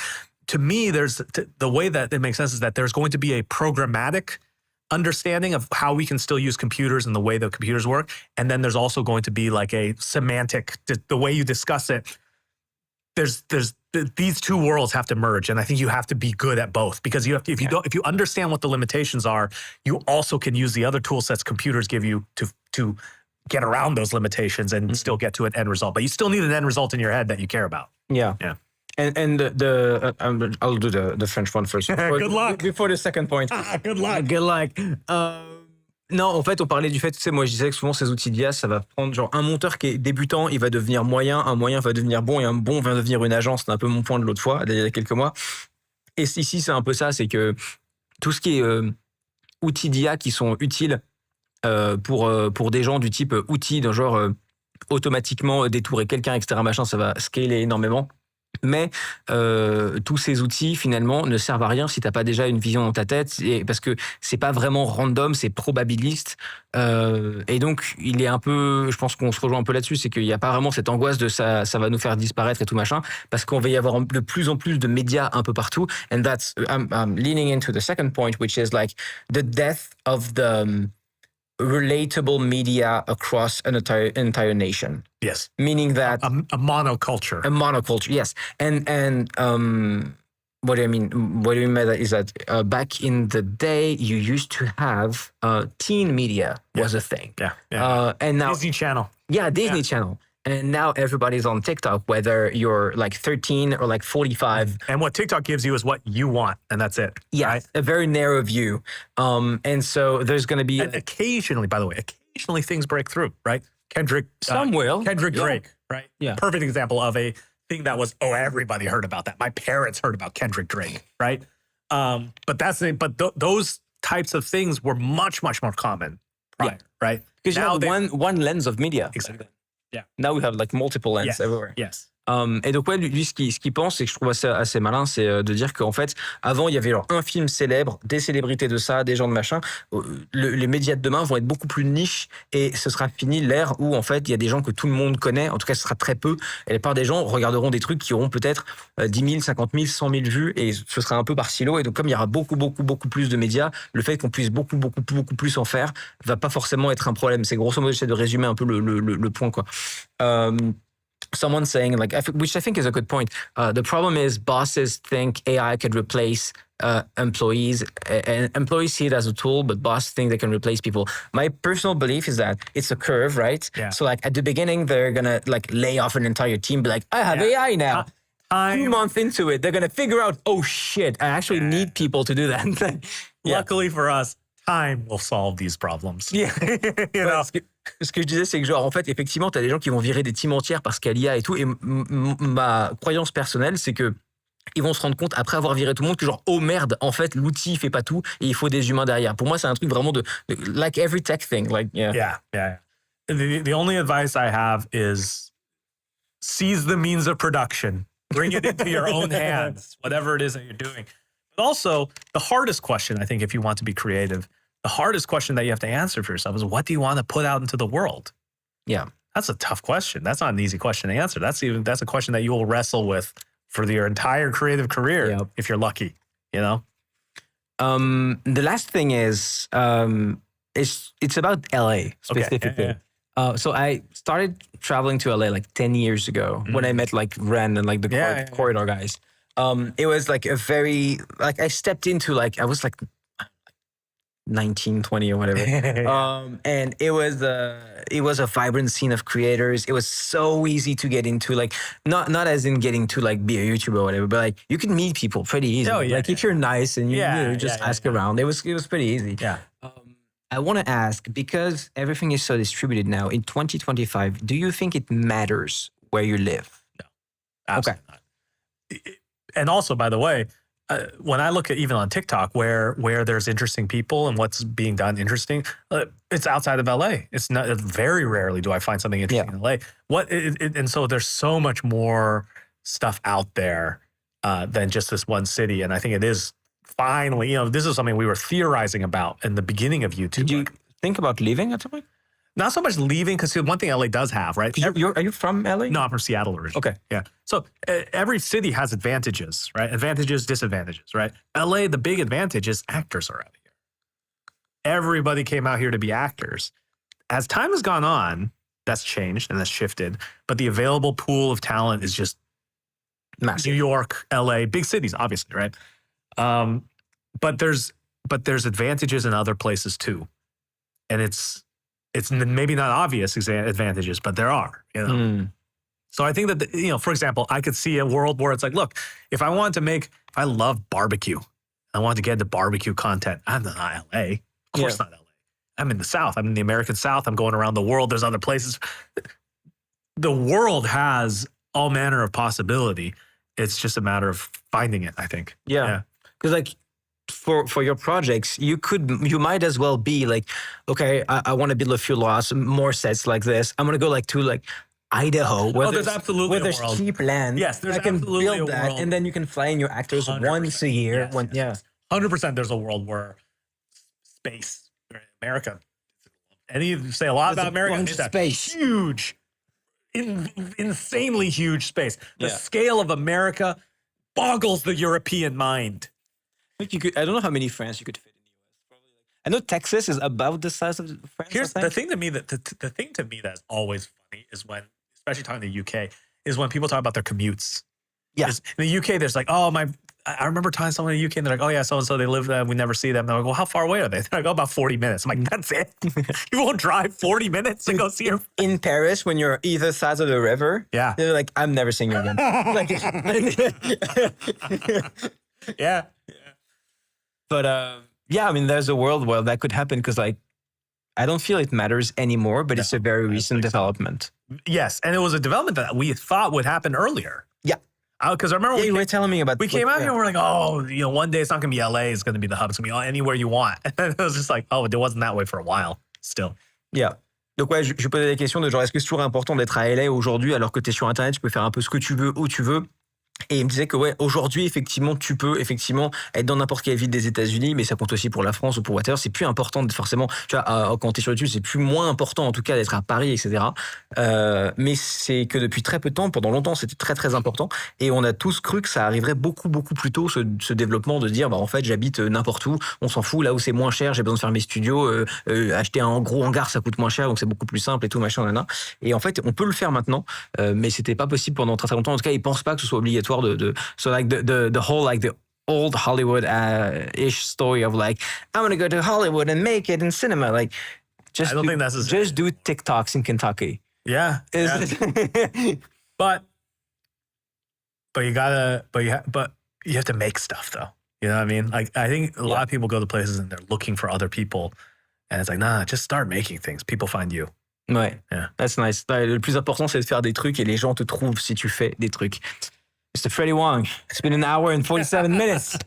to me, the way that it makes sense is that there's going to be a programmatic understanding of how we can still use computers and the way that computers work. And then there's also going to be like a semantic, the way you discuss it. These two worlds have to merge, and I think you have to be good at both, because you have to, if you understand what the limitations are, you also can use the other tool sets computers give you to get around those limitations and still get to an end result. But you still need an end result in your head that you care about.
Yeah. And I'll do the French one first.
Good luck.
Before the second point.
Good luck.
Good luck. Non, en fait, on parlait du fait, tu sais, moi je disais que souvent ces outils d'IA, ça va prendre genre un monteur qui est débutant, il va devenir moyen, un moyen va devenir bon et un bon va devenir une agence. C'est un peu mon point de l'autre fois, il y a quelques mois. Et ici, c'est un peu ça, c'est que tout ce qui est outils d'IA qui sont utiles pour des gens du type outils, d'un genre automatiquement détourer quelqu'un, etc., machin, ça va scaler énormément. Mais tous ces outils finalement ne servent à rien si t'as pas déjà une vision dans ta tête, parce que c'est pas vraiment random, c'est probabiliste, et donc il est un peu, je pense qu'on se rejoint un peu là-dessus, c'est qu'il y a pas vraiment cette angoisse de ça va nous faire disparaître et tout machin, parce qu'on va y avoir de plus en plus de médias un peu partout, and that's I'm leaning into the second point, which is like the death of the relatable media across an entire nation.
Yes.
Meaning that
a monoculture.
A monoculture, yes. And what do I mean? What do you mean by that is that back in the day, you used to have teen media was a thing.
Yeah.
And now
Disney Channel.
Yeah, Disney Channel. And now everybody's on TikTok, whether you're like 13 or like 45.
And what TikTok gives you is what you want, and that's it.
Yeah,
right?
a very narrow view. And so there's going to be...
And occasionally, by the way, things break through, right? Kendrick Drake, right?
Yeah.
Perfect example of a thing that was, everybody heard about that. My parents heard about Kendrick Drake, right? But those types of things were much, much more common prior, right?
Because now you have one lens of media.
Exactly. Yeah.
Now we have like multiple lenses everywhere.
Yes.
Et donc lui ce qu'il pense, et que je trouve assez malin, c'est de dire qu'en fait, avant il y avait genre un film célèbre, des célébrités de ça, des gens de machin. Les médias de demain vont être beaucoup plus niches, et ce sera fini l'ère où en fait il y a des gens que tout le monde connaît. En tout cas, ce sera très peu. Et la plupart des gens regarderont des trucs qui auront peut-être 10 000, 50 000, 100 000 vues, et ce sera un peu par silo. Et donc comme il y aura beaucoup plus de médias, le fait qu'on puisse beaucoup plus en faire va pas forcément être un problème. C'est grosso modo, j'essaie de résumer un peu le point, quoi. Someone saying, like, which I think is a good point. The problem is bosses think AI could replace employees, and employees see it as a tool, but bosses think they can replace people. My personal belief is that it's a curve, right?
Yeah.
So like at the beginning, they're gonna like lay off an entire team, be like, I have AI now. 2 months into it, they're gonna figure out, oh shit, I actually need people to do that.
Luckily for us, time will solve these problems.
Yeah. You know? Ce que je disais, c'est que genre, en fait, effectivement, t'as des gens qui vont virer des teams entières parce qu'il y a l'IA et tout. Et ma croyance personnelle, c'est que ils vont se rendre compte, après avoir viré tout le monde, que genre, oh merde, en fait, l'outil fait pas tout et il faut des humains derrière. Pour moi, c'est un truc vraiment de like every tech thing. Like,
Yeah. The only advice I have is seize the means of production. Bring it into your own hands, whatever it is that you're doing. But also, the hardest question, I think, if you want to be creative, the hardest question that you have to answer for yourself is, what do you want to put out into the world?
Yeah.
That's a tough question. That's not an easy question to answer. That's a question that you will wrestle with for your entire creative career, if you're lucky, you know?
The last thing is, it's about LA specifically.
Okay.
So I started traveling to LA like 10 years ago when I met like Ren and like the corridor guys. It was like a very, like I stepped into like, I was like 19, 20 or whatever. And it was a vibrant scene of creators. It was so easy to get into, like, not as in getting to like be a YouTuber or whatever, but like you can meet people pretty easy. Like if you're nice and you just ask around, it was pretty easy.
Yeah.
I want to ask, because everything is so distributed now in 2025, do you think it matters where you live?
Absolutely not. And also, by the way, when I look at even on TikTok where there's interesting people and what's being done interesting, it's outside of LA. It's not very rarely do I find something interesting in LA. And so there's so much more stuff out there than just this one city. And I think it is finally, this is something we were theorizing about in the beginning of YouTube.
Did you think about leaving at some point?
Not so much leaving, because one thing LA does have, right?
Are you from LA?
No, I'm from Seattle originally.
Okay.
Yeah. So every city has advantages, right? Advantages, disadvantages, right? LA, the big advantage is actors are out here. Everybody came out here to be actors. As time has gone on, that's changed and that's shifted, but the available pool of talent is just
massive.
New York, LA, big cities, obviously, right? But there's advantages in other places too. And it's maybe not obvious advantages, but there are, So I think that, for example, I could see a world where it's like, look, if I love barbecue, I want to get into barbecue content. I'm not LA. Of course not LA. I'm in the South. I'm in the American South. I'm going around the world. There's other places. The world has all manner of possibility. It's just a matter of finding it, I think.
Yeah. Because like, for your projects, you might as well be like, okay, I want to build a few lots, more sets like this. I'm gonna go to Idaho, where
there's absolutely
where there's cheap land.
Yes, there's
I can
absolutely
build
a
that,
world.
and then you can fly in your actors
100%.
once a year.
Yes. 100%. There's a world where space, America. You say a lot about America. It's
space,
huge, insanely huge space. The scale of America boggles the European mind.
I think I don't know how many France you could fit in the US. Probably I know Texas is about the size of France.
Here's the thing to me that's always funny is when, especially talking the UK, is when people talk about their commutes.
Yeah.
In the UK, there's like, I remember talking to someone in the UK and they're like, oh yeah, so-and-so, they live there, we never see them. They're like, well, how far away are they? They're like, about 40 minutes. I'm like, that's it? You won't drive 40 minutes to go see her?
In Paris, when you're either side of the river, they're like, I'm never seeing you again.
Yeah.
But I mean, there's a world where that could happen because I don't feel it matters anymore, but it's a very recent development.
Yes, and it was a development that we thought would happen earlier.
Yeah.
Because I remember
you were telling me about.
We came out here and we're like, one day it's not going to be LA, it's going to be the hub, it's going to be anywhere you want. And it was just like, it wasn't that way for a while still.
Yeah. Donc ouais, je posais des questions de genre, est-ce que c'est toujours important d'être à LA aujourd'hui alors que tu es sur Internet, tu peux faire un peu ce que tu veux, où tu veux. Et il me disait que aujourd'hui, effectivement, tu peux effectivement être dans n'importe quelle ville des États-Unis, mais ça compte aussi pour la France ou pour whatever. C'est plus important forcément, tu vois, quand t'es sur YouTube, c'est plus moins important en tout cas d'être à Paris, etc. Mais c'est que depuis très peu de temps, pendant longtemps, c'était très très important. Et on a tous cru que ça arriverait beaucoup beaucoup plus tôt, ce développement de dire, en fait, j'habite n'importe où, on s'en fout, là où c'est moins cher, j'ai besoin de faire mes studios, acheter un gros hangar, ça coûte moins cher, donc c'est beaucoup plus simple et tout, machin, nana. Et en fait, on peut le faire maintenant, mais c'était pas possible pendant très très longtemps. En tout cas, ils pensent pas que ce soit obligatoire so like the whole like the old Hollywood ish story of like I'm gonna go to Hollywood and make it in cinema, like
I don't think that's
just do TikToks in Kentucky.
Yeah. But you have to make stuff though. You know what I mean? Like I think a lot of people go to places and they're looking for other people, and it's like, nah, just start making things. People find you.
Ouais. Yeah. That's nice. Le plus important, c'est de faire des trucs et les gens te trouvent si tu fais des trucs. Mr. Freddie Wong, it's been an hour and 47 minutes.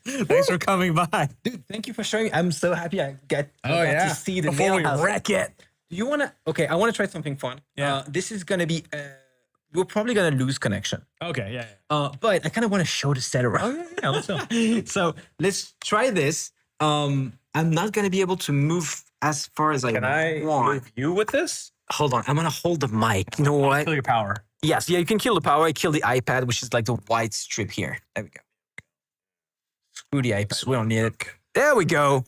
Thanks for coming by.
Dude, thank you for showing. I'm so happy I got to see the
Before
nail
we
house.
wreck it.
Do you want to? Okay, I want to try something fun.
Yeah.
This is going to be, we're probably going to lose connection.
Okay, yeah.
But I kind of want to show the set around.
Oh, yeah, let's go.
So let's try this. I'm not going to be able to move as far as
Can I move you with this?
Hold on, I'm going to hold the mic. You know what?
Kill your power.
Yes, yeah, you can kill the power. I kill the iPad, which is like the white strip here. There we go. Screw the iPad. We don't need it. There we go.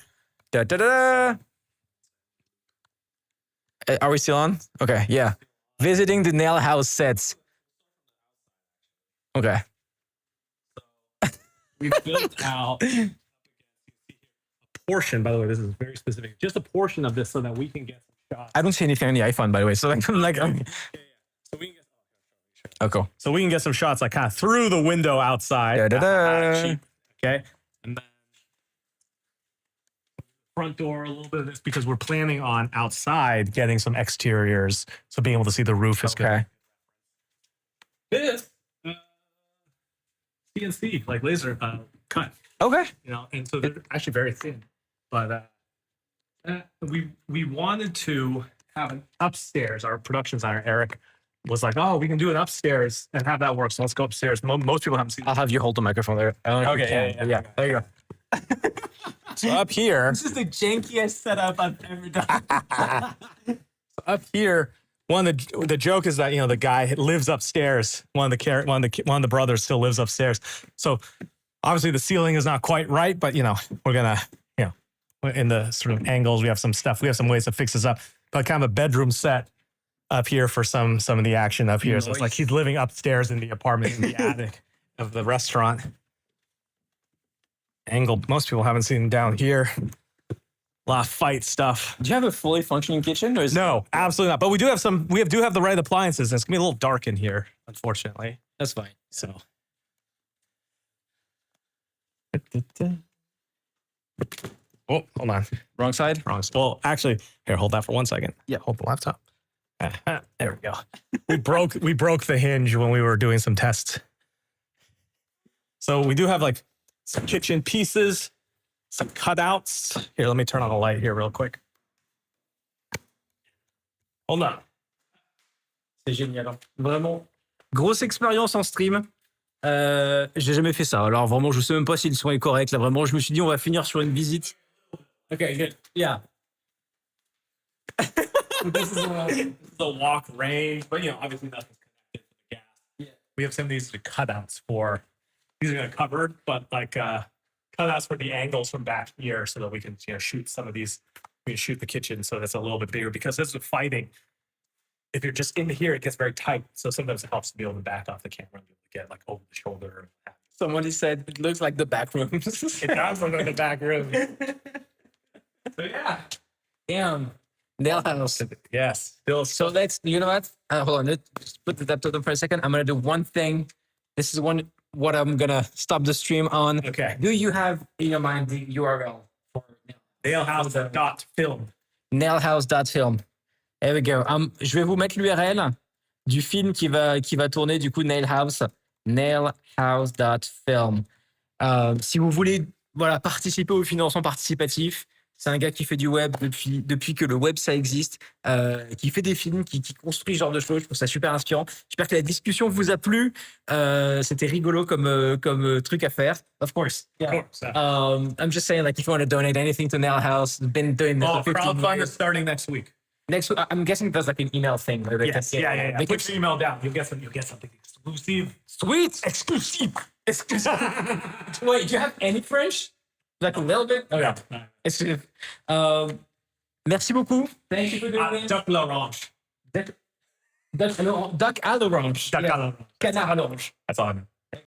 Da da da. Are we still on? Okay, yeah. Visiting the nail house sets. Okay.
We built out a portion. By the way, this is very specific. Just a portion of this so that we can get some shots.
I don't see anything on the iPhone, by the way. So like,
So we can get.
Oh, cool.
So we can get some shots like kind of through the window outside.
Da-da-da.
Cheap, okay. And then front door, a little bit of this, because we're planning on outside getting some exteriors. So being able to see the roof is good. This CNC, like laser cut.
Okay.
You know, and so they're actually very thin. But we wanted to have an upstairs. Our production designer, Eric, was like, oh, we can do an upstairs and have that work. So let's go upstairs. Most people haven't seen it.
I'll have you hold the microphone there. I don't know if you can. Yeah. There you go.
So up here,
This is the jankiest setup I've ever done.
up here, the joke is that, you know, the guy lives upstairs. One of the brothers still lives upstairs. So obviously the ceiling is not quite right, but you know, we're gonna, you know, in the sort of angles, we have some ways to fix this up. But kind of a bedroom set up here for some of the action up here. So it's like he's living upstairs in the apartment in the attic of the restaurant. Angle most people haven't seen down here. A lot of fight stuff.
Do you have a fully functioning kitchen? Or is
No, absolutely not. But we do have the right appliances. It's gonna be a little dark in here, unfortunately.
That's fine.
So. Oh, hold on.
Wrong side?
Wrong. Well, actually, here, hold that for 1 second.
Yeah.
Hold the laptop. There we go. We broke the hinge when we were doing some tests. So we do have like some kitchen pieces, some cutouts. Here, let me turn on the light here real quick. Hold on.
C'est génial. Vraiment, grosse expérience en stream. J'ai jamais fait ça. Alors vraiment, je sais même pas si le son est correct. Là, vraiment, je me suis dit, on va finir sur une visite.
Okay, good.
Yeah.
This is the walk range, but you know, obviously nothing's connected to the gas.
Yeah.
We have some of these cutouts for, these are in a cupboard, but like cutouts for the angles from back here so that we can, you know, shoot some of these. We can shoot the kitchen so that's a little bit bigger, because as we're fighting, if you're just in here, it gets very tight. So sometimes it helps to be able to back off the camera and be able to get like over the shoulder.
Somebody said it looks like the back rooms.
It does look like the back room. So yeah.
Damn. Nail house.
Yes. Still.
So let's, you know what? Hold on. Let's just put the laptop down for a second. I'm going to do one thing. This is what I'm going to stop the stream on.
Okay.
Do you have in your mind the URL for
Nailhouse.film.
Nailhouse.film? There we go. Je vais vous mettre l'URL du film qui va tourner, du coup, Nailhouse. Nailhouse.film. Si vous voulez, voilà, participer au financement participatif, c'est un gars qui fait du web depuis que le web ça existe, qui fait des films, qui construit ce genre de choses. Je trouve ça super inspirant. J'espère que la discussion vous a plu. C'était rigolo comme truc à faire. Of course. Yeah.
Of course.
I'm just saying, like, if you want to donate anything to Nailhouse, been doing this for 15
crowdfund
years.
is starting next week.
Next week, I'm guessing there's like an email thing. Where they
Yes.
can,
Yeah.
They
Put
can,
your email down. You'll get something exclusive.
sweet.
Exclusive.
Wait, do you have any French? Like a little bit? Okay.
Yeah.
Excuse. Merci beaucoup. Thank you for doing this.
Duck l'orange.
Duck à l'orange.
Duck à l'orange.
Canard à l'orange.
That's all I know.